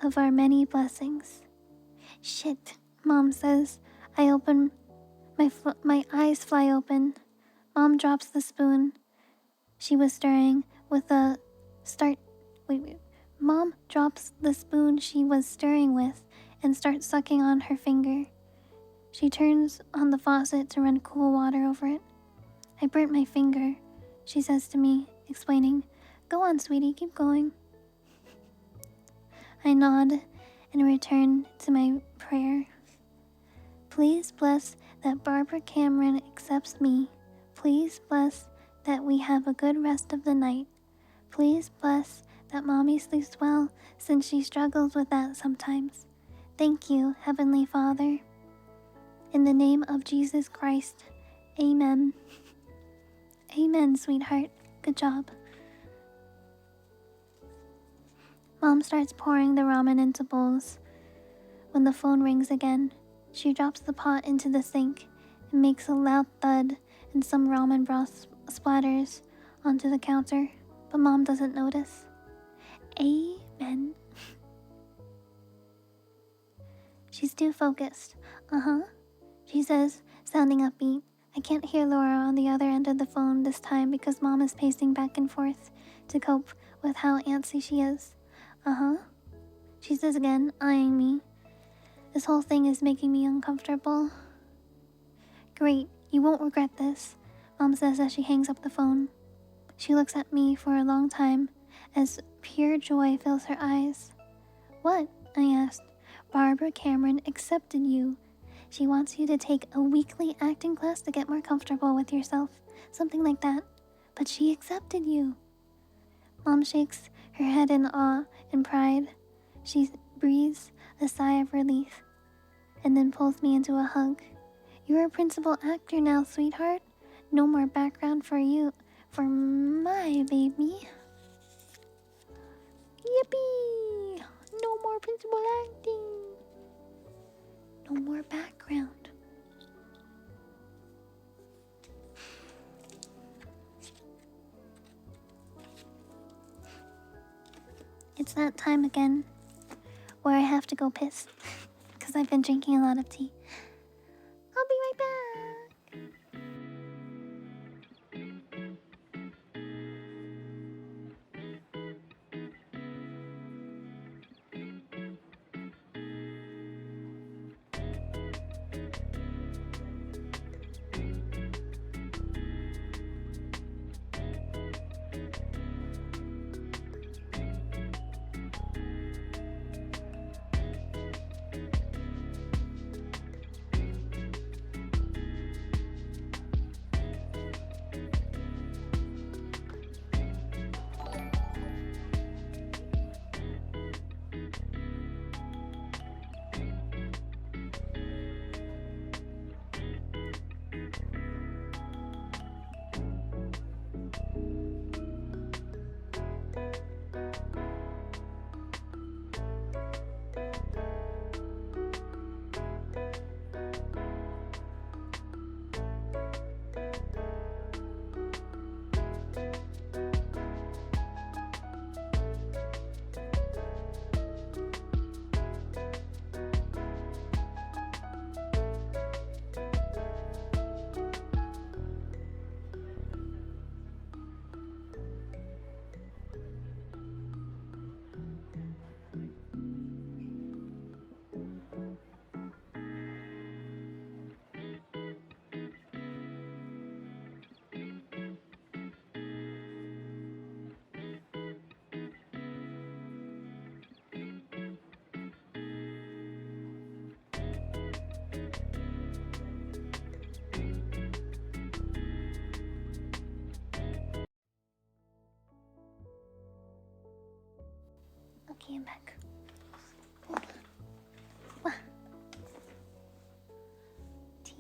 Speaker 1: of our many blessings. Shit, Mom says. I open, my eyes fly open. Mom drops the spoon she was stirring with a start. Wait. Mom drops the spoon she was stirring with and starts sucking on her finger. She turns on the faucet to run cool water over it. I burnt my finger, she says to me, explaining. Go on, sweetie, keep going. I nod and return to my prayer. Please bless that Barbara Cameron accepts me. Please bless that we have a good rest of the night. Please bless that Mommy sleeps well since she struggles with that sometimes. Thank you, Heavenly Father. In the name of Jesus Christ, amen. Amen, sweetheart. Good job. Mom starts pouring the ramen into bowls. When the phone rings again, she drops the pot into the sink and makes a loud thud, and some ramen broth splatters onto the counter, but Mom doesn't notice. Amen. She's too focused. She says, sounding upbeat. I can't hear Laura on the other end of the phone this time because Mom is pacing back and forth to cope with how antsy she is. She says again, eyeing me. This whole thing is making me uncomfortable. Great, you won't regret this, Mom says as she hangs up the phone. She looks at me for a long time as pure joy fills her eyes. What? I asked. Barbara Cameron accepted you. She wants you to take a weekly acting class to get more comfortable with yourself. Something like that. But she accepted you. Mom shakes her head in awe and pride. She breathes a sigh of relief and then pulls me into a hug. You're a principal actor now, sweetheart. No more background for you, for my baby. Yippee! No more principal acting. No more background. It's that time again where I have to go piss because I've been drinking a lot of tea. I'll be right back.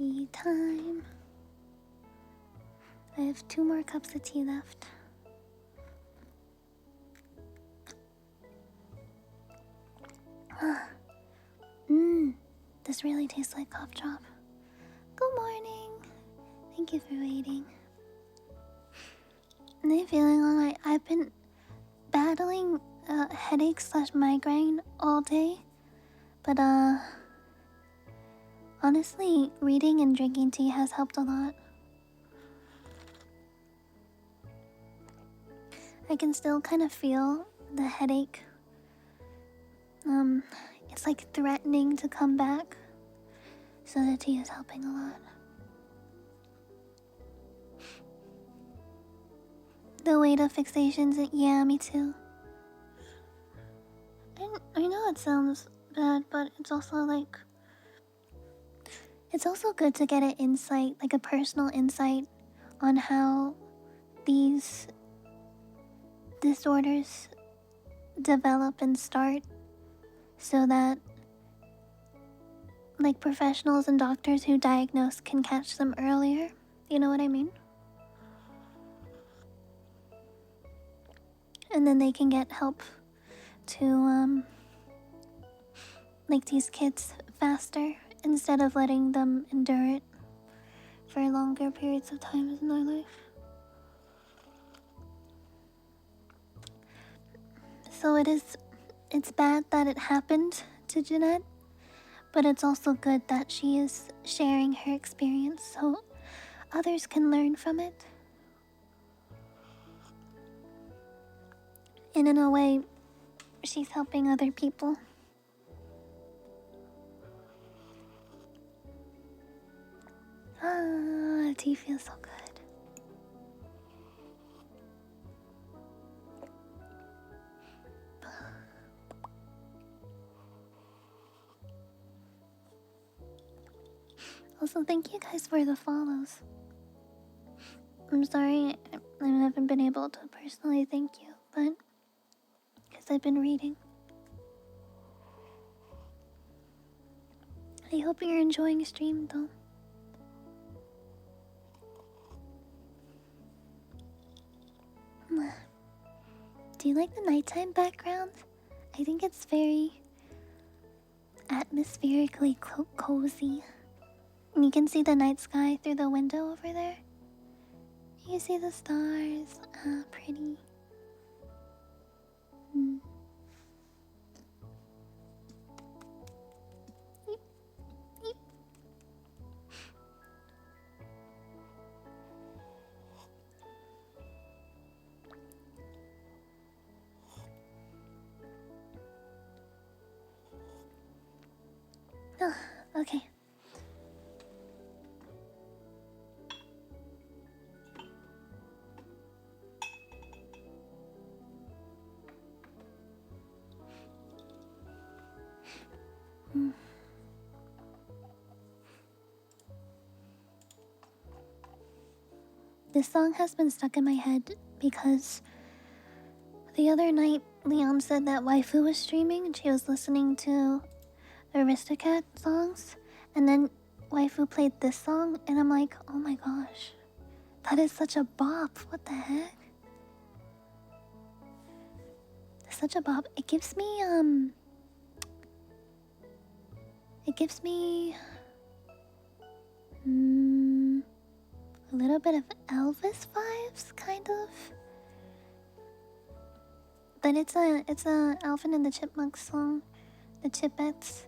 Speaker 1: Tea time. I have 2 more cups of tea left. This really tastes like cough drop. Good morning. Thank you for waiting. Am I feeling alright? I've been battling headache slash migraine all day, but honestly, reading and drinking tea has helped a lot. I can still kind of feel the headache. It's like threatening to come back, so the tea is helping a lot. The weight of fixations, yeah, me too. I know it sounds bad, but it's also like... It's also good to get an insight, like a personal insight, on how these disorders develop and start, so that like professionals and doctors who diagnose can catch them earlier. You know what I mean? And then they can get help to like these kids faster, instead of letting them endure it for longer periods of time in their life. So it's bad that it happened to Jeanette, but it's also good that she is sharing her experience so others can learn from it. And in a way, she's helping other people. Tea feels so good. Also, thank you guys for the follows. I'm sorry I haven't been able to personally thank you, but because I've been reading. I hope you're enjoying the stream though. Do you like the nighttime background? I think it's very atmospherically cozy. And you can see the night sky through the window over there. You see the stars. Pretty. Eep, eep. Oh, okay. This song has been stuck in my head because the other night Leon said that Waifu was streaming and she was listening to Aristocat songs, and then Waifu played this song and I'm like, oh my gosh, that is such a bop. What the heck? It's such a bop. It gives me a little bit of Elvis vibes, kind of. But it's a Alvin and the Chipmunks song, the Chipettes.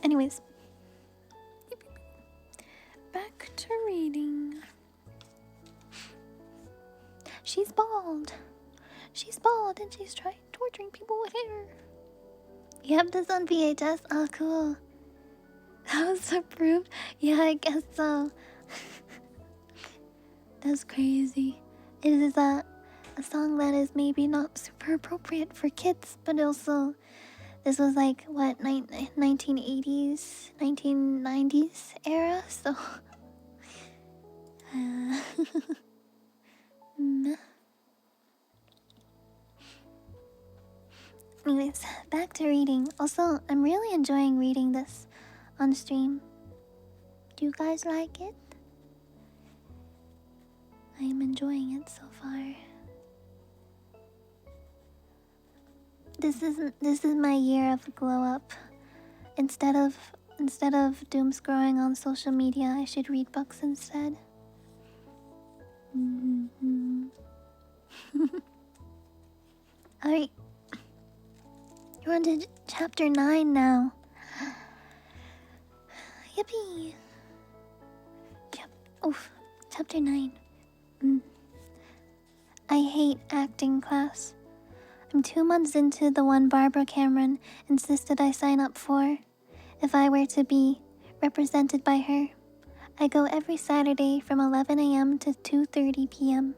Speaker 1: Anyways, back to reading. She's bald. She's bald and she's trying torturing people with hair. You have this on VHS? Oh, cool. That was approved? Yeah, I guess so. That's crazy. It is a song that is maybe not super appropriate for kids, but also, this was like, what, 1980s, 1990s era, so... Anyways, back to reading. Also, I'm really enjoying reading this on stream. Do you guys like it? I am enjoying it so far. This is my year of glow up. Instead of doom scrolling on social media, I should read books instead. Alright. You're on to chapter 9 now. Yippee! Chapter 9. I hate acting class. I'm 2 months into the one Barbara Cameron insisted I sign up for. If I were to be represented by her, I go every Saturday from 11 a.m. to 2:30 p.m.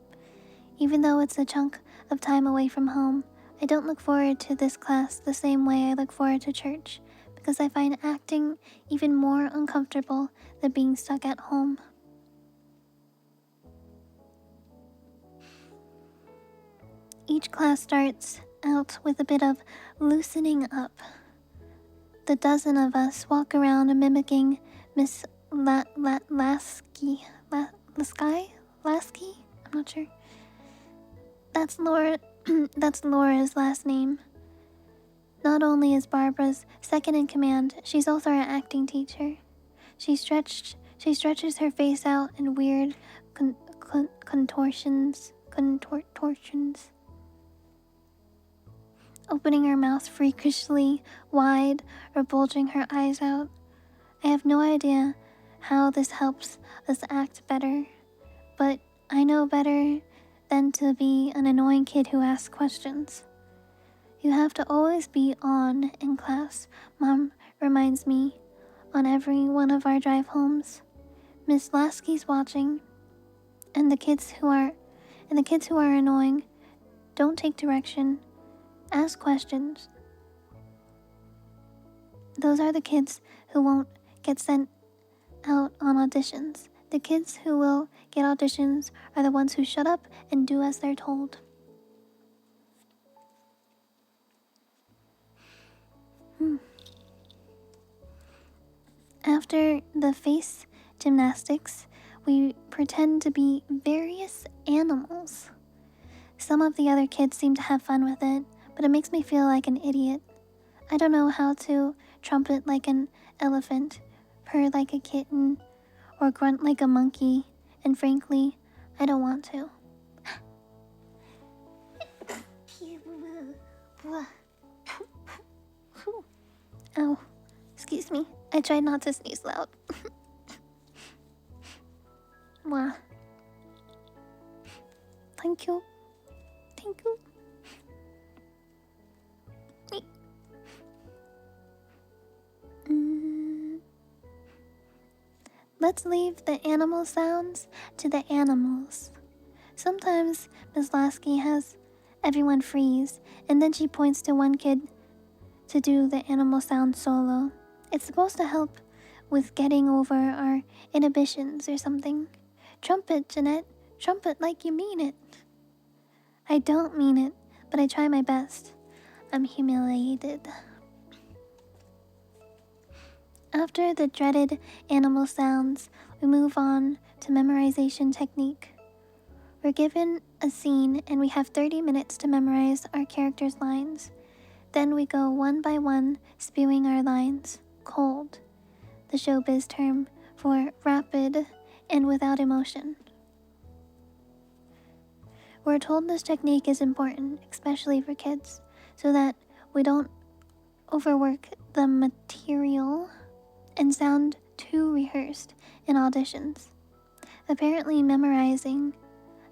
Speaker 1: Even though it's a chunk of time away from home, I don't look forward to this class the same way I look forward to church, because I find acting even more uncomfortable than being stuck at home. Each class starts out with a bit of loosening up. The dozen of us walk around mimicking Miss Lasky? I'm not sure. That's Laura's last name. Not only is Barbara's second in command, she's also our acting teacher. She stretches her face out in weird contortions, opening her mouth freakishly wide or bulging her eyes out. I have no idea how this helps us act better, but I know better than to be an annoying kid who asks questions. You have to always be on in class, Mom reminds me on every one of our drive homes. Miss Lasky's watching, and the kids who are annoying don't take direction. Ask questions. Those are the kids who won't get sent out on auditions. The kids who will get auditions are the ones who shut up and do as they're told. After the face gymnastics, we pretend to be various animals. Some of the other kids seem to have fun with it, but it makes me feel like an idiot. I don't know how to trumpet like an elephant, purr like a kitten, or grunt like a monkey, and frankly, I don't want to. Ow, excuse me. I tried not to sneeze loud. Wow. Thank you. Thank you. Let's leave the animal sounds to the animals. Sometimes Miss Lasky has everyone freeze, and then she points to one kid to do the animal sound solo. It's supposed to help with getting over our inhibitions or something. Trumpet, Jeanette. Trumpet like you mean it. I don't mean it, but I try my best. I'm humiliated. After the dreaded animal sounds, we move on to memorization technique. We're given a scene and we have 30 minutes to memorize our characters' lines. Then we go one by one spewing our lines, cold, the showbiz term for rapid and without emotion. We're told this technique is important, especially for kids, so that we don't overwork the material and sound too rehearsed in auditions. Apparently memorizing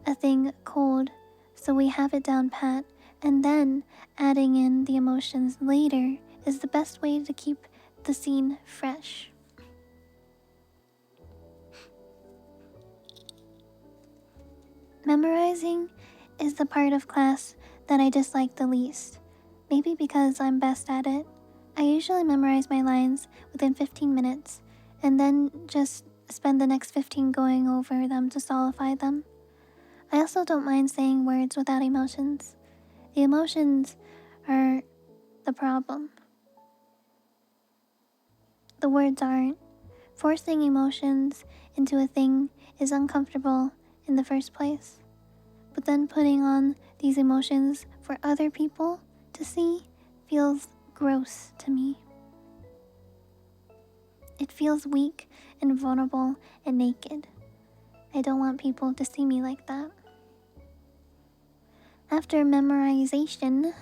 Speaker 1: a thing cold so we have it down pat, and then adding in the emotions later is the best way to keep the scene fresh. Memorizing is the part of class that I dislike the least, maybe because I'm best at it. I usually memorize my lines within 15 minutes, and then just spend the next 15 going over them to solidify them. I also don't mind saying words without emotions. The emotions are the problem. The words aren't. Forcing emotions into a thing is uncomfortable in the first place. But then putting on these emotions for other people to see feels gross to me. It feels weak and vulnerable and naked. I don't want people to see me like that. After memorization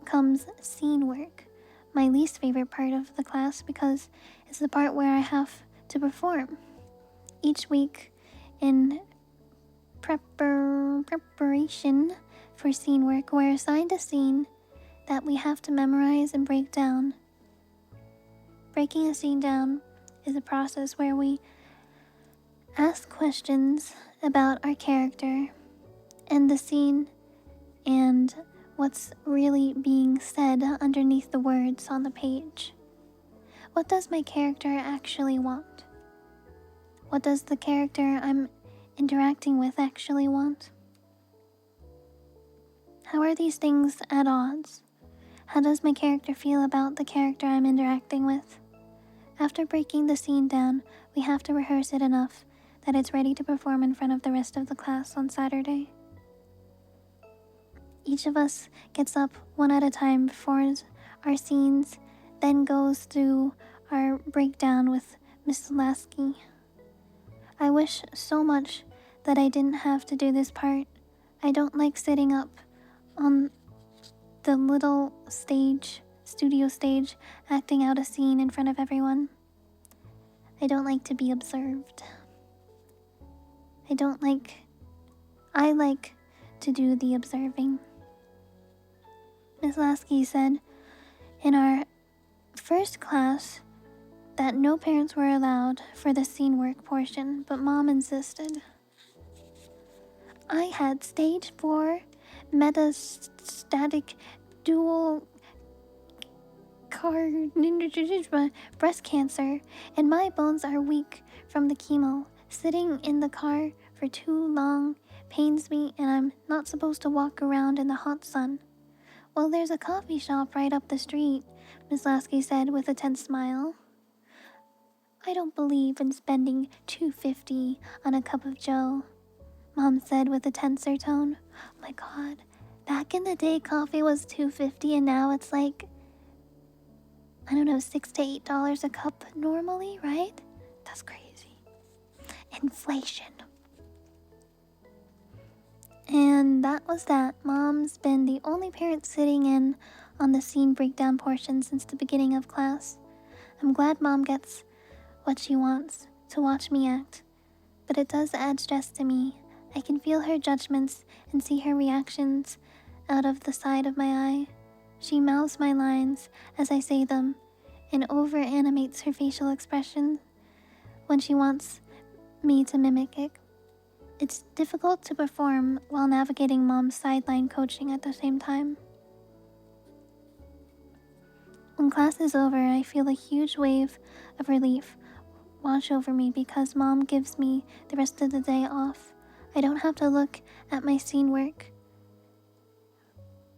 Speaker 1: comes scene work, my least favorite part of the class because it's the part where I have to perform. Each week in preparation for scene work, we're assigned a scene that we have to memorize and break down. Breaking a scene down is a process where we ask questions about our character and the scene and what's really being said underneath the words on the page. What does my character actually want? What does the character I'm interacting with actually want? How are these things at odds? How does my character feel about the character I'm interacting with? After breaking the scene down, we have to rehearse it enough that it's ready to perform in front of the rest of the class on Saturday. Each of us gets up one at a time before our scenes, then goes through our breakdown with Miss Lasky. I wish so much that I didn't have to do this part. I don't like sitting up on the little studio stage, acting out a scene in front of everyone. I don't like to be observed. I like to do the observing. Miss Lasky said in our first class that no parents were allowed for the scene work portion, but Mom insisted. I had stage 4 metastatic dual breast cancer, and my bones are weak from the chemo. Sitting in the car for too long pains me, and I'm not supposed to walk around in the hot sun. Well, there's a coffee shop right up the street, Miss Lasky said with a tense smile. I don't believe in spending $2.50 on a cup of joe, Mom said with a tenser tone. Oh my god, back in the day coffee was $2.50 and now it's like, I don't know, $6 to $8 a cup normally, right? That's crazy. Inflation. And that was that. Mom's been the only parent sitting in on the scene breakdown portion since the beginning of class. I'm glad Mom gets what she wants, to watch me act. But it does add stress to me. I can feel her judgments and see her reactions out of the side of my eye. She mouths my lines as I say them and over-animates her facial expression when she wants me to mimic it. It's difficult to perform while navigating Mom's sideline coaching at the same time. When class is over, I feel a huge wave of relief wash over me because Mom gives me the rest of the day off. I don't have to look at my scene work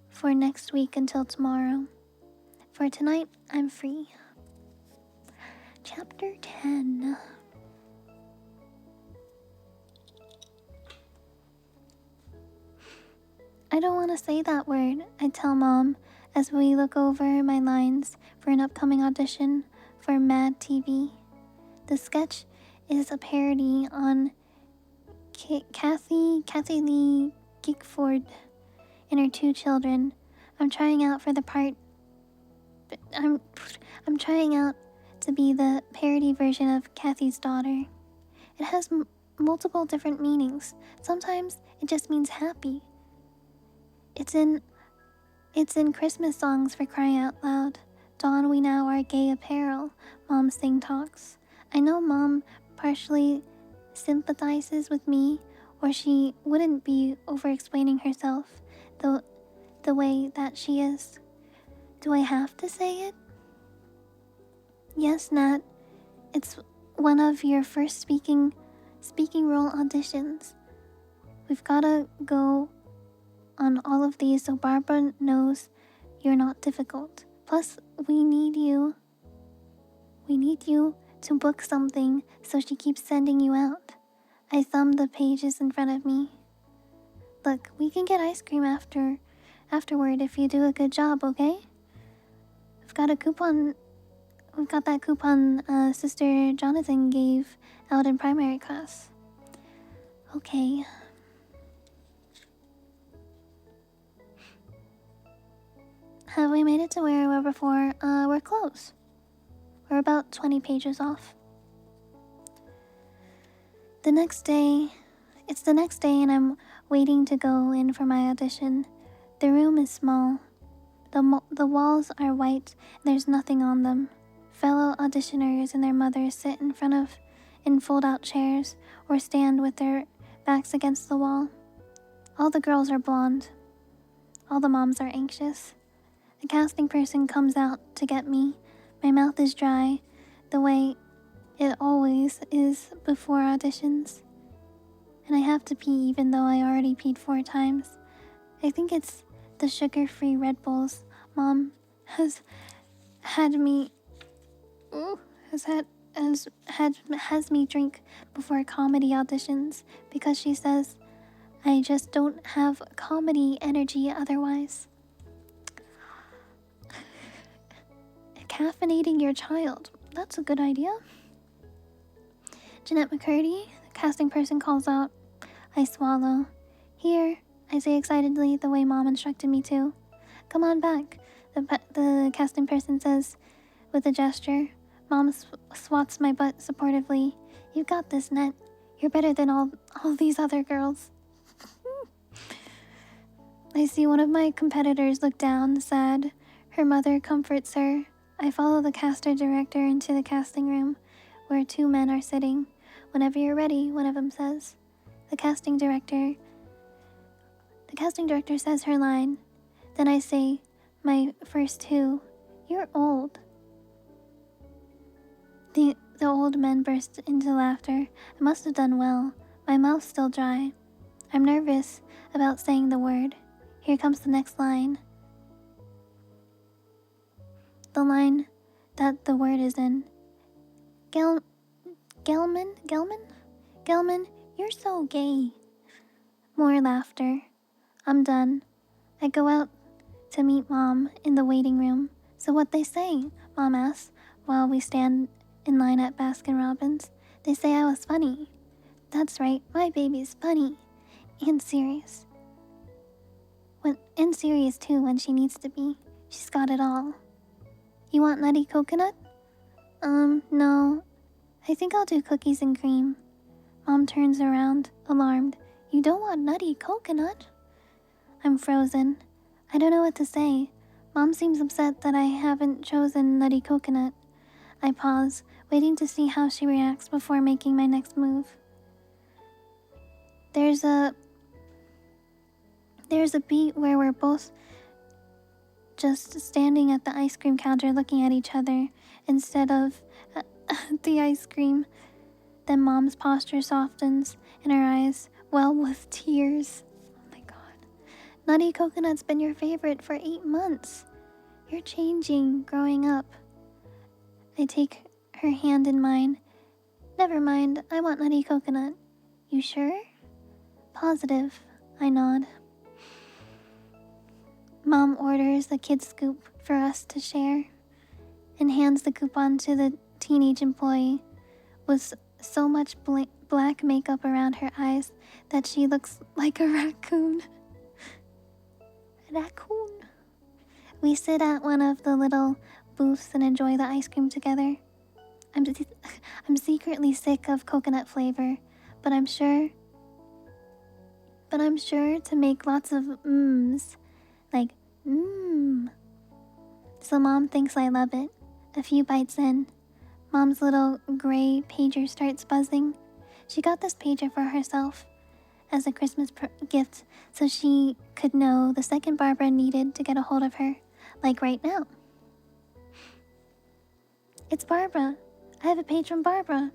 Speaker 1: for next week until tomorrow. For tonight, I'm free. Chapter 10. I don't want to say that word, I tell Mom as we look over my lines for an upcoming audition for Mad TV. The sketch is a parody on Kathy Lee Gifford and her 2 children. I'm trying out for the part. I'm trying out to be the parody version of Kathy's daughter. It has multiple different meanings. Sometimes it just means happy. It's in Christmas songs, for crying out loud. Don we now our gay apparel, Mom sing talks. I know Mom partially sympathizes with me, or she wouldn't be over-explaining herself the way that she is. Do I have to say it? Yes, Nat. It's one of your first speaking role auditions. We've gotta go on all of these so Barbara knows You're not difficult. Plus, we need you. We need you to book something, so she keeps sending you out. I thumbed the pages in front of me. Look, we can get ice cream afterward if you do a good job, okay? I've got a coupon. We've got that coupon Sister Jonathan gave out in primary class. Okay. Have we made it to where we were before? We're close. We're about 20 pages off. It's the next day and I'm waiting to go in for my audition. The room is small. The walls are white and there's nothing on them. Fellow auditioners and their mothers sit in fold-out chairs or stand with their backs against the wall. All the girls are blonde. All the moms are anxious. The casting person comes out to get me. My mouth is dry, the way it always is before auditions. And I have to pee even though I already peed 4 times. I think it's the sugar-free Red Bulls Mom has me drink before comedy auditions because she says I just don't have comedy energy otherwise. Caffeinating your child. That's a good idea. Jeanette McCurdy, the casting person, calls out. I swallow. Here, I say excitedly the way Mom instructed me to. Come on back, the casting person says with a gesture. Mom swats my butt supportively. You got this, Net. You're better than all these other girls. I see one of my competitors look down, sad. Her mother comforts her. I follow the caster director into the casting room, where 2 men are sitting. Whenever you're ready, one of them says. The casting director says her line. Then I say my first 2. You're old. The old men burst into laughter. I must have done well. My mouth's still dry. I'm nervous about saying the word. Here comes the next line. The line that the word is in. Gelman, you're so gay. More laughter. I'm done. I go out to meet Mom in the waiting room. So what they say? Mom asks while we stand in line at Baskin-Robbins. They say I was funny. That's right, my baby's funny. And serious. And serious too when she needs to be. She's got it all. You want nutty coconut? No. I think I'll do cookies and cream. Mom turns around, alarmed. You don't want nutty coconut? I'm frozen. I don't know what to say. Mom seems upset that I haven't chosen nutty coconut. I pause, waiting to see how she reacts before making my next move. There's a beat where we're both just standing at the ice cream counter looking at each other instead of the ice cream. Then Mom's posture softens and her eyes well with tears. Oh my god. Nutty coconut's been your favorite for 8 months. You're changing, growing up. I take her hand in mine. Never mind, I want nutty coconut. You sure? Positive, I nod. Mom orders the kid scoop for us to share and hands the coupon to the teenage employee with so much black makeup around her eyes that she looks like a raccoon. We sit at one of the little booths and enjoy the ice cream together. I'm secretly sick of coconut flavor, but I'm sure to make lots of mms. Like, So Mom thinks I love it. A few bites in, Mom's little gray pager starts buzzing. She got this pager for herself as a Christmas gift so she could know the second Barbara needed to get a hold of her, like right now. It's Barbara. I have a page from Barbara.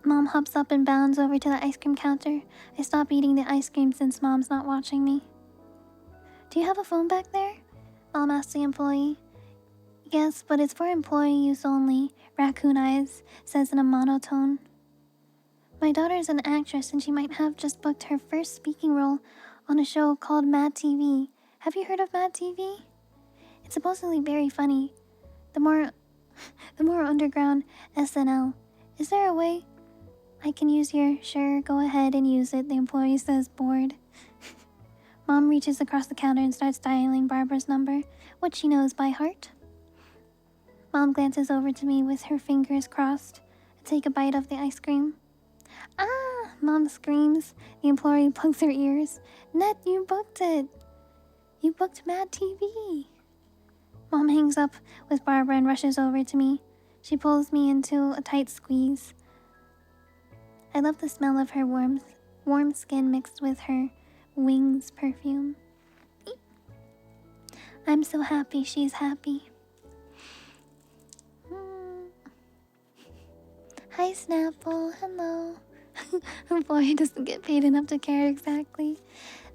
Speaker 1: Mom hops up and bounds over to the ice cream counter. I stop eating the ice cream since Mom's not watching me. Do you have a phone back there? Mom asked the employee. Yes, but it's for employee use only, Raccoon Eyes says in a monotone. My daughter's an actress and she might have just booked her first speaking role on a show called Mad TV. Have you heard of Mad TV? It's supposedly very funny. The more underground SNL. Is there a way I can use your... Sure, go ahead and use it, the employee says, bored. Mom reaches across the counter and starts dialing Barbara's number, which she knows by heart. Mom glances over to me with her fingers crossed. I take a bite of the ice cream. Ah! Mom screams. The employee plugs her ears. Net, you booked it. You booked Mad TV. Mom hangs up with Barbara and rushes over to me. She pulls me into a tight squeeze. I love the smell of her warm skin mixed with her wings perfume. I'm so happy she's happy. Hi, Snapple. Hello. Employee doesn't get paid enough to care exactly.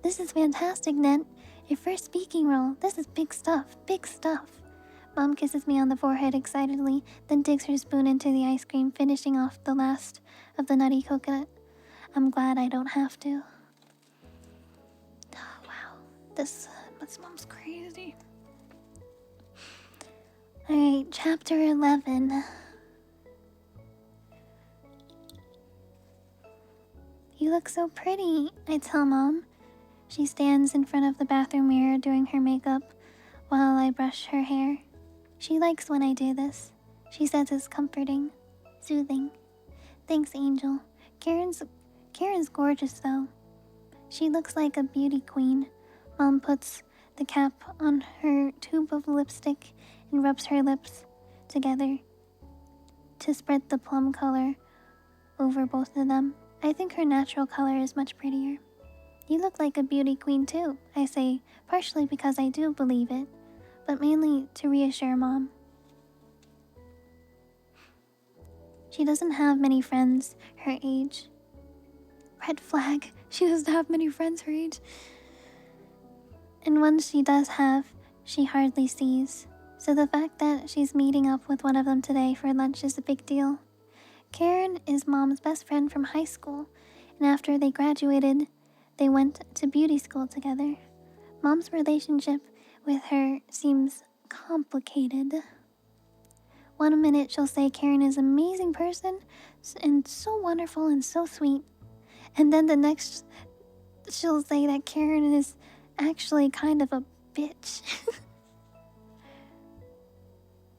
Speaker 1: This is fantastic, Net. Your first speaking role. This is big stuff. Big stuff. Mom kisses me on the forehead excitedly, then digs her spoon into the ice cream, finishing off the last of the nutty coconut. I'm glad I don't have to. Oh, wow. This mom's crazy. Alright, chapter 11. You look so pretty, I tell Mom. She stands in front of the bathroom mirror doing her makeup while I brush her hair. She likes when I do this. She says it's comforting, soothing. Thanks, Angel. Karen's gorgeous, though. She looks like a beauty queen. Mom puts the cap on her tube of lipstick and rubs her lips together to spread the plum color over both of them. I think her natural color is much prettier. You look like a beauty queen too, I say, partially because I do believe it, but mainly to reassure Mom. She doesn't have many friends her age. Red flag, she doesn't have many friends her age. And ones she does have, she hardly sees. So the fact that she's meeting up with one of them today for lunch is a big deal. Karen is Mom's best friend from high school, and after they graduated, they went to beauty school together. Mom's relationship with her seems complicated. One minute she'll say Karen is an amazing person and so wonderful and so sweet, and then the next she'll say that Karen is actually kind of a bitch.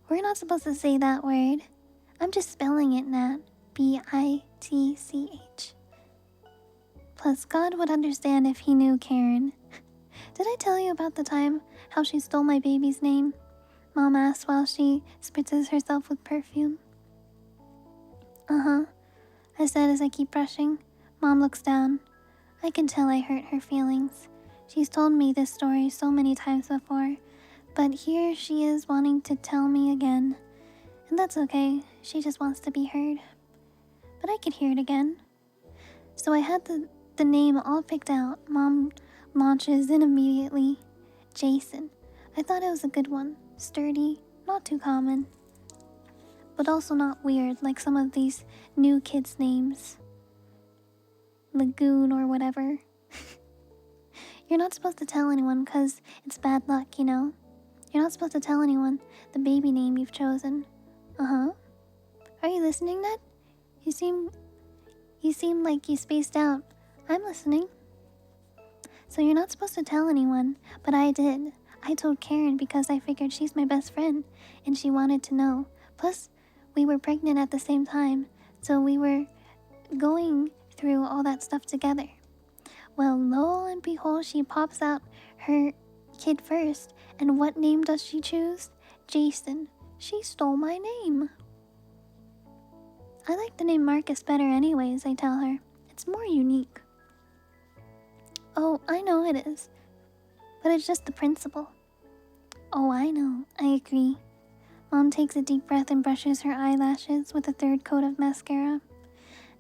Speaker 1: We're not supposed to say that word. I'm just spelling it, Nat. B-I-T-C-H. Plus, God would understand if he knew Karen. Did I tell you about the time how she stole my baby's name? Mom asks while she spritzes herself with perfume. Uh-huh, I said as I keep brushing. Mom looks down. I can tell I hurt her feelings. She's told me this story so many times before, but here she is wanting to tell me again. And that's okay, she just wants to be heard. But I could hear it again. So I had the name all picked out. Mom launches in immediately. Jason. I thought it was a good one. Sturdy, not too common. But also not weird like some of these new kids' names. Lagoon or whatever. You're not supposed to tell anyone because it's bad luck, you know? You're not supposed to tell anyone the baby name you've chosen. Uh-huh. Are you listening, Ned? You seem like you spaced out. I'm listening. So you're not supposed to tell anyone, but I did. I told Karen because I figured she's my best friend, and she wanted to know. Plus, we were pregnant at the same time, so we were going through all that stuff together. Well, lo and behold, she pops out her kid first, and what name does she choose? Jason. She stole my name. I like the name Marcus better anyways, I tell her. It's more unique. Oh, I know it is. But it's just the principle. Oh, I know. I agree. Mom takes a deep breath and brushes her eyelashes with a third coat of mascara.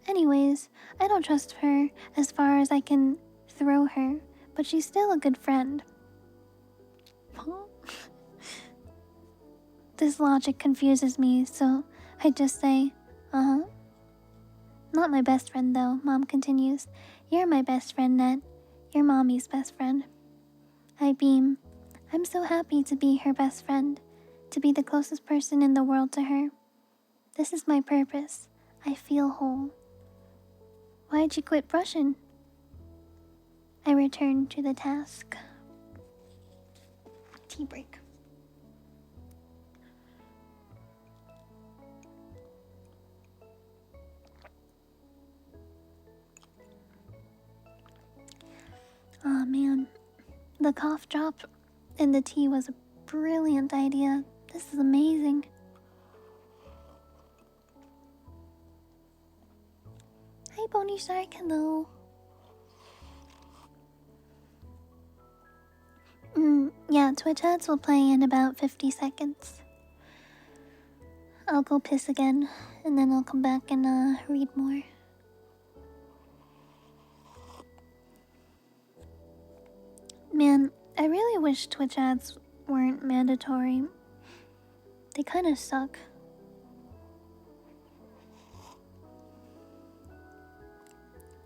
Speaker 1: Anyways, I don't trust her as far as I can throw her, but she's still a good friend. Huh? This logic confuses me, so I just say, uh-huh. Not my best friend, though, Mom continues. You're my best friend, Ned. You're Mommy's best friend. I beam. I'm so happy to be her best friend, to be the closest person in the world to her. This is my purpose. I feel whole. Why'd you quit brushing? I return to the task. Tea break. Aw, man. The cough drop in the tea was a brilliant idea. This is amazing. Hi, Pony Shark. Hello. Yeah, Twitch ads will play in about 50 seconds. I'll go piss again, and then I'll come back and read more. Man, I really wish Twitch ads weren't mandatory. They kind of suck.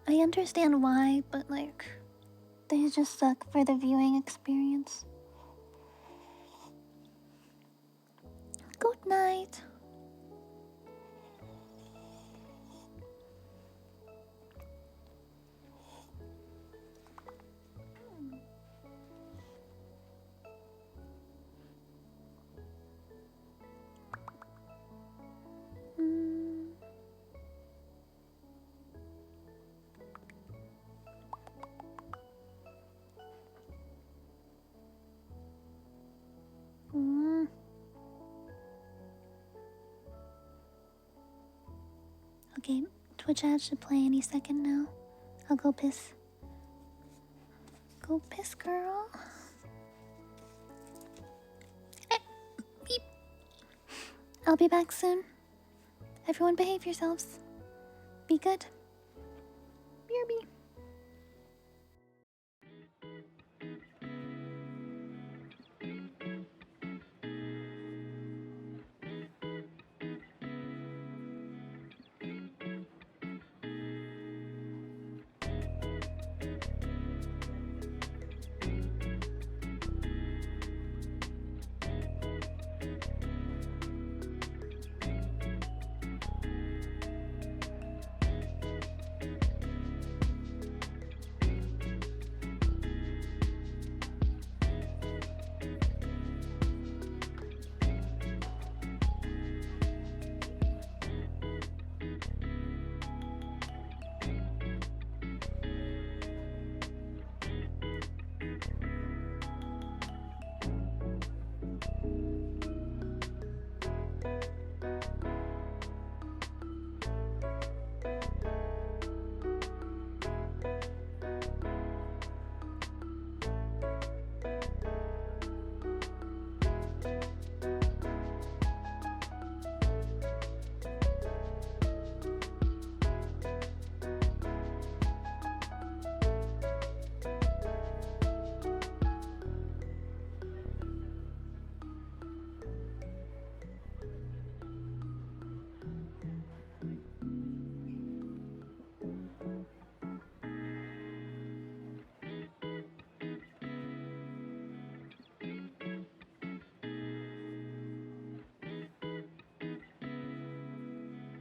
Speaker 1: I understand why, but like, they just suck for the viewing experience. Good night. Okay, Twitch ads should play any second now. I'll go piss. Go piss, girl. Beep. I'll be back soon. Everyone behave yourselves. Be good. BRB.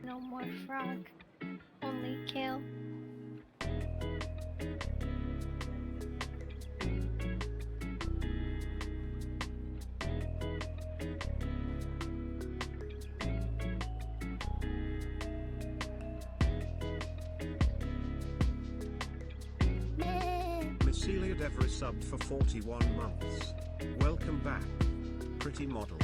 Speaker 1: No more frog, only kill.
Speaker 2: Celia Devra subbed for 41 months. Welcome back, pretty model.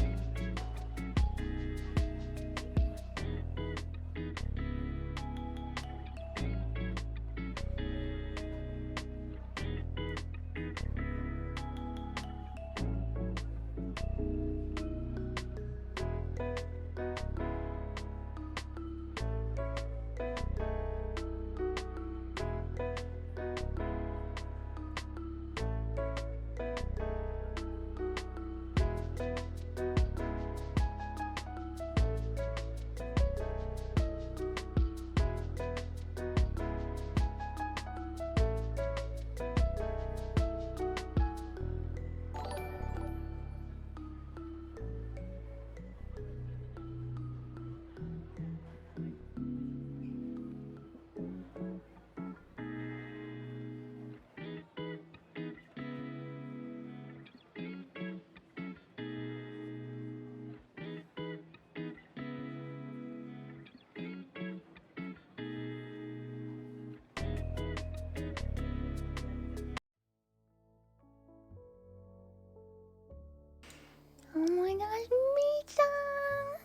Speaker 1: gosh, Misha!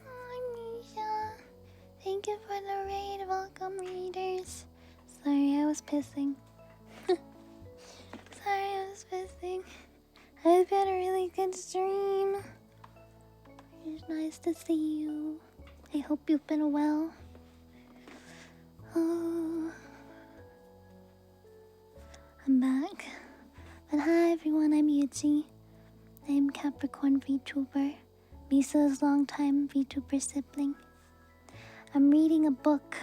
Speaker 1: Hi, Misha. Thank you for the raid. Welcome, readers. Sorry, I was pissing. Sorry, I was pissing. I hope you had a really good stream. It's nice to see you. I hope you've been well. Oh, I'm back. But hi everyone, I'm Yuchi. I'm Capricorn VTuber, Misa's longtime VTuber sibling. I'm reading a book,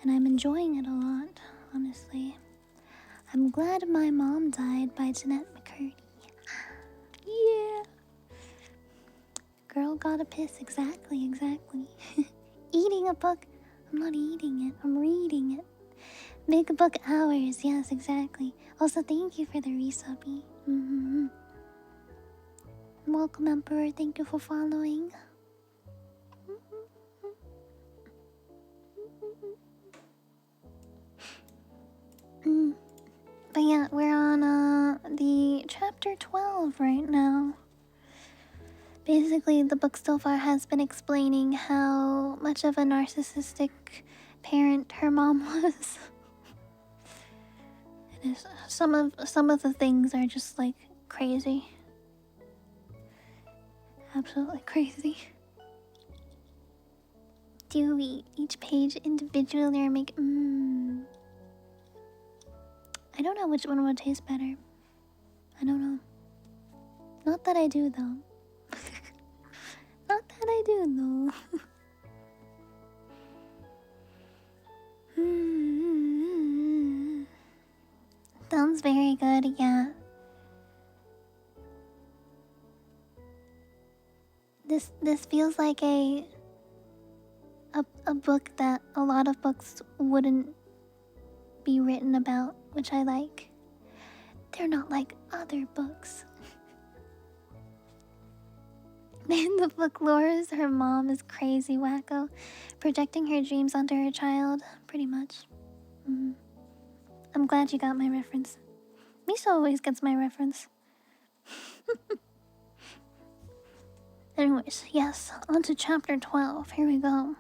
Speaker 1: and I'm enjoying it a lot, honestly. I'm glad my mom died by Jeanette McCurdy. Yeah. Girl gotta piss, exactly. Eating a book. I'm not eating it, I'm reading it. Big book hours, yes, exactly. Also, thank you for the resubby. Welcome, Emperor. Thank you for following. But yeah, we're on the chapter 12 right now. Basically, the book so far has been explaining how much of a narcissistic parent her mom was. And some of the things are just like crazy. Absolutely crazy. Do you read each page individually or make I don't know which one would taste better. I don't know. Not that I do though. Not that I do though. Sounds very good, yeah. This feels like a book that a lot of books wouldn't be written about, which I like. They're not like other books. In the book, Laura's her mom is crazy wacko, projecting her dreams onto her child, pretty much. I'm glad you got my reference. Misha always gets my reference. Anyways, yes, on to chapter 12. Here we go.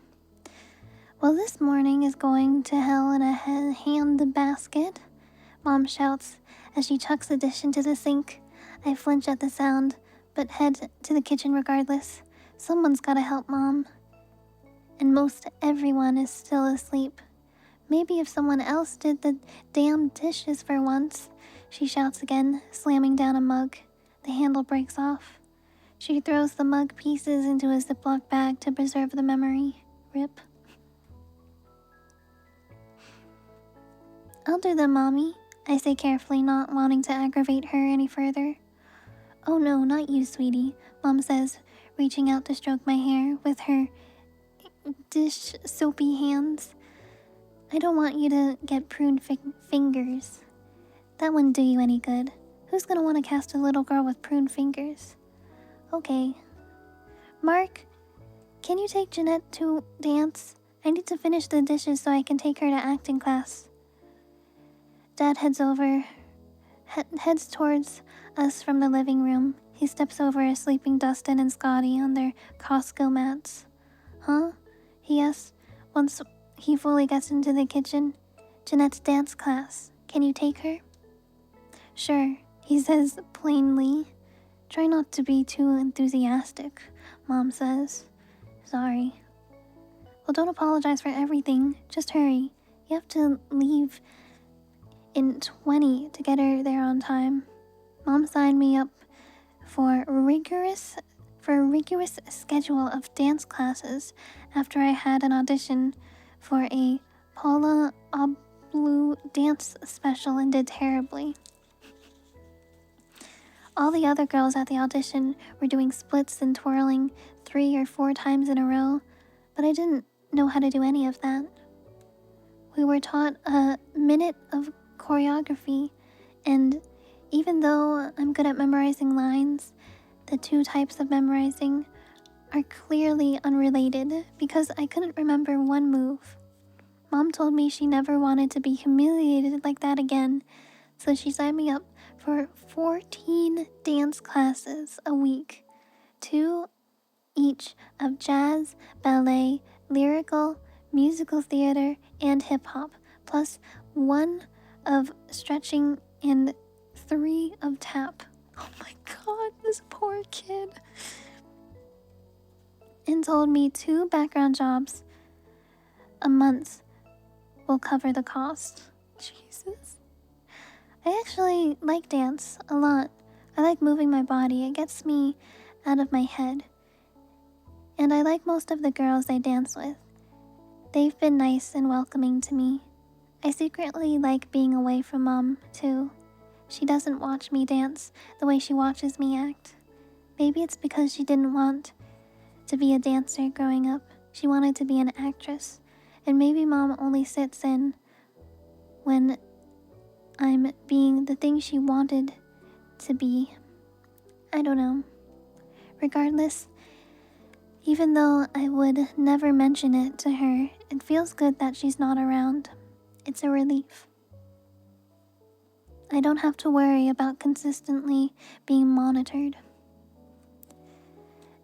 Speaker 1: Well, this morning is going to hell in a hand basket, Mom shouts as she chucks the dish into the sink. I flinch at the sound, but head to the kitchen regardless. Someone's gotta help Mom. And most everyone is still asleep. Maybe if someone else did the damn dishes for once, she shouts again, slamming down a mug. The handle breaks off. She throws the mug pieces into a Ziploc bag to preserve the memory. Rip. I'll do them, Mommy, I say carefully, not wanting to aggravate her any further. Oh no, not you, sweetie, Mom says, reaching out to stroke my hair with her dish soapy hands. I don't want you to get pruned fingers. That wouldn't do you any good. Who's gonna want to cast a little girl with pruned fingers? Okay. Mark, can you take Jeanette to dance? I need to finish the dishes so I can take her to acting class. Dad heads towards us from the living room. He steps over as sleeping Dustin and Scotty on their Costco mats. Huh? He asks once he fully gets into the kitchen. Jeanette's dance class. Can you take her? Sure, he says plainly. Try not to be too enthusiastic, Mom says. Sorry. Well, don't apologize for everything. Just hurry. You have to leave in 20 to get her there on time. Mom signed me up for a rigorous schedule of dance classes after I had an audition for a Paula Abdul dance special and did terribly. All the other girls at the audition were doing splits and twirling 3 or 4 times in a row, but I didn't know how to do any of that. We were taught a minute of choreography, and even though I'm good at memorizing lines, the 2 types of memorizing are clearly unrelated because I couldn't remember one move. Mom told me she never wanted to be humiliated like that again, so she signed me up for 14 dance classes a week. 2 each of jazz, ballet, lyrical, musical theater, and hip hop, plus 1 of stretching and 3 of tap. Oh my god, this poor kid. And told me 2 background jobs a month will cover the cost. Jesus. I actually like dance a lot. I like moving my body. It gets me out of my head. And I like most of the girls I dance with. They've been nice and welcoming to me. I secretly like being away from Mom, too. She doesn't watch me dance the way she watches me act. Maybe it's because she didn't want to be a dancer growing up. She wanted to be an actress. And maybe Mom only sits in when I'm being the thing she wanted to be. I don't know. Regardless, even though I would never mention it to her, it feels good that she's not around. It's a relief. I don't have to worry about consistently being monitored.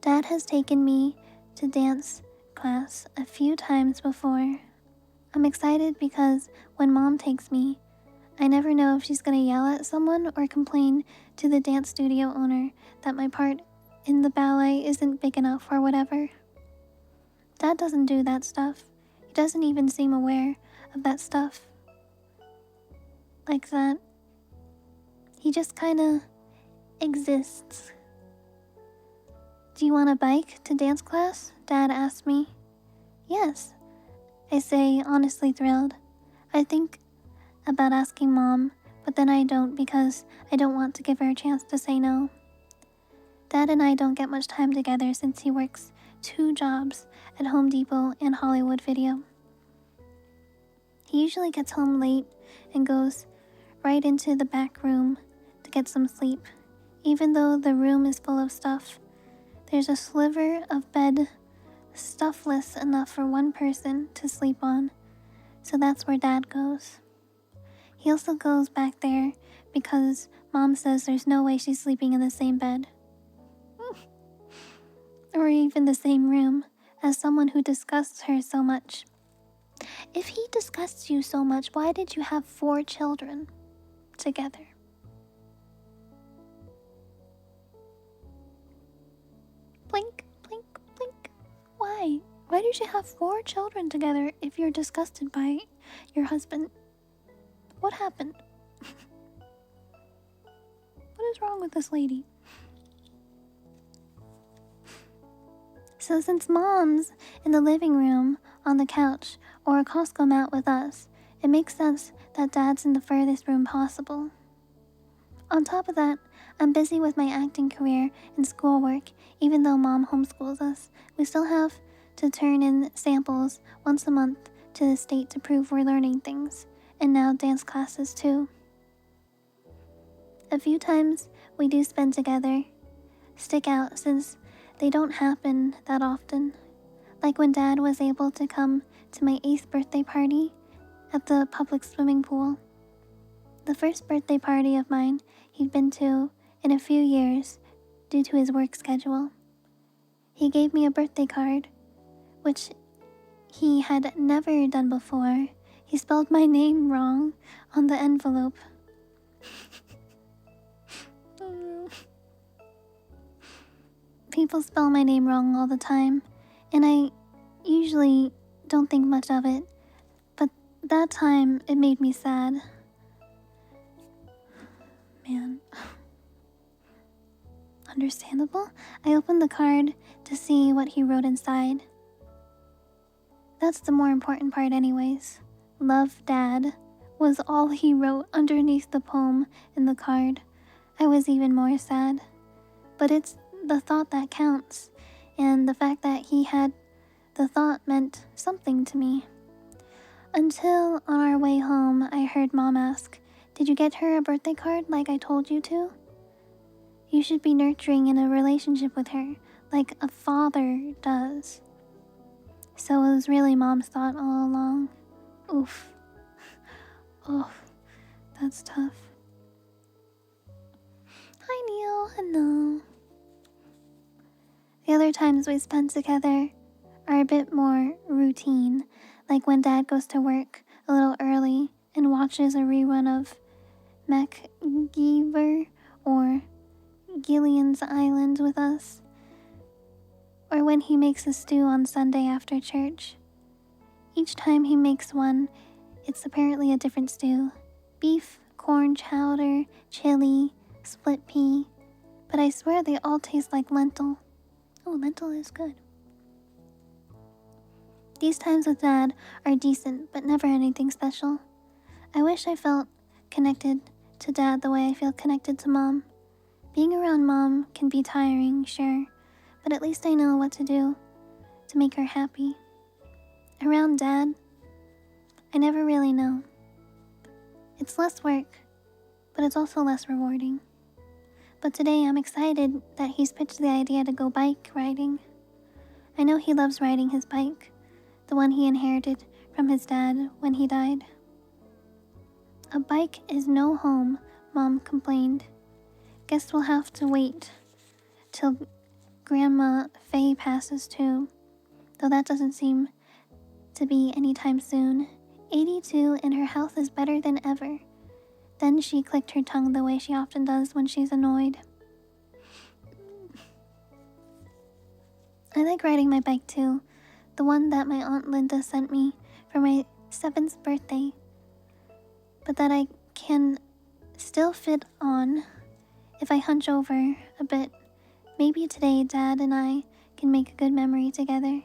Speaker 1: Dad has taken me to dance class a few times before. I'm excited because when Mom takes me, I never know if she's gonna yell at someone or complain to the dance studio owner that my part in the ballet isn't big enough or whatever. Dad doesn't do that stuff. He doesn't even seem aware of that stuff. Like that. He just kinda exists. Do you want a bike to dance class? Dad asked me. Yes, I say, honestly thrilled. I think about asking Mom, but then I don't because I don't want to give her a chance to say no. Dad and I don't get much time together since he works 2 jobs at Home Depot and Hollywood Video. He usually gets home late and goes right into the back room to get some sleep. Even though the room is full of stuff, there's a sliver of bed stuffless enough for 1 person to sleep on, so that's where Dad goes. He also goes back there because Mom says there's no way she's sleeping in the same bed. Or even the same room as someone who disgusts her so much. If he disgusts you so much, why did you have 4 children together? Blink, blink, blink. Why? Why did you have 4 children together if you're disgusted by your husband? What happened? What is wrong with this lady? So since Mom's in the living room on the couch or a Costco mat with us, it makes sense that Dad's in the furthest room possible. On top of that, I'm busy with my acting career and schoolwork. Even though Mom homeschools us, we still have to turn in samples once a month to the state to prove we're learning things, and now dance classes too. A few times we do spend together stick out since they don't happen that often. Like when Dad was able to come to my 8th birthday party at the public swimming pool. The first birthday party of mine he'd been to in a few years due to his work schedule. He gave me a birthday card, which he had never done before. He spelled my name wrong on the envelope. People spell my name wrong all the time, and I usually don't think much of it, but that time it made me sad. Man. Understandable? I opened the card to see what he wrote inside. That's the more important part anyways. Love, Dad, was all he wrote underneath the poem in the card. I was even more sad. But it's the thought that counts, and the fact that he had the thought meant something to me. Until on our way home, I heard Mom ask, "Did you get her a birthday card like I told you to? You should be nurturing in a relationship with her, like a father does." So it was really Mom's thought all along. Oof. Oh, that's tough. Hi, Neil. Hello. Other times we spend together are a bit more routine, like when Dad goes to work a little early and watches a rerun of MacGyver or Gillian's Island with us, or when he makes a stew on Sunday after church. Each time he makes one, it's apparently a different stew. Beef, corn chowder, chili, split pea, but I swear they all taste like lentil. Oh, lentil is good. These times with Dad are decent, but never anything special. I wish I felt connected to Dad the way I feel connected to Mom. Being around Mom can be tiring, sure, but at least I know what to do to make her happy. Around Dad, I never really know. It's less work, but it's also less rewarding. But today I'm excited that he's pitched the idea to go bike riding. I know he loves riding his bike, the one he inherited from his dad when he died. A bike is no home, Mom complained. Guess we'll have to wait till Grandma Faye passes too, though that doesn't seem to be anytime soon. 82 and her health is better than ever. Then she clicked her tongue the way she often does when she's annoyed. I like riding my bike too, the one that my Aunt Linda sent me for my 7th birthday, but that I can still fit on if I hunch over a bit. Maybe today Dad and I can make a good memory together.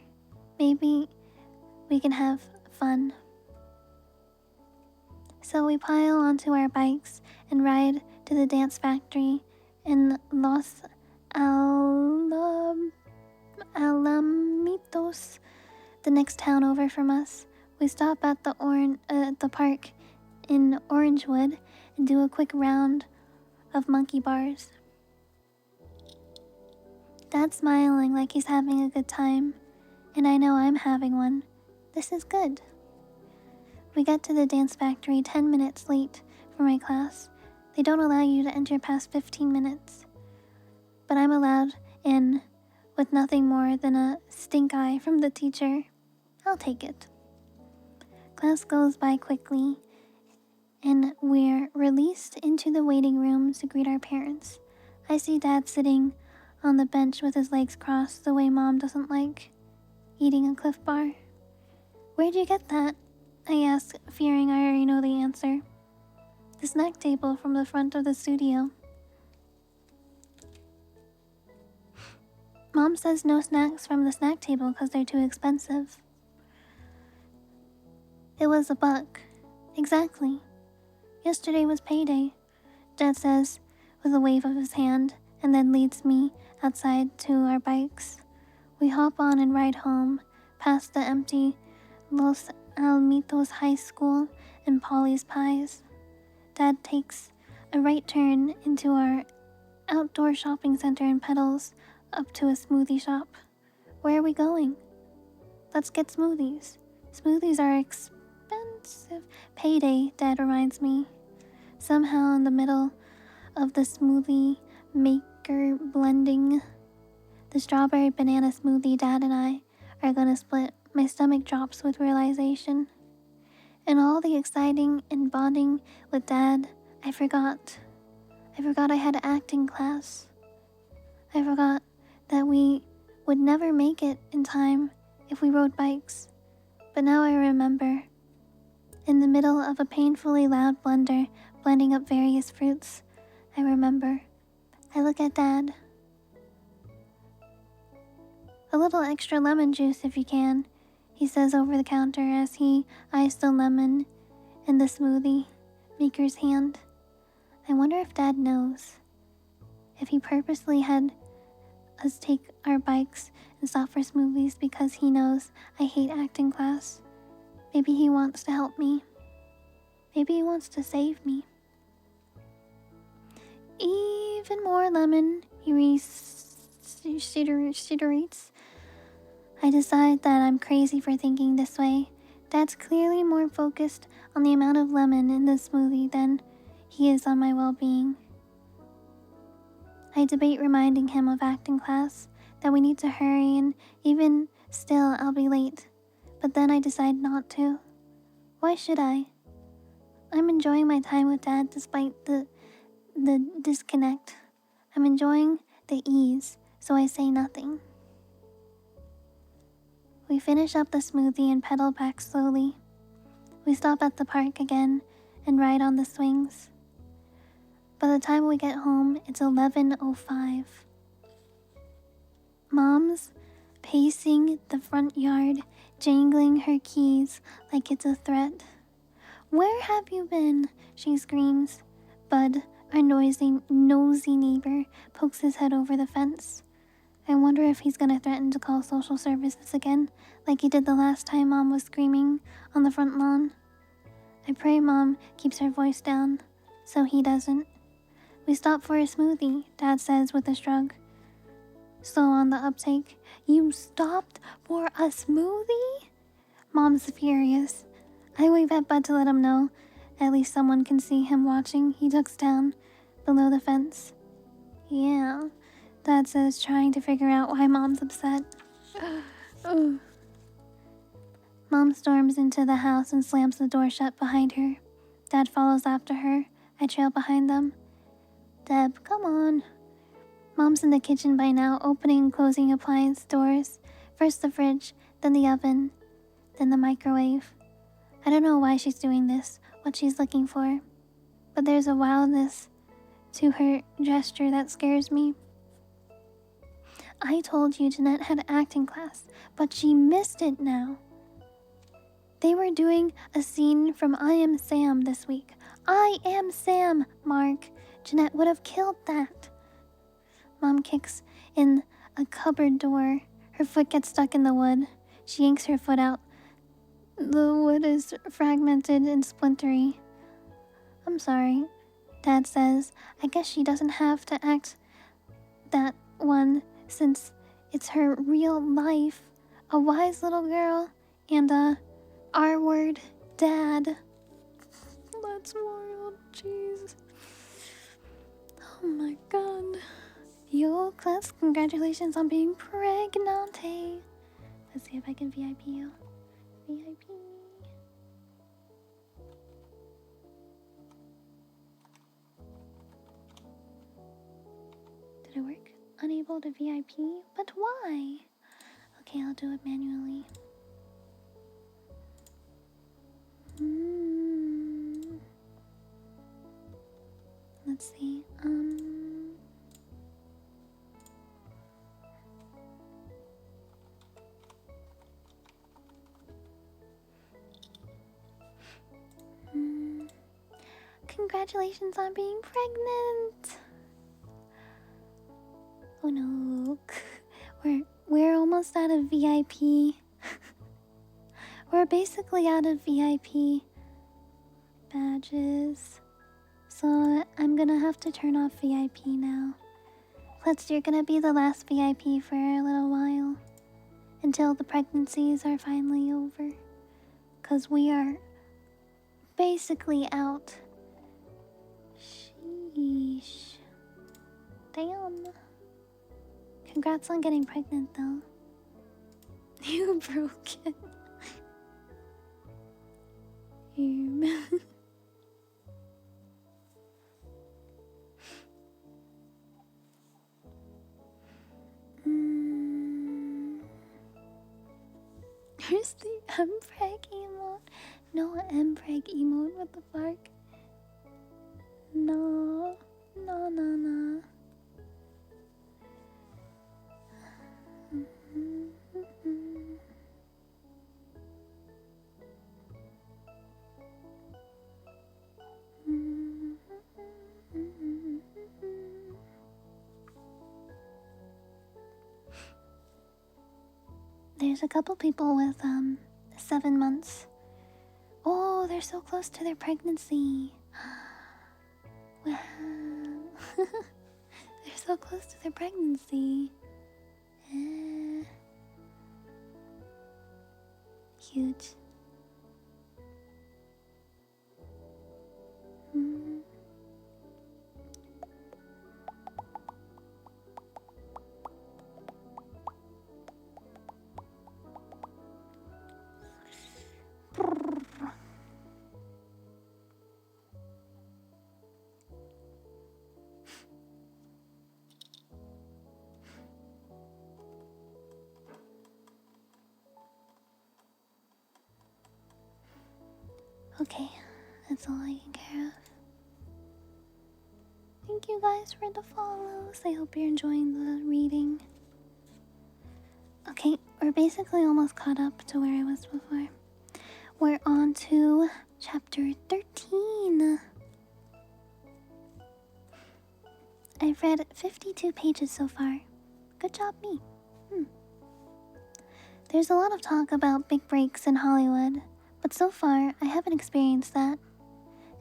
Speaker 1: Maybe we can have fun. So we pile onto our bikes and ride to the dance factory in Los Alamitos, the next town over from us. We stop at the park in Orangewood and do a quick round of monkey bars. Dad's smiling like he's having a good time, and I know I'm having one. This is good. We get to the dance factory 10 minutes late for my class. They don't allow you to enter past 15 minutes. But I'm allowed in with nothing more than a stink eye from the teacher. I'll take it. Class goes by quickly, and we're released into the waiting room to greet our parents. I see Dad sitting on the bench with his legs crossed the way Mom doesn't like, eating a Cliff Bar. Where'd you get that? I ask, fearing I already know the answer. The snack table from the front of the studio. Mom says no snacks from the snack table because they're too expensive. It was $1. Exactly. Yesterday was payday, Dad says with a wave of his hand, and then leads me outside to our bikes. We hop on and ride home, past the empty Los Alamitos High School and Polly's Pies. Dad takes a right turn into our outdoor shopping center and pedals up to a smoothie shop. Where are we going? Let's get smoothies. Smoothies are expensive. Payday, Dad reminds me. Somehow in the middle of the smoothie maker blending the strawberry banana smoothie Dad and I are gonna split. My stomach drops with realization. And all the exciting and bonding with Dad, I forgot I had acting class. I forgot that we would never make it in time if we rode bikes. But now I remember. In the middle of a painfully loud blender, blending up various fruits, I remember. I look at Dad. A little extra lemon juice if you can, he says over the counter as he eyes the lemon in the smoothie maker's hand. I wonder if Dad knows. If he purposely had us take our bikes and stop for smoothies because he knows I hate acting class. Maybe he wants to help me. Maybe he wants to save me. Even more lemon, he reiterates. I decide that I'm crazy for thinking this way. Dad's clearly more focused on the amount of lemon in the smoothie than he is on my well-being. I debate reminding him of acting class, that we need to hurry, and even still, I'll be late. But then I decide not to. Why should I? I'm enjoying my time with Dad despite the disconnect. I'm enjoying the ease, so I say nothing. We finish up the smoothie and pedal back slowly. We stop at the park again and ride on the swings. By the time we get home, it's 11:05. Mom's pacing the front yard, jangling her keys like it's a threat. "Where have you been?" she screams. Bud, our nosy neighbor, pokes his head over the fence. I wonder if he's gonna threaten to call social services again, like he did the last time Mom was screaming on the front lawn. I pray Mom keeps her voice down, so he doesn't. We stop for a smoothie, Dad says with a shrug. Slow on the uptake. "You stopped for a smoothie?" Mom's furious. I wave at Bud to let him know. At least someone can see him watching. He ducks down below the fence. "Yeah," Dad says, trying to figure out why Mom's upset. Mom storms into the house and slams the door shut behind her. Dad follows after her. I trail behind them. "Deb, come on." Mom's in the kitchen by now, opening and closing appliance doors. First the fridge, then the oven, then the microwave. I don't know why she's doing this, what she's looking for, but there's a wildness to her gesture that scares me. I told you Jeanette had acting class, but she missed it now. They were doing a scene from I Am Sam this week. I am Sam, Mark. Jeanette would have killed that. Mom kicks in a cupboard door. Her foot gets stuck in the wood. She yanks her foot out. The wood is fragmented and splintery. "I'm sorry," Dad says. I guess she doesn't have to act that one since it's her real life. A wise little girl and a R-word dad. That's wild, jeez. Oh my god. Yo, class, congratulations on being pregnant. Let's see if I can VIP you. VIP. Did it work? Unable to VIP? But why? Okay, I'll do it manually. Let's see. Congratulations on being pregnant. Oh no. We're almost out of VIP. We're basically out of VIP badges. So I'm gonna have to turn off VIP now. Plus, you're gonna be the last VIP for a little while. Until the pregnancies are finally over. 'Cause we are basically out. Sheesh. Damn. Congrats on getting pregnant though. You broke it. Here's the mpreg emote. No mpreg emote, what the fuck? No. There's a couple people with 7 months. Oh, they're so close to their pregnancy. Wow. They're so close to their pregnancy. Huge. Okay, that's all I can care of. Thank you guys for the follows. I hope you're enjoying the reading. Okay, we're basically almost caught up to where I was before. We're on to chapter 13. I've read 52 pages so far. Good job, me. There's a lot of talk about big breaks in Hollywood, but so far I haven't experienced that.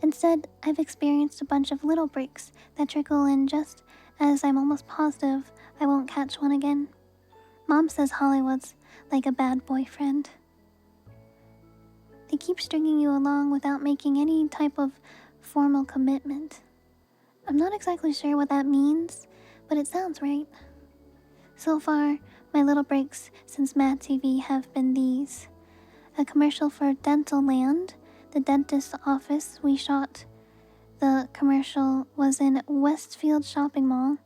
Speaker 1: Instead, I've experienced a bunch of little breaks that trickle in just as I'm almost positive I won't catch one again. Mom says Hollywood's like a bad boyfriend. They keep stringing you along without making any type of formal commitment. I'm not exactly sure what that means, but it sounds right. So far, my little breaks since Mad TV have been these. A commercial for Dental Land, the dentist's office we shot. The commercial was in Westfield Shopping Mall,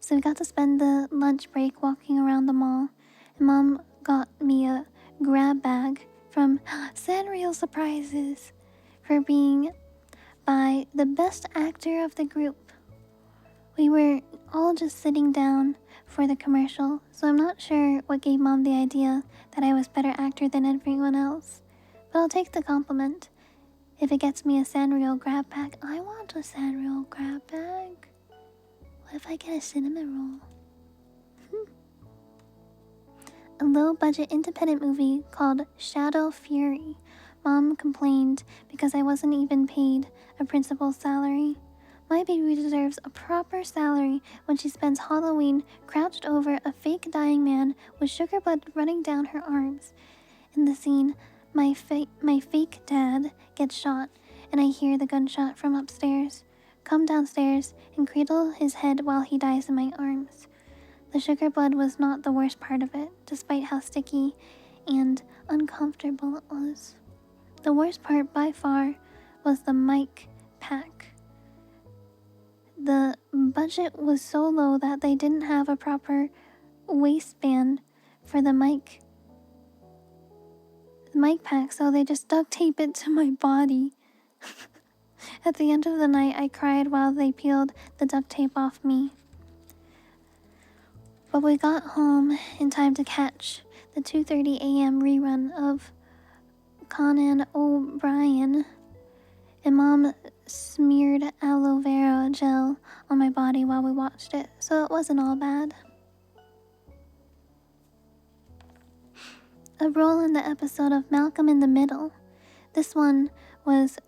Speaker 1: so we got to spend the lunch break walking around the mall, and Mom got me a grab bag from Sanrio Surprises for being by the best actor of the group. We were all just sitting down for the commercial, so I'm not sure what gave Mom the idea that I was better actor than everyone else, but I'll take the compliment. If it gets me a Sanrio grab bag, I want a Sanrio grab bag. What if I get a cinnamon roll? A low-budget independent movie called Shadow Fury. Mom complained because I wasn't even paid a principal's salary. My baby deserves a proper salary when she spends Halloween crouched over a fake dying man with sugar blood running down her arms. In the scene, my fake dad gets shot, and I hear the gunshot from upstairs. Come downstairs and cradle his head while he dies in my arms. The sugar blood was not the worst part of it, despite how sticky and uncomfortable it was. The worst part by far was the mic pack. The budget was so low that they didn't have a proper waistband for the mic pack, so they just duct tape it to my body. At the end of the night, I cried while they peeled the duct tape off me. But we got home in time to catch the 2:30 a.m. rerun of Conan O'Brien, and Mom smeared aloe vera gel on my body while we watched it, so it wasn't all bad. A role in the episode of Malcolm in the Middle. This one was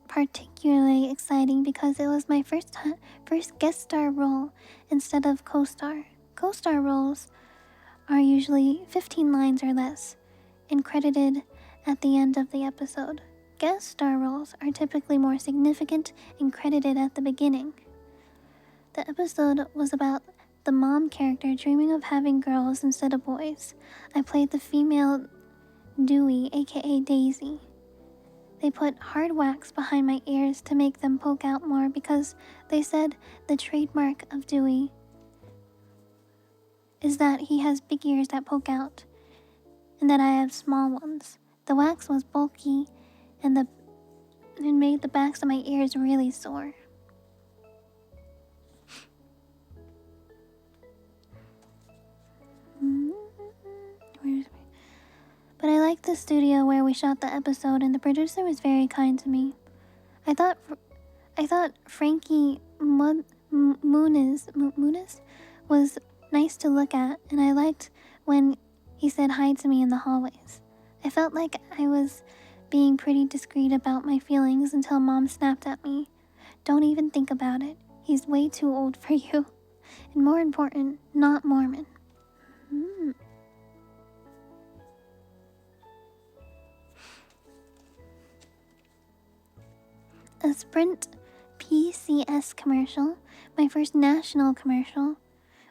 Speaker 1: particularly exciting because it was my first guest star role instead of co-star. Co-star roles are usually 15 lines or less and credited at the end of the episode. Guest star roles are typically more significant and credited at the beginning. The episode was about the mom character dreaming of having girls instead of boys. I played the female Dewey, aka Daisy. They put hard wax behind my ears to make them poke out more because they said the trademark of Dewey is that he has big ears that poke out and that I have small ones. The wax was bulky and it made the backs of my ears really sore. But I liked the studio where we shot the episode, and the producer was very kind to me. I thought Frankie Muniz was nice to look at, and I liked when he said hi to me in the hallways. I felt like I was being pretty discreet about my feelings until Mom snapped at me. Don't even think about it. He's way too old for you. And more important, not Mormon. A Sprint PCS commercial, my first national commercial,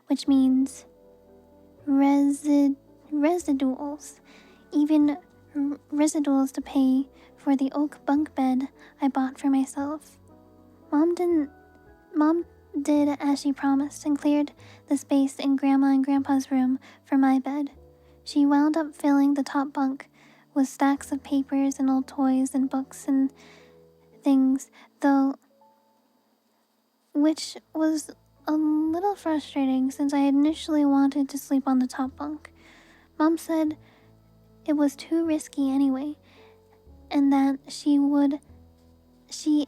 Speaker 1: which means residuals, even residuals to pay for the oak bunk bed I bought for myself. Mom did as she promised and cleared the space in Grandma and Grandpa's room for my bed. She wound up filling the top bunk with stacks of papers and old toys and books and things, though, which was a little frustrating since I initially wanted to sleep on the top bunk. Mom said it was too risky anyway, and that she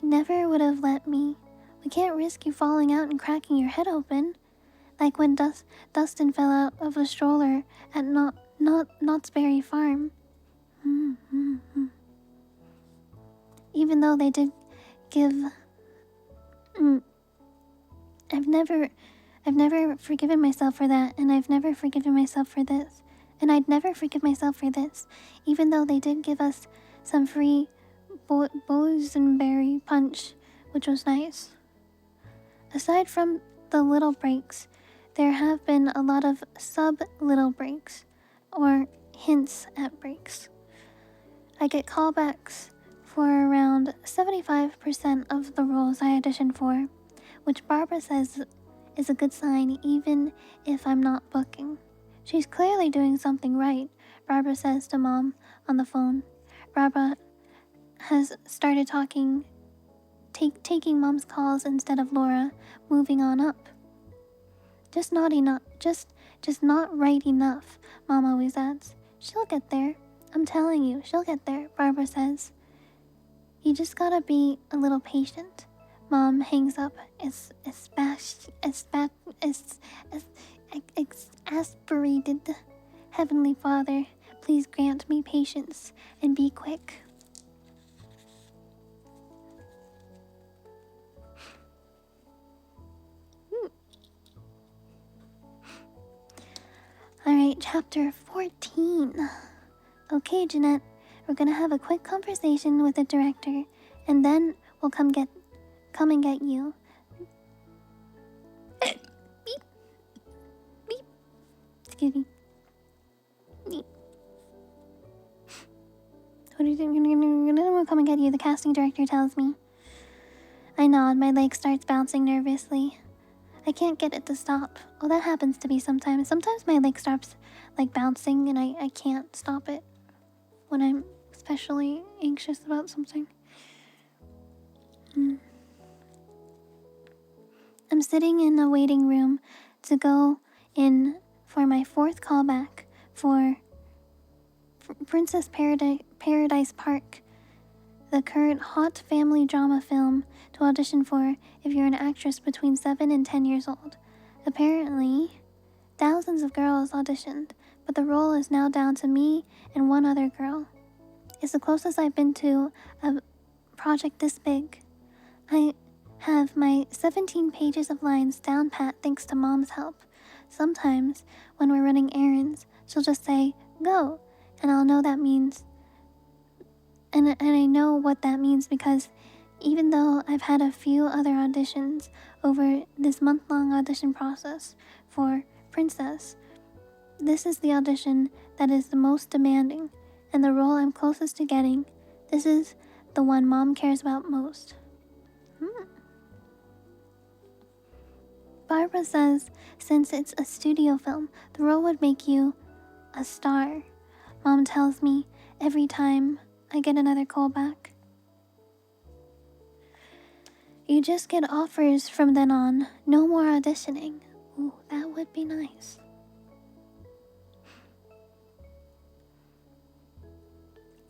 Speaker 1: never would have let me. We can't risk you falling out and cracking your head open, like when Dustin fell out of a stroller at Knott's Berry Farm. Even though they did give... I've never forgiven myself for that, and I've never forgiven myself for this. And I'd never forgive myself for this, even though they did give us some free boysenberry punch, which was nice. Aside from the little breaks, there have been a lot of sub-little breaks, or hints at breaks. I get callbacks for around 75% of the roles I auditioned for, which Barbara says is a good sign even if I'm not booking. She's clearly doing something right, Barbara says to Mom on the phone. Barbara has started taking Mom's calls instead of Laura, moving on up. Just not enough, just not right enough, Mom always adds. She'll get there. I'm telling you, she'll get there, Barbara says. You just gotta be a little patient. Mom hangs up exasperated. Heavenly Father, please grant me patience and be quick. Alright, chapter 14. Okay, Jeanette, we're gonna have a quick conversation with the director, and then we'll come and get you. Beep. Beep. Excuse me. Beep. What do you think? We'll come and get you, the casting director tells me. I nod, my leg starts bouncing nervously. I can't get it to stop. Oh, that happens to me sometimes. Sometimes my leg stops, like, bouncing, and I can't stop it when I'm especially anxious about something. I'm sitting in a waiting room to go in for my 4th callback for Princess Paradise Park, the current hot family drama film to audition for if you're an actress between 7 and 10 years old. Apparently, thousands of girls auditioned, but the role is now down to me and one other girl. It's the closest I've been to a project this big. I have my 17 pages of lines down pat thanks to Mom's help. Sometimes, when we're running errands, she'll just say, "Go," and I'll know that means... And I know what that means because even though I've had a few other auditions over this month-long audition process for Princess, this is the audition that is the most demanding, and the role I'm closest to getting. This is the one Mom cares about most. Barbara says since it's a studio film, the role would make you a star. Mom tells me every time I get another callback. You just get offers from then on. No more auditioning. Ooh, that would be nice.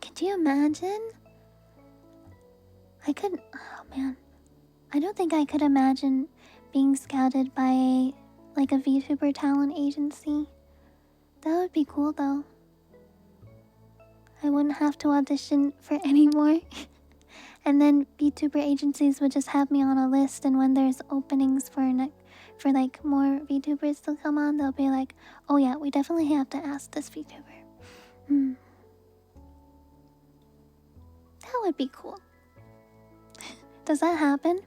Speaker 1: Could you imagine? Oh man. I don't think I could imagine being scouted by a VTuber talent agency. That would be cool though. I wouldn't have to audition for any more. And then VTuber agencies would just have me on a list, and when there's openings for like more VTubers to come on, they'll be like, "Oh yeah, we definitely have to ask this VTuber." That would be cool. Does that happen?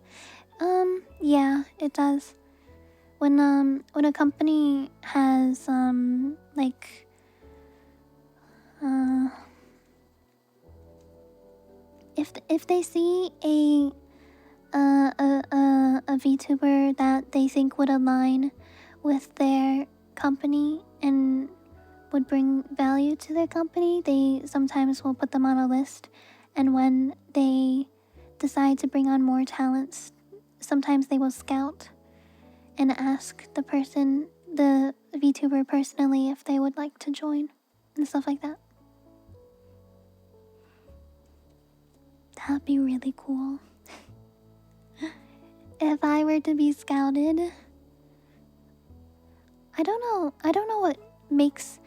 Speaker 1: Yeah, it does. When a company has if they see a VTuber that they think would align with their company and would bring value to their company, they sometimes will put them on a list. And when they decide to bring on more talents, sometimes they will scout and ask the VTuber personally if they would like to join and stuff like that. That'd be really cool. If I were to be scouted, I don't know what makes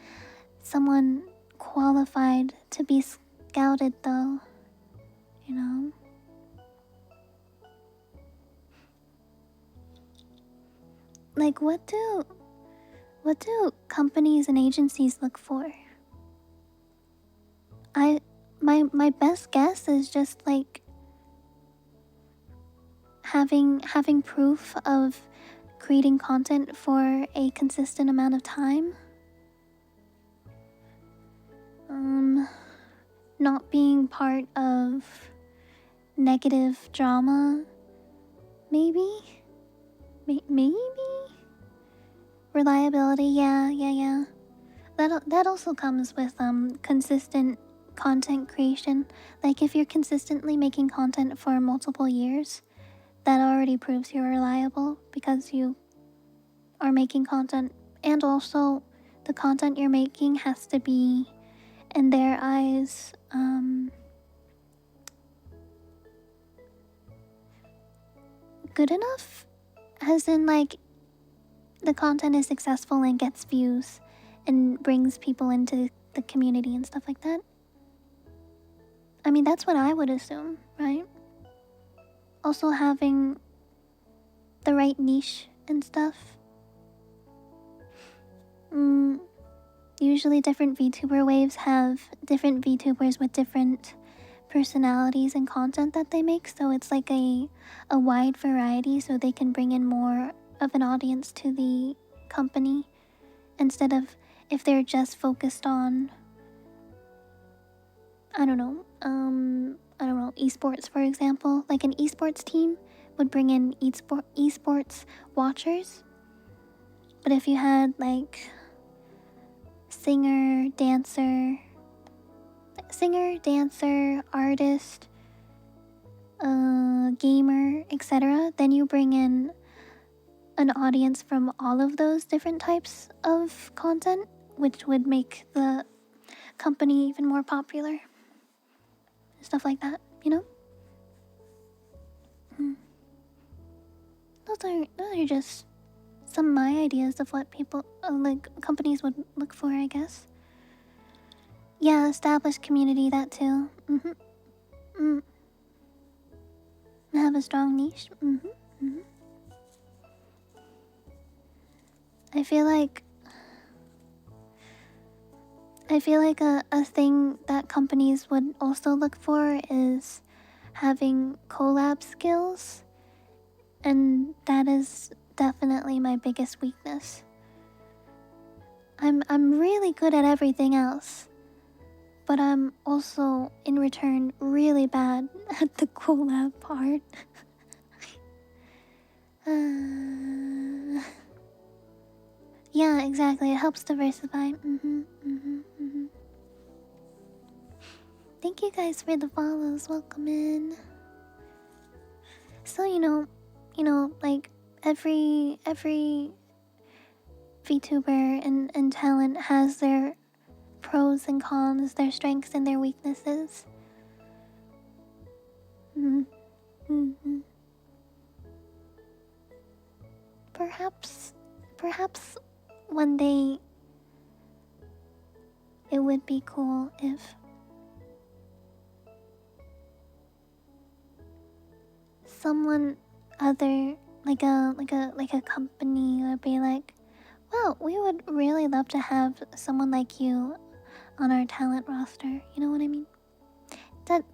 Speaker 1: someone qualified to be scouted though, you know? Like what do companies and agencies look for? My best guess is just like having proof of creating content for a consistent amount of time. Not being part of negative drama, maybe? Maybe? Reliability, yeah. That also comes with consistent content creation. Like if you're consistently making content for multiple years, that already proves you're reliable because you are making content, and also the content you're making has to be, in their eyes, good enough, as in like the content is successful and gets views and brings people into the community and stuff like that. I mean, that's what I would assume, right? Also having the right niche and stuff. Usually different VTuber waves have different VTubers with different personalities and content that they make, so it's like a wide variety, so they can bring in more of an audience to the company instead of if they're just focused on I don't know, esports, for example. Like an esports team would bring in esports watchers, but if you had like singer, dancer, artist, gamer, etc., then you bring in an audience from all of those different types of content, which would make the company even more popular. Stuff like that, you know? Those are just some of my ideas of what people, like, companies would look for, I guess. Yeah, established community, that too. Have a strong niche. I feel like a thing that companies would also look for is having collab skills, and that is definitely my biggest weakness. I'm really good at everything else, but I'm also in return really bad at the collab part. Yeah, exactly. It helps diversify. Thank you guys for the follows. Welcome in. So you know, like every VTuber and talent has their pros and cons, their strengths and their weaknesses. Perhaps one day it would be cool if someone other, like a company, would be like, well, we would really love to have someone like you on our talent roster. You know what I mean? That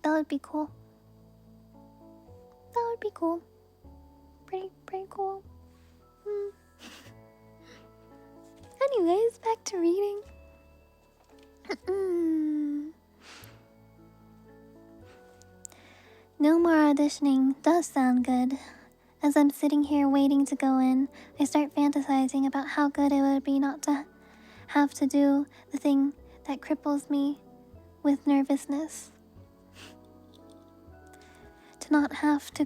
Speaker 1: would be cool. That would be cool. Pretty cool. Anyways, back to reading. No more auditioning does sound good. As I'm sitting here waiting to go in, I start fantasizing about how good it would be not to have to do the thing that cripples me with nervousness. To not have the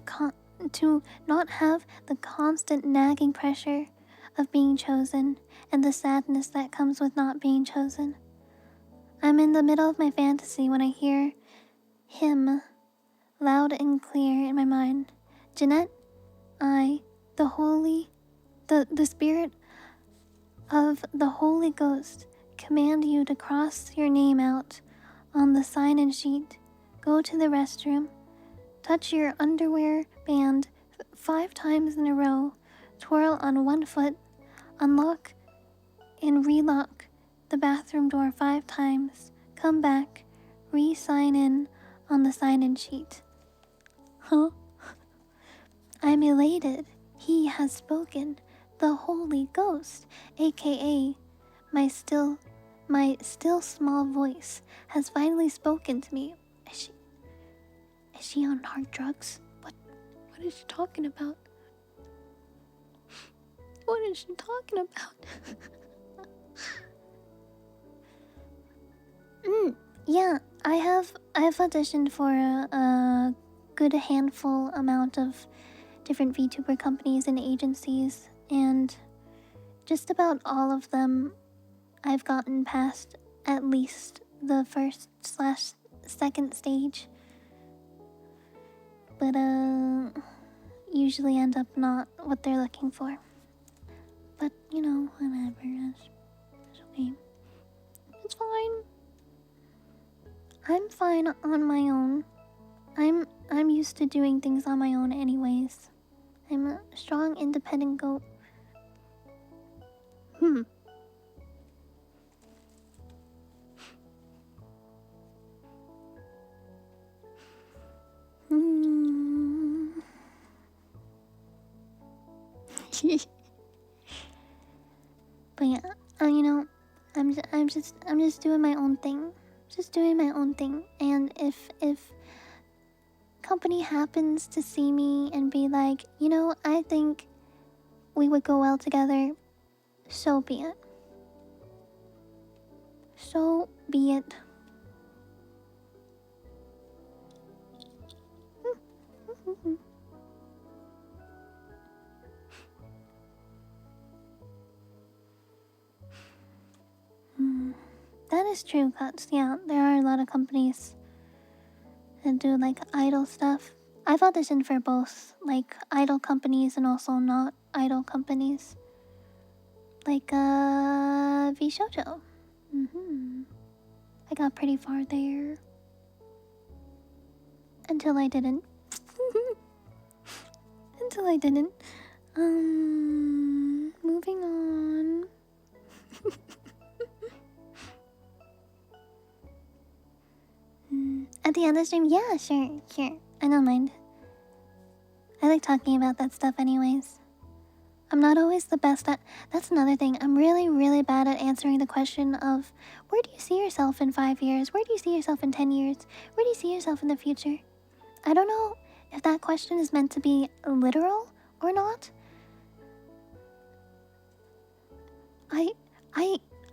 Speaker 1: constant nagging pressure of being chosen and the sadness that comes with not being chosen. I'm in the middle of my fantasy when I hear him loud and clear in my mind. Jeanette, I, the spirit of the Holy Ghost, command you to cross your name out on the sign-in sheet. Go to the restroom. Touch your underwear band 5 times in a row. Twirl on one foot. Unlock and relock the bathroom door 5 times. Come back. Re-sign in on the sign-in sheet. Huh? I'm elated. He has spoken. The Holy Ghost, aka my still small voice, has finally spoken to me. Is she on hard drugs? What is she talking about? What is she talking about? Yeah, I've auditioned for a good handful amount of different VTuber companies and agencies, and just about all of them I've gotten past at least the first/second stage. But usually end up not what they're looking for. But you know, whatever, it's okay. It's fine. I'm fine on my own. I'm used to doing things on my own anyways. I'm a strong, independent goat. But yeah, you know, I'm just doing my own thing. Just doing my own thing. And if company happens to see me and be like, you know, I think we would go well together, so be it. So be it. That is true, Cuts. Yeah, there are a lot of companies that do like idol stuff. I've auditioned for both, like idol companies and also not idol companies. Like vshoujo. I got pretty far there. Until I didn't. Until I didn't. Moving on. At the end of the stream? Yeah, sure. I don't mind. I like talking about that stuff anyways. I'm not always the best at... That's another thing. I'm really, really bad at answering the question of, where do you see yourself in 5 years? Where do you see yourself in 10 years? Where do you see yourself in the future? I don't know if that question is meant to be literal or not.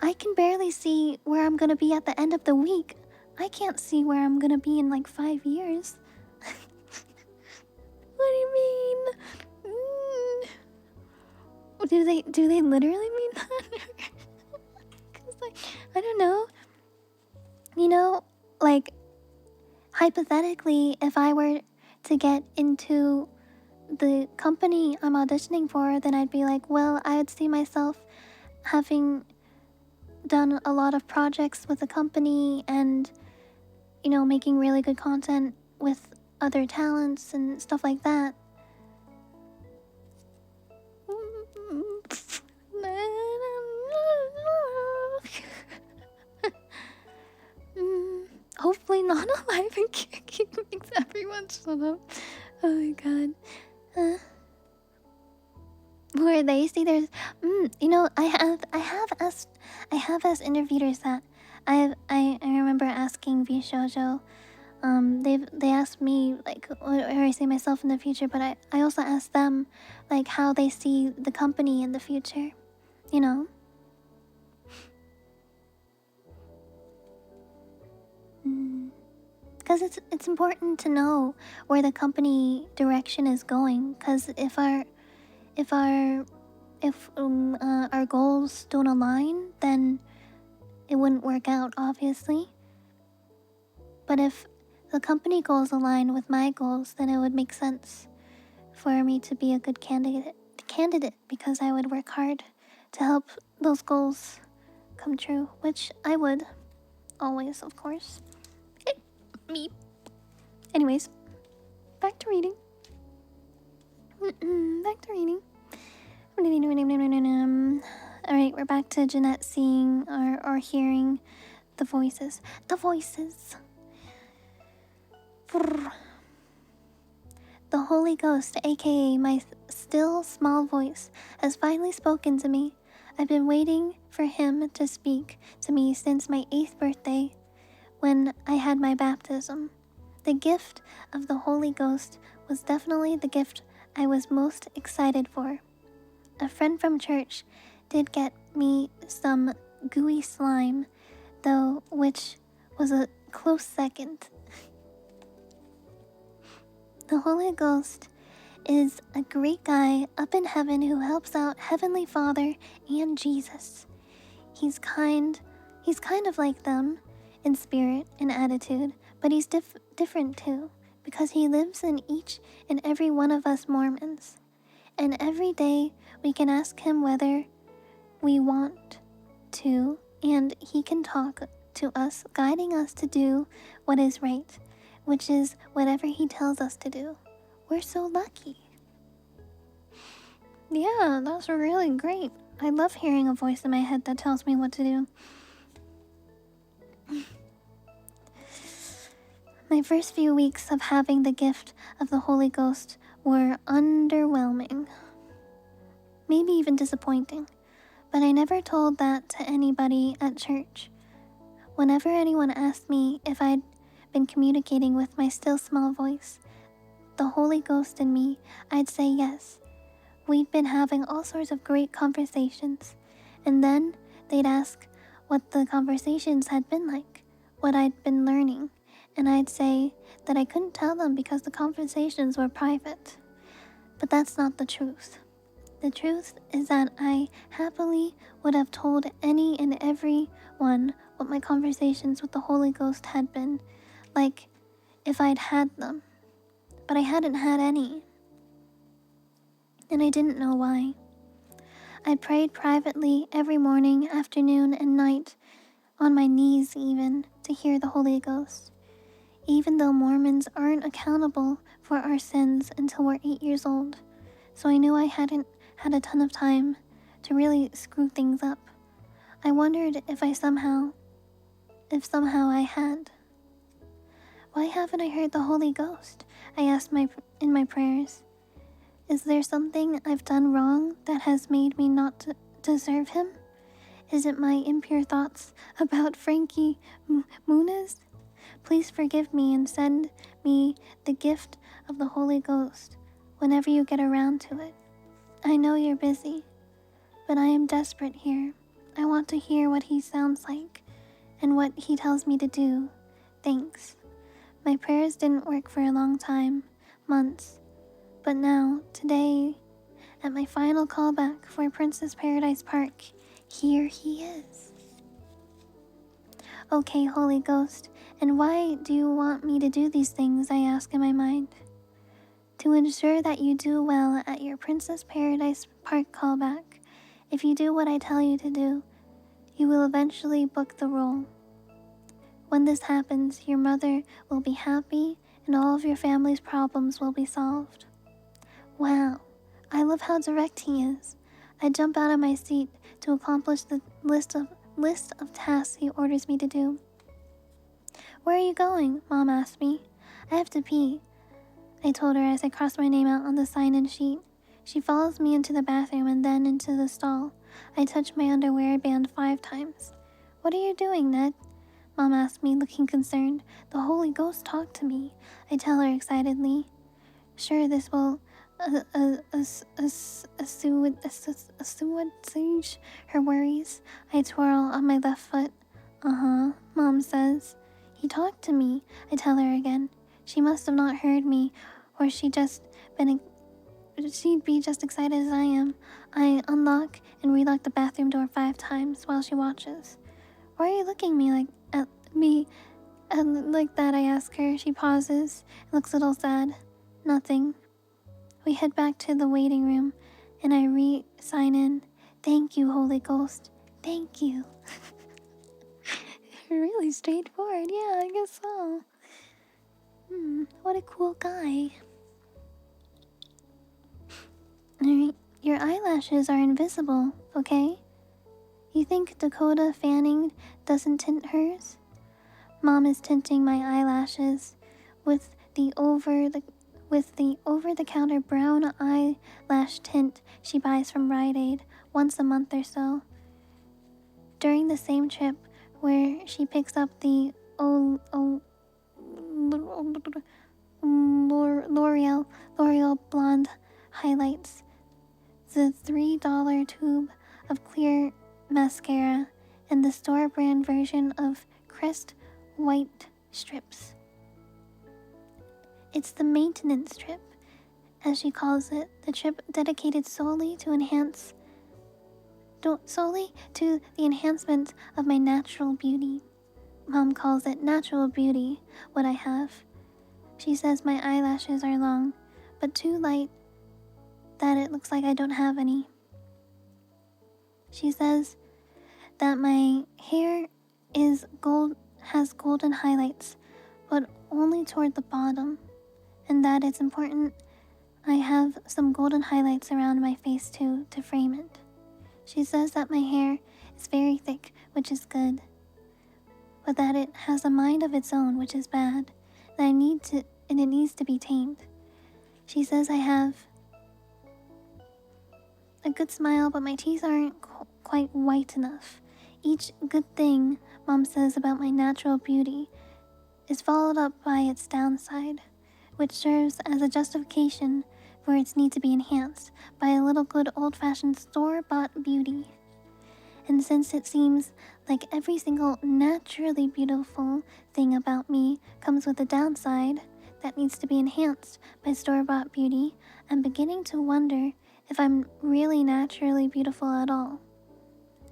Speaker 1: I can barely see where I'm gonna be at the end of the week. I can't see where I'm gonna be in like 5 years. What do you mean? Do they literally mean that? Cause like, I don't know. You know, like, hypothetically, if I were to get into the company I'm auditioning for, then I'd be like, well, I would see myself having done a lot of projects with the company and, you know, making really good content with other talents and stuff like that. Hopefully not alive and kicking makes everyone shut up. Oh my god. Where they see there's you know, I have asked interviewers that. I remember asking vshoujo. They asked me like where I see myself in the future, but I also asked them like how they see the company in the future, you know. because it's important to know where the company direction is going. Because if our goals don't align, then it wouldn't work out, obviously. But if the company goals align with my goals, then it would make sense for me to be a good candidate because I would work hard to help those goals come true, which I would always, of course. Me. Anyways, back to reading. Back to reading. Alright, we're back to Jeanette seeing or hearing the voices. The voices. The Holy Ghost, aka my still small voice, has finally spoken to me. I've been waiting for him to speak to me since my 8th birthday, when I had my baptism. The gift of the Holy Ghost was definitely the gift I was most excited for. A friend from church did get me some gooey slime, though, which was a close second. The Holy Ghost is a great guy up in heaven who helps out Heavenly Father and Jesus. He's kind of like them in spirit and attitude, but he's different too, because he lives in each and every one of us Mormons. And every day we can ask him whether we want to, and he can talk to us, guiding us to do what is right, which is whatever he tells us to do. We're so lucky. Yeah, that's really great. I love hearing a voice in my head that tells me what to do. My first few weeks of having the gift of the Holy Ghost were underwhelming. Maybe even disappointing. But I never told that to anybody at church. Whenever anyone asked me if I'd been communicating with my still small voice, the Holy Ghost in me, I'd say yes. We'd been having all sorts of great conversations, and then they'd ask what the conversations had been like, what I'd been learning, and I'd say that I couldn't tell them because the conversations were private. But that's not the truth. The truth is that I happily would have told any and every one what my conversations with the Holy Ghost had been like if I'd had them. But I hadn't had any. And I didn't know why. I prayed privately every morning, afternoon, and night, on my knees even, to hear the Holy Ghost. Even though Mormons aren't accountable for our sins until we're 8 years old, so I knew I hadn't had a ton of time to really screw things up. I wondered if somehow I had. Why haven't I heard the Holy Ghost? I asked in my prayers. Is there something I've done wrong that has made me not deserve him? Is it my impure thoughts about Frankie Muniz? Please forgive me and send me the gift of the Holy Ghost whenever you get around to it. I know you're busy, but I am desperate here. I want to hear what he sounds like and what he tells me to do. Thanks. My prayers didn't work for a long time, months. But now, today, at my final callback for Princess Paradise Park, here he is. Okay, Holy Ghost, and why do you want me to do these things, I ask in my mind. To ensure that you do well at your Princess Paradise Park callback. If you do what I tell you to do, you will eventually book the role. When this happens, your mother will be happy and all of your family's problems will be solved. Wow, I love how direct he is. I jump out of my seat to accomplish the list of tasks he orders me to do. Where are you going? Mom asked me. I have to pee, I told her as I crossed my name out on the sign-in sheet. She follows me into the bathroom and then into the stall. I touch my underwear band 5 times. What are you doing, Ned? Mom asked me, looking concerned. The Holy Ghost talked to me, I tell her excitedly. Sure, this will assuage her worries. I twirl on my left foot. Mom says. He talked to me, I tell her again. She must have not heard me, or she'd be just excited as I am. I unlock and relock the bathroom door 5 times while she watches. Why are you looking at me like that, I ask her. She pauses and looks a little sad. Nothing. We head back to the waiting room, and I sign in. Thank you, Holy Ghost. Thank you. Really straightforward. Yeah, I guess so. What a cool guy. Alright, your eyelashes are invisible, okay? You think Dakota Fanning doesn't tint hers? Mom is tinting my eyelashes with the over-the-counter brown eyelash tint she buys from Rite Aid once a month or so. During the same trip where she picks up the L'Oreal Blonde highlights, the $3 tube of clear mascara, and the store brand version of Crest white strips. It's the maintenance trip, as she calls it, the trip dedicated solely to the enhancement of my natural beauty. Mom calls it natural beauty, what I have. She says my eyelashes are long, but too light that it looks like I don't have any. She says that my hair has golden highlights, but only toward the bottom, and that it's important I have some golden highlights around my face too to frame it. She says that my hair is very thick, which is good, but that it has a mind of its own, which is bad, that it needs to be tamed. She says I have a good smile, but my teeth aren't quite white enough. Each good thing Mom says about my natural beauty is followed up by its downside, which serves as a justification for its need to be enhanced by a little good old-fashioned store-bought beauty. And since it seems like every single naturally beautiful thing about me comes with a downside that needs to be enhanced by store-bought beauty, I'm beginning to wonder if I'm really naturally beautiful at all,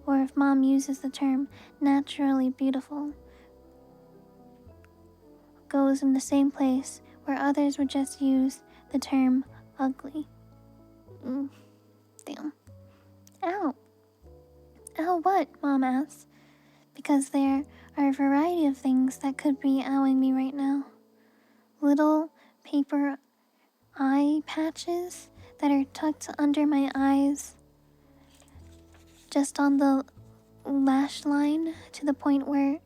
Speaker 1: or if Mom uses the term naturally beautiful goes in the same place where others would just use the term ugly. Damn. Ow. Ow what? Mom asks, because there are a variety of things that could be owing me right now. Little paper eye patches that are tucked under my eyes, just on the lash line to the point where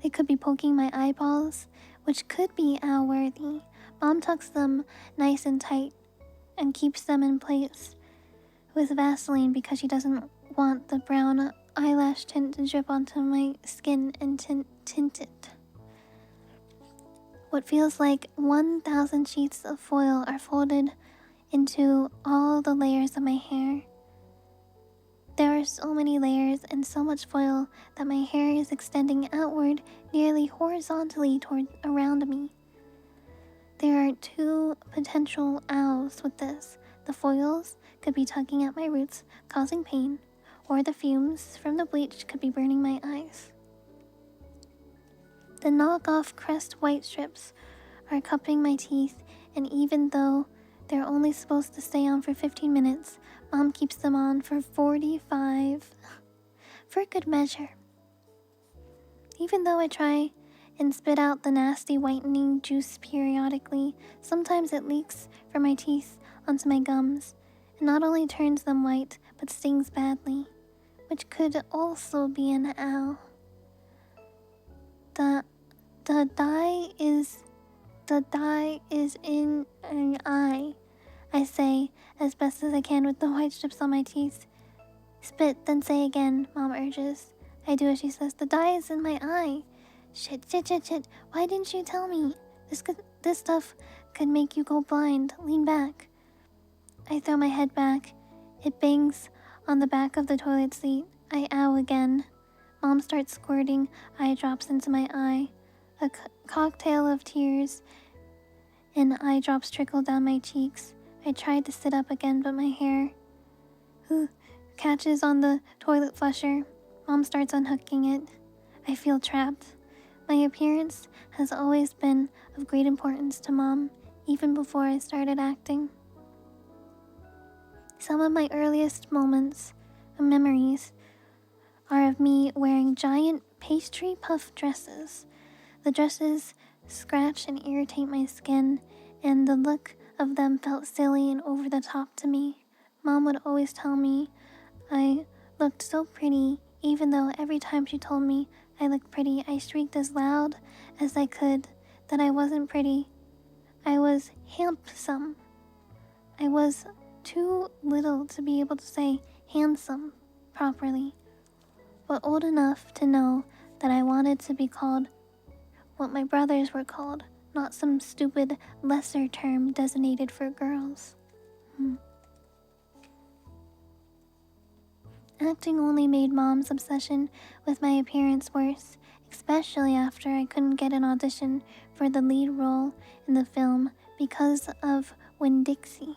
Speaker 1: they could be poking my eyeballs, which could be owl-worthy. Mom tucks them nice and tight and keeps them in place with Vaseline because she doesn't want the brown eyelash tint to drip onto my skin and tint it. What feels like 1,000 sheets of foil are folded into all the layers of my hair. There are so many layers and so much foil that my hair is extending outward nearly horizontally around me. There are 2 potential owls with this. The foils could be tugging at my roots, causing pain, or the fumes from the bleach could be burning my eyes. The knockoff Crest white strips are cupping my teeth, and even though they're only supposed to stay on for 15 minutes, Mom keeps them on for 45 for good measure. Even though I try and spit out the nasty whitening juice periodically, sometimes it leaks from my teeth onto my gums and not only turns them white but stings badly, which could also be an owl. The dye is in an eye, I say as best as I can with the white strips on my teeth. Spit, then say again, Mom urges. I do as she says. The dye is in my eye. Shit. Why didn't you tell me? This stuff could make you go blind. Lean back. I throw my head back. It bangs on the back of the toilet seat. I ow again. Mom starts squirting eye drops into my eye. A cocktail of tears and eye drops trickled down my cheeks. I tried to sit up again, but my hair catches on the toilet flusher. Mom starts unhooking it. I feel trapped. My appearance has always been of great importance to Mom, even before I started acting. Some of my earliest memories are of me wearing giant pastry puff dresses. The dresses scratch and irritate my skin, and the look of them felt silly and over the top to me. Mom would always tell me I looked so pretty, even though every time she told me I looked pretty, I shrieked as loud as I could that I wasn't pretty. I was handsome. I was too little to be able to say handsome properly, but old enough to know that I wanted to be called what my brothers were called, not some stupid lesser term designated for girls. Acting only made Mom's obsession with my appearance worse, especially after I couldn't get an audition for the lead role in the film because of Winn-Dixie.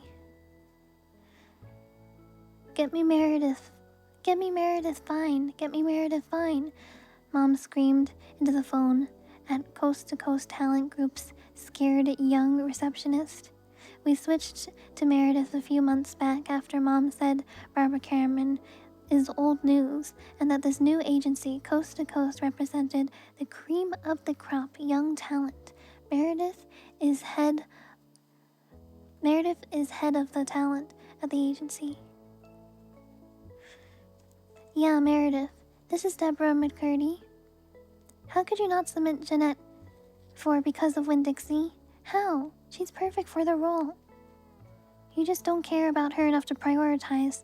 Speaker 1: Get me Meredith. Get me Meredith fine. Get me Meredith fine. Mom screamed into the phone at Coast to Coast Talent Group's scared young receptionist. We switched to Meredith a few months back after Mom said Barbara Cameron is old news and that this new agency, Coast to Coast, represented the cream of the crop young talent. Meredith is head of the talent at the agency. Yeah, Meredith. This is Deborah McCurdy. How could you not submit Jeanette for because of Winn-Dixie? How? She's perfect for the role. You just don't care about her enough to prioritize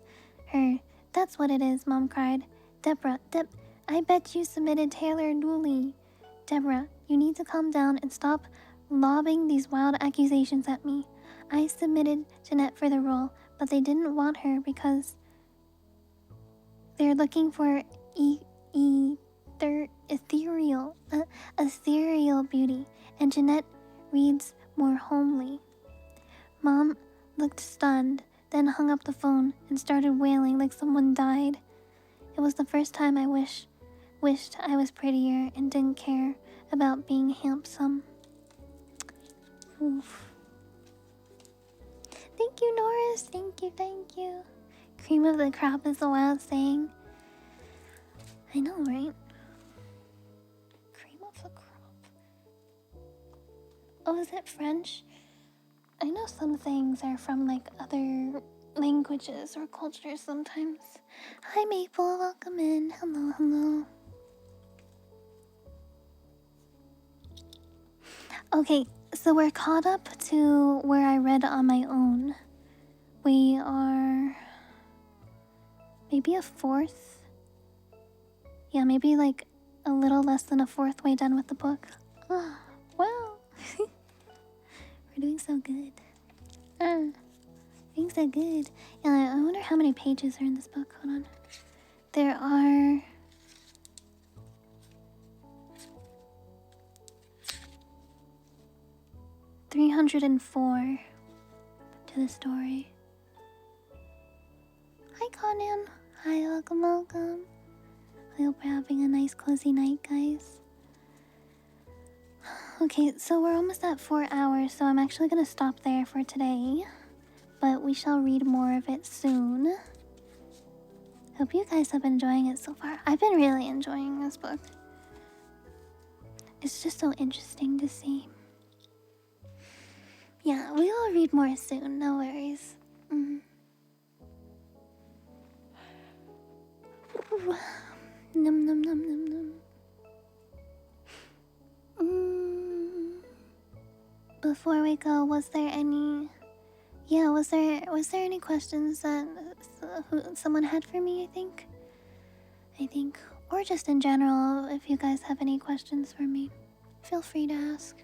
Speaker 1: her. That's what it is, Mom cried. Deborah, I bet you submitted Taylor Dooley. Deborah, you need to calm down and stop lobbing these wild accusations at me. I submitted Jeanette for the role, but they didn't want her because they're looking for ethereal beauty, and Jeanette reads more homely. Mom looked stunned, then hung up the phone and started wailing like someone died. It was the first time I wished I was prettier and didn't care about being handsome. Oof. Thank you, Norris. Thank you. Cream of the crop is a wild saying. I know, right? Cream of the crop. Oh, is it French? I know some things are from like other languages or cultures sometimes. Hi Maple, welcome in. Hello. Okay, so we're caught up to where I read on my own. We are maybe a fourth. Yeah, maybe like a little less than a fourth way done with the book. Oh, wow. We're doing so good. Doing so good. Yeah, I wonder how many pages are in this book. Hold on. There are 304 to the story. Hi, Conan. Hi, welcome. I hope you're having a nice cozy night, guys. Okay, so we're almost at 4 hours, so I'm actually gonna stop there for today. But we shall read more of it soon. Hope you guys have been enjoying it so far. I've been really enjoying this book. It's just so interesting to see. Yeah, we will read more soon, no worries. Num. Before we go, was there any questions that someone had for me, I think, or just in general, if you guys have any questions for me, feel free to ask.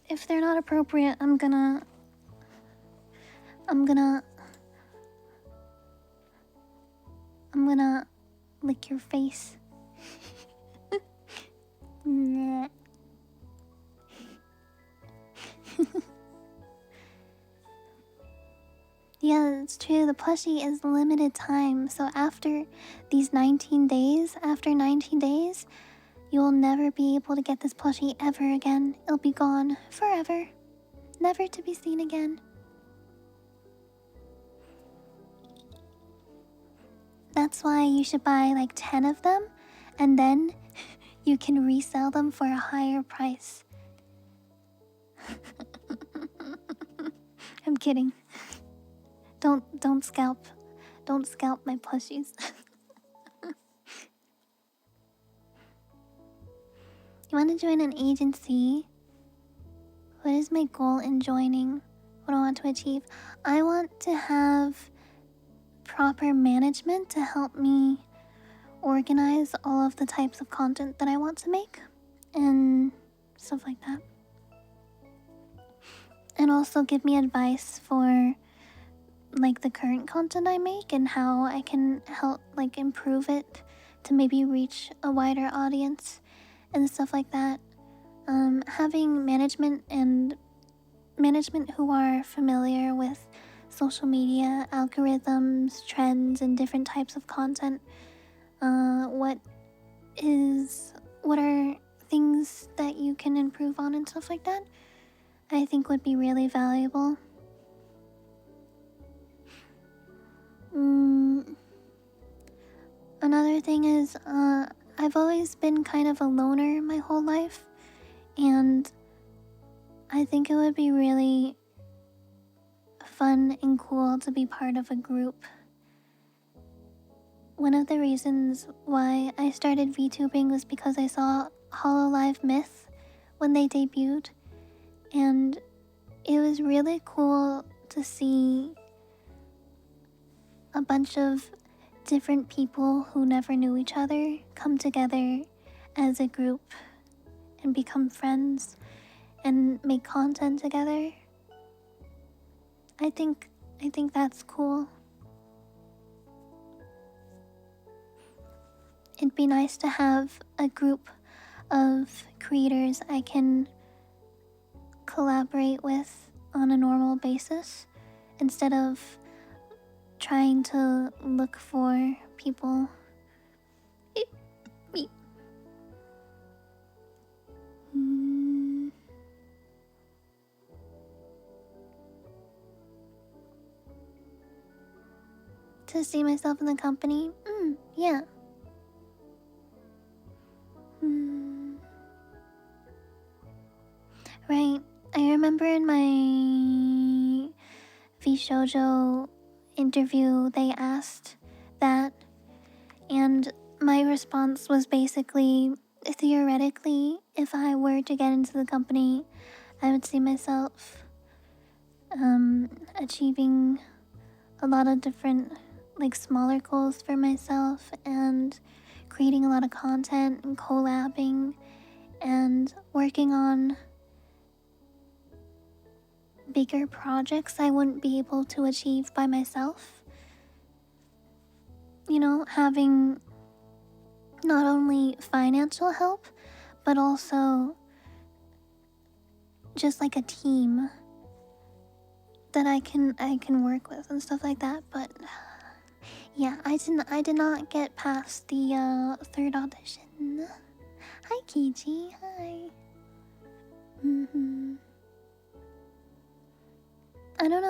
Speaker 1: If they're not appropriate, I'm gonna lick your face. Meh. Yeah, it's true. The plushie is limited time. So after these 19 days, you will never be able to get this plushie ever again. It'll be gone forever. Never to be seen again. That's why you should buy like 10 of them, and then you can resell them for a higher price. I'm kidding. Don't scalp my plushies. You want to join an agency? What is my goal in joining? What do I want to achieve? I want to have proper management to help me organize all of the types of content that I want to make and stuff like that. And also give me advice for like the current content I make and how I can help like improve it to maybe reach a wider audience and stuff like that. Having management who are familiar with social media algorithms, trends, and different types of content. What are things that you can improve on and stuff like that, I think would be really valuable. Another thing is, I've always been kind of a loner my whole life, and I think it would be really fun and cool to be part of a group. One of the reasons why I started VTubing was because I saw Hololive Myth when they debuted, and it was really cool to see a bunch of different people who never knew each other come together as a group and become friends and make content together. I think that's cool. It'd be nice to have a group of creators I can collaborate with on a normal basis instead of trying to look for people. To see myself in the company? Yeah. Right. I remember in my VShoujo interview, they asked that, and my response was basically, theoretically, if I were to get into the company, I would see myself achieving a lot of different, like, smaller goals for myself and creating a lot of content and collabing and working on bigger projects I wouldn't be able to achieve by myself. You know, having not only financial help, but also just like a team that I can work with and stuff like that. But yeah, I did not get past the third audition. Hi Kichi, hi. I don't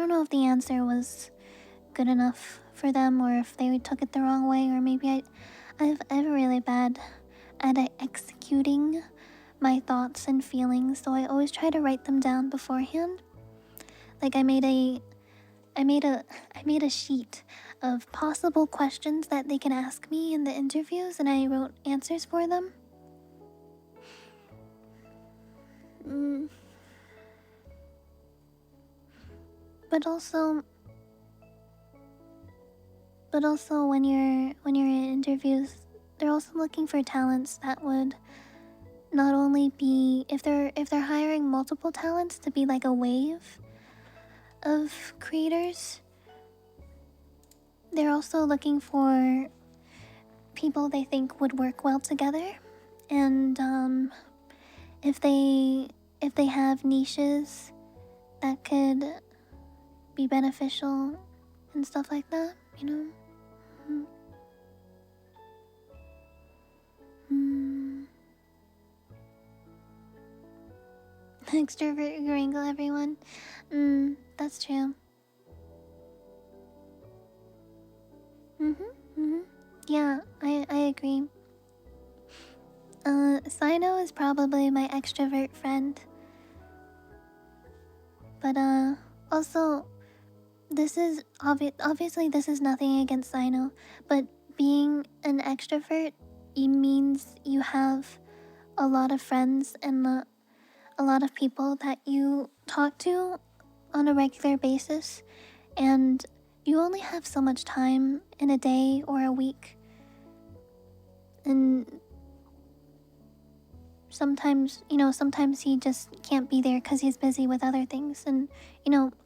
Speaker 1: know if the answer was good enough for them or if they took it the wrong way, or maybe I'm really bad at executing my thoughts and feelings, so I always try to write them down beforehand. Like I made a sheet of possible questions that they can ask me in the interviews, and I wrote answers for them. But also when you're in interviews, they're also looking for talents that would not only be, if they're hiring multiple talents to be like a wave of creators, they're also looking for people they think would work well together and if they have niches that could be beneficial and stuff like that, you know. Extrovert wrangle everyone. That's true. Yeah, I agree. Sino is probably my extrovert friend. But also, this is obviously this is nothing against Sino, but being an extrovert, it means you have a lot of friends and a lot of people that you talk to on a regular basis, and you only have so much time in a day or a week. And sometimes, sometimes he just can't be there because he's busy with other things. And,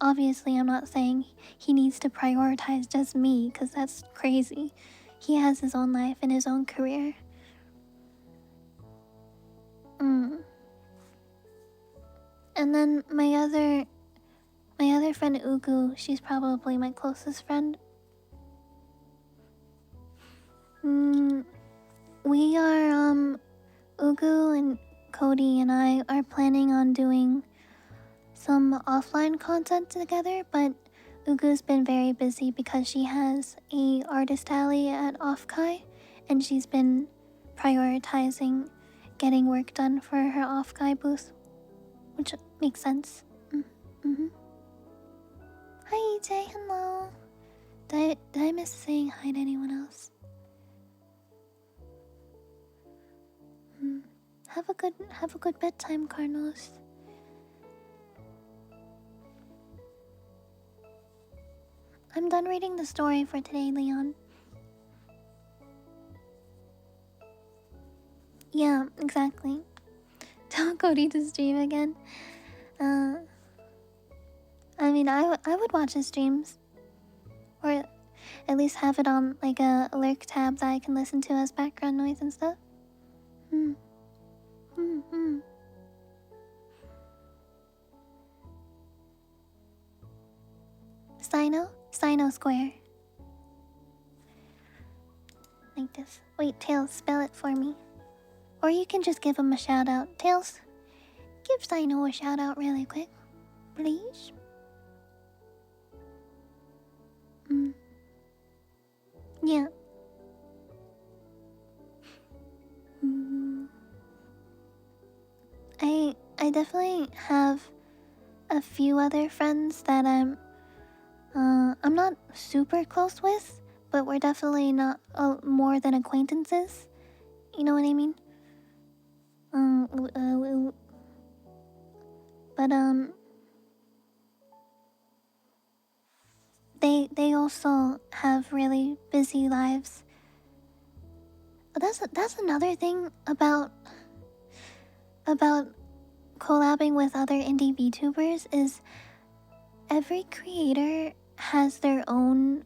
Speaker 1: obviously I'm not saying he needs to prioritize just me, because that's crazy. He has his own life and his own career. And then my other friend Ugu, she's probably my closest friend. We are Ugu and Cody and I are planning on doing some offline content together, but Ugu's been very busy because she has a artist alley at Offkai, and she's been prioritizing getting work done for her Offkai booth, which makes sense. Hi EJ, hello. Did I miss saying hi to anyone else? Have a good bedtime, Carlos. I'm done reading the story for today, Leon. Yeah, exactly. Tell Cody to stream again. I mean, I would watch his streams, or at least have it on like a lurk tab that I can listen to as background noise and stuff. Sino Square. Like this. Wait, Tails, spell it for me. Or you can just give him a shout out. Tails, give Sino a shout out really quick, please. Yeah. I definitely have a few other friends that I'm not super close with, but we're definitely not more than acquaintances. You know what I mean? But they also have really busy lives. That's another thing about collabing with other indie VTubers is every creator has their own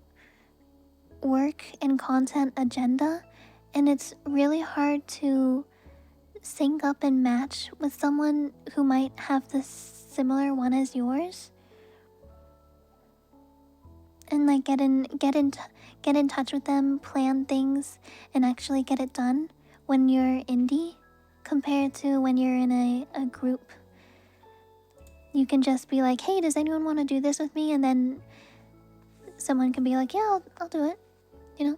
Speaker 1: work and content agenda, and it's really hard to sync up and match with someone who might have the similar one as yours, and like get in touch with them, plan things, and actually get it done when you're indie compared to when you're in a group. You can just be like, hey, does anyone want to do this with me? And then someone can be like, yeah, I'll do it, you know?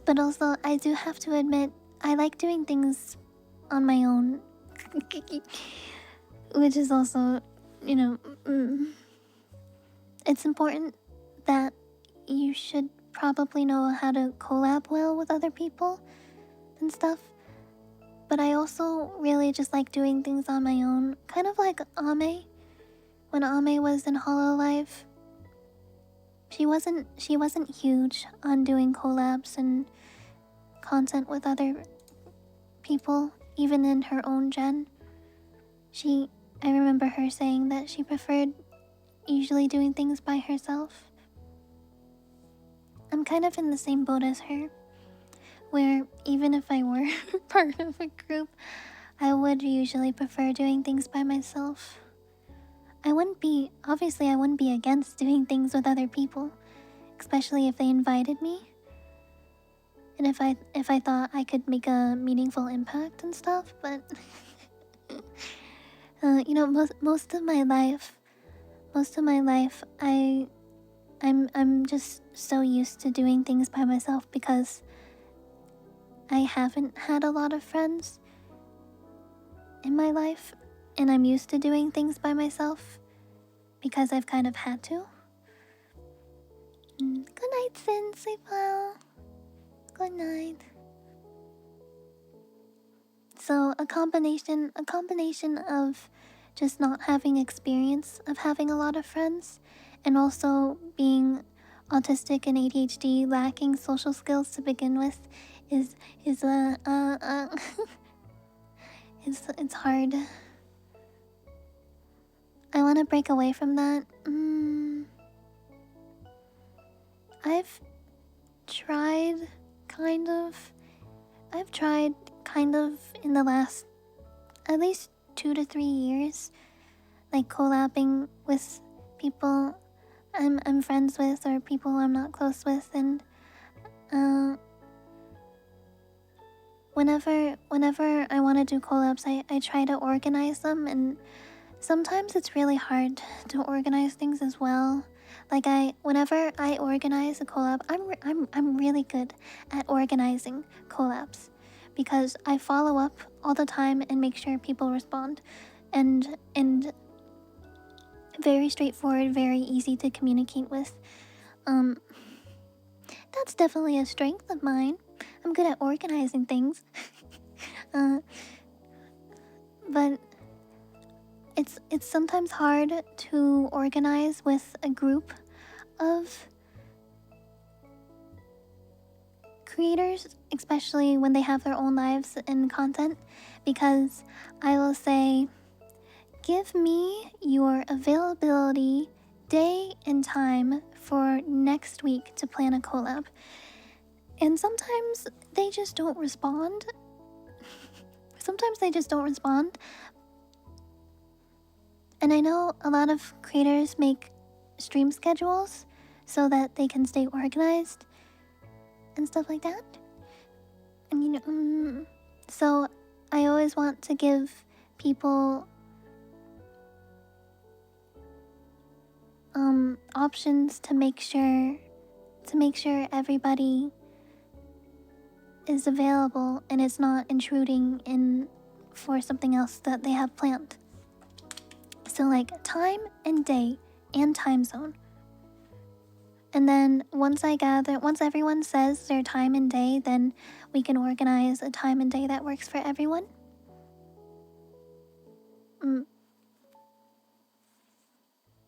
Speaker 1: But also, I do have to admit, I like doing things on my own. Which is also, it's important that you should probably know how to collab well with other people and stuff. But I also really just like doing things on my own. Kind of like Ame. When Ame was in Hololive, she wasn't huge on doing collabs and content with other people, even in her own gen. I remember her saying that she preferred usually doing things by herself. I'm kind of in the same boat as her, where even if I were part of a group, I would usually prefer doing things by myself. I wouldn't be against doing things with other people, especially if they invited me. And if I thought I could make a meaningful impact and stuff, but most of my life, I'm just so used to doing things by myself because I haven't had a lot of friends in my life, and I'm used to doing things by myself because I've kind of had to. Good night, Sin. Sleep well. Good night. So a combination of just not having experience of having a lot of friends, and also being autistic and ADHD, lacking social skills to begin with, is it's hard. I want to break away from that. I've tried kind of in the last at least 2 to 3 years, like collabing with people I'm friends with or people I'm not close with, and whenever I want to do collabs, I try to organize them, and sometimes it's really hard to organize things as well. Like whenever I organize a collab, I'm really good at organizing collabs because I follow up all the time and make sure people respond, and very straightforward, very easy to communicate with. That's definitely a strength of mine. I'm good at organizing things. But it's sometimes hard to organize with a group of creators, especially when they have their own lives and content, because I will say, give me your availability, day and time for next week to plan a collab. And sometimes they just don't respond. And I know a lot of creators make stream schedules so that they can stay organized and stuff like that. And so I always want to give people options to make sure everybody is available and it's not intruding in for something else that they have planned. So like time and day and time zone. And then once everyone says their time and day, then we can organize a time and day that works for everyone.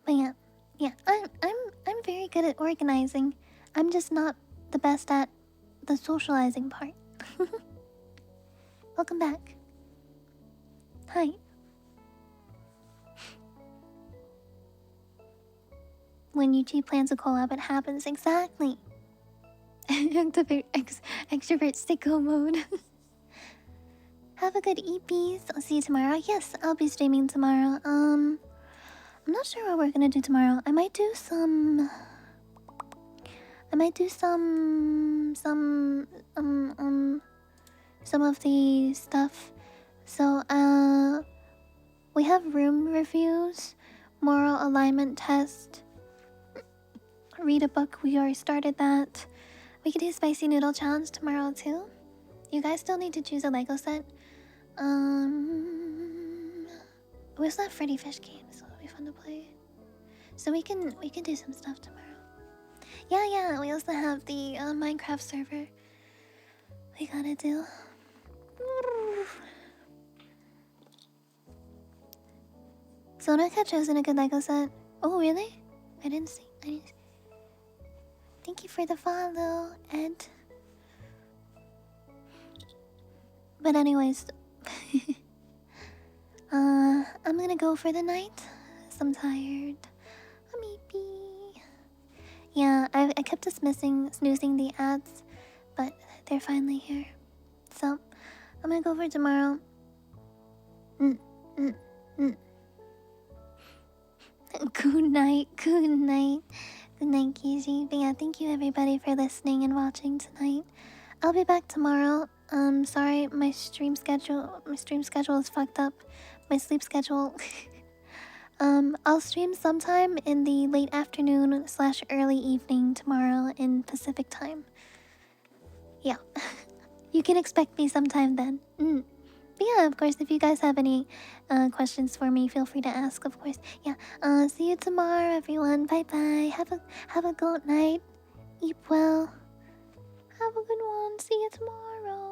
Speaker 1: But yeah, I'm very good at organizing. I'm just not the best at the socializing part. Welcome back. Hi. When Yuchi plans a collab, it happens. Exactly. Activate extrovert sicko mode. Have a good EPs. I'll see you tomorrow. Yes, I'll be streaming tomorrow. I'm not sure what we're gonna do tomorrow. I might do some of the stuff. So we have room reviews, moral alignment test, read a book. We already started that. We could do spicy noodle challenge tomorrow too. You guys still need to choose a Lego set. We also have Freddy Fish games, so it'll be fun to play. So we can do some stuff tomorrow. Yeah. We also have the Minecraft server we gotta do. Sonoka chosen a good Lego set. Oh really? I didn't see. Thank you for the follow, Ed. But anyways, I'm gonna go for the night. I'm tired. Meepy. Yeah, I kept dismissing, snoozing the ads, but they're finally here. So, I'm gonna go for tomorrow. Mm, mm, mm. Good night, good night. Good night, Kiji. But yeah, thank you everybody for listening and watching tonight. I'll be back tomorrow. Sorry, my stream schedule is fucked up. My sleep schedule. I'll stream sometime in the late afternoon / early evening tomorrow in Pacific time. Yeah. You can expect me sometime then. But yeah, of course, if you guys have any questions for me, feel free to ask, of course. Yeah. See you tomorrow, everyone. Bye bye. Have a good night. Eat well. Have a good one. See you tomorrow.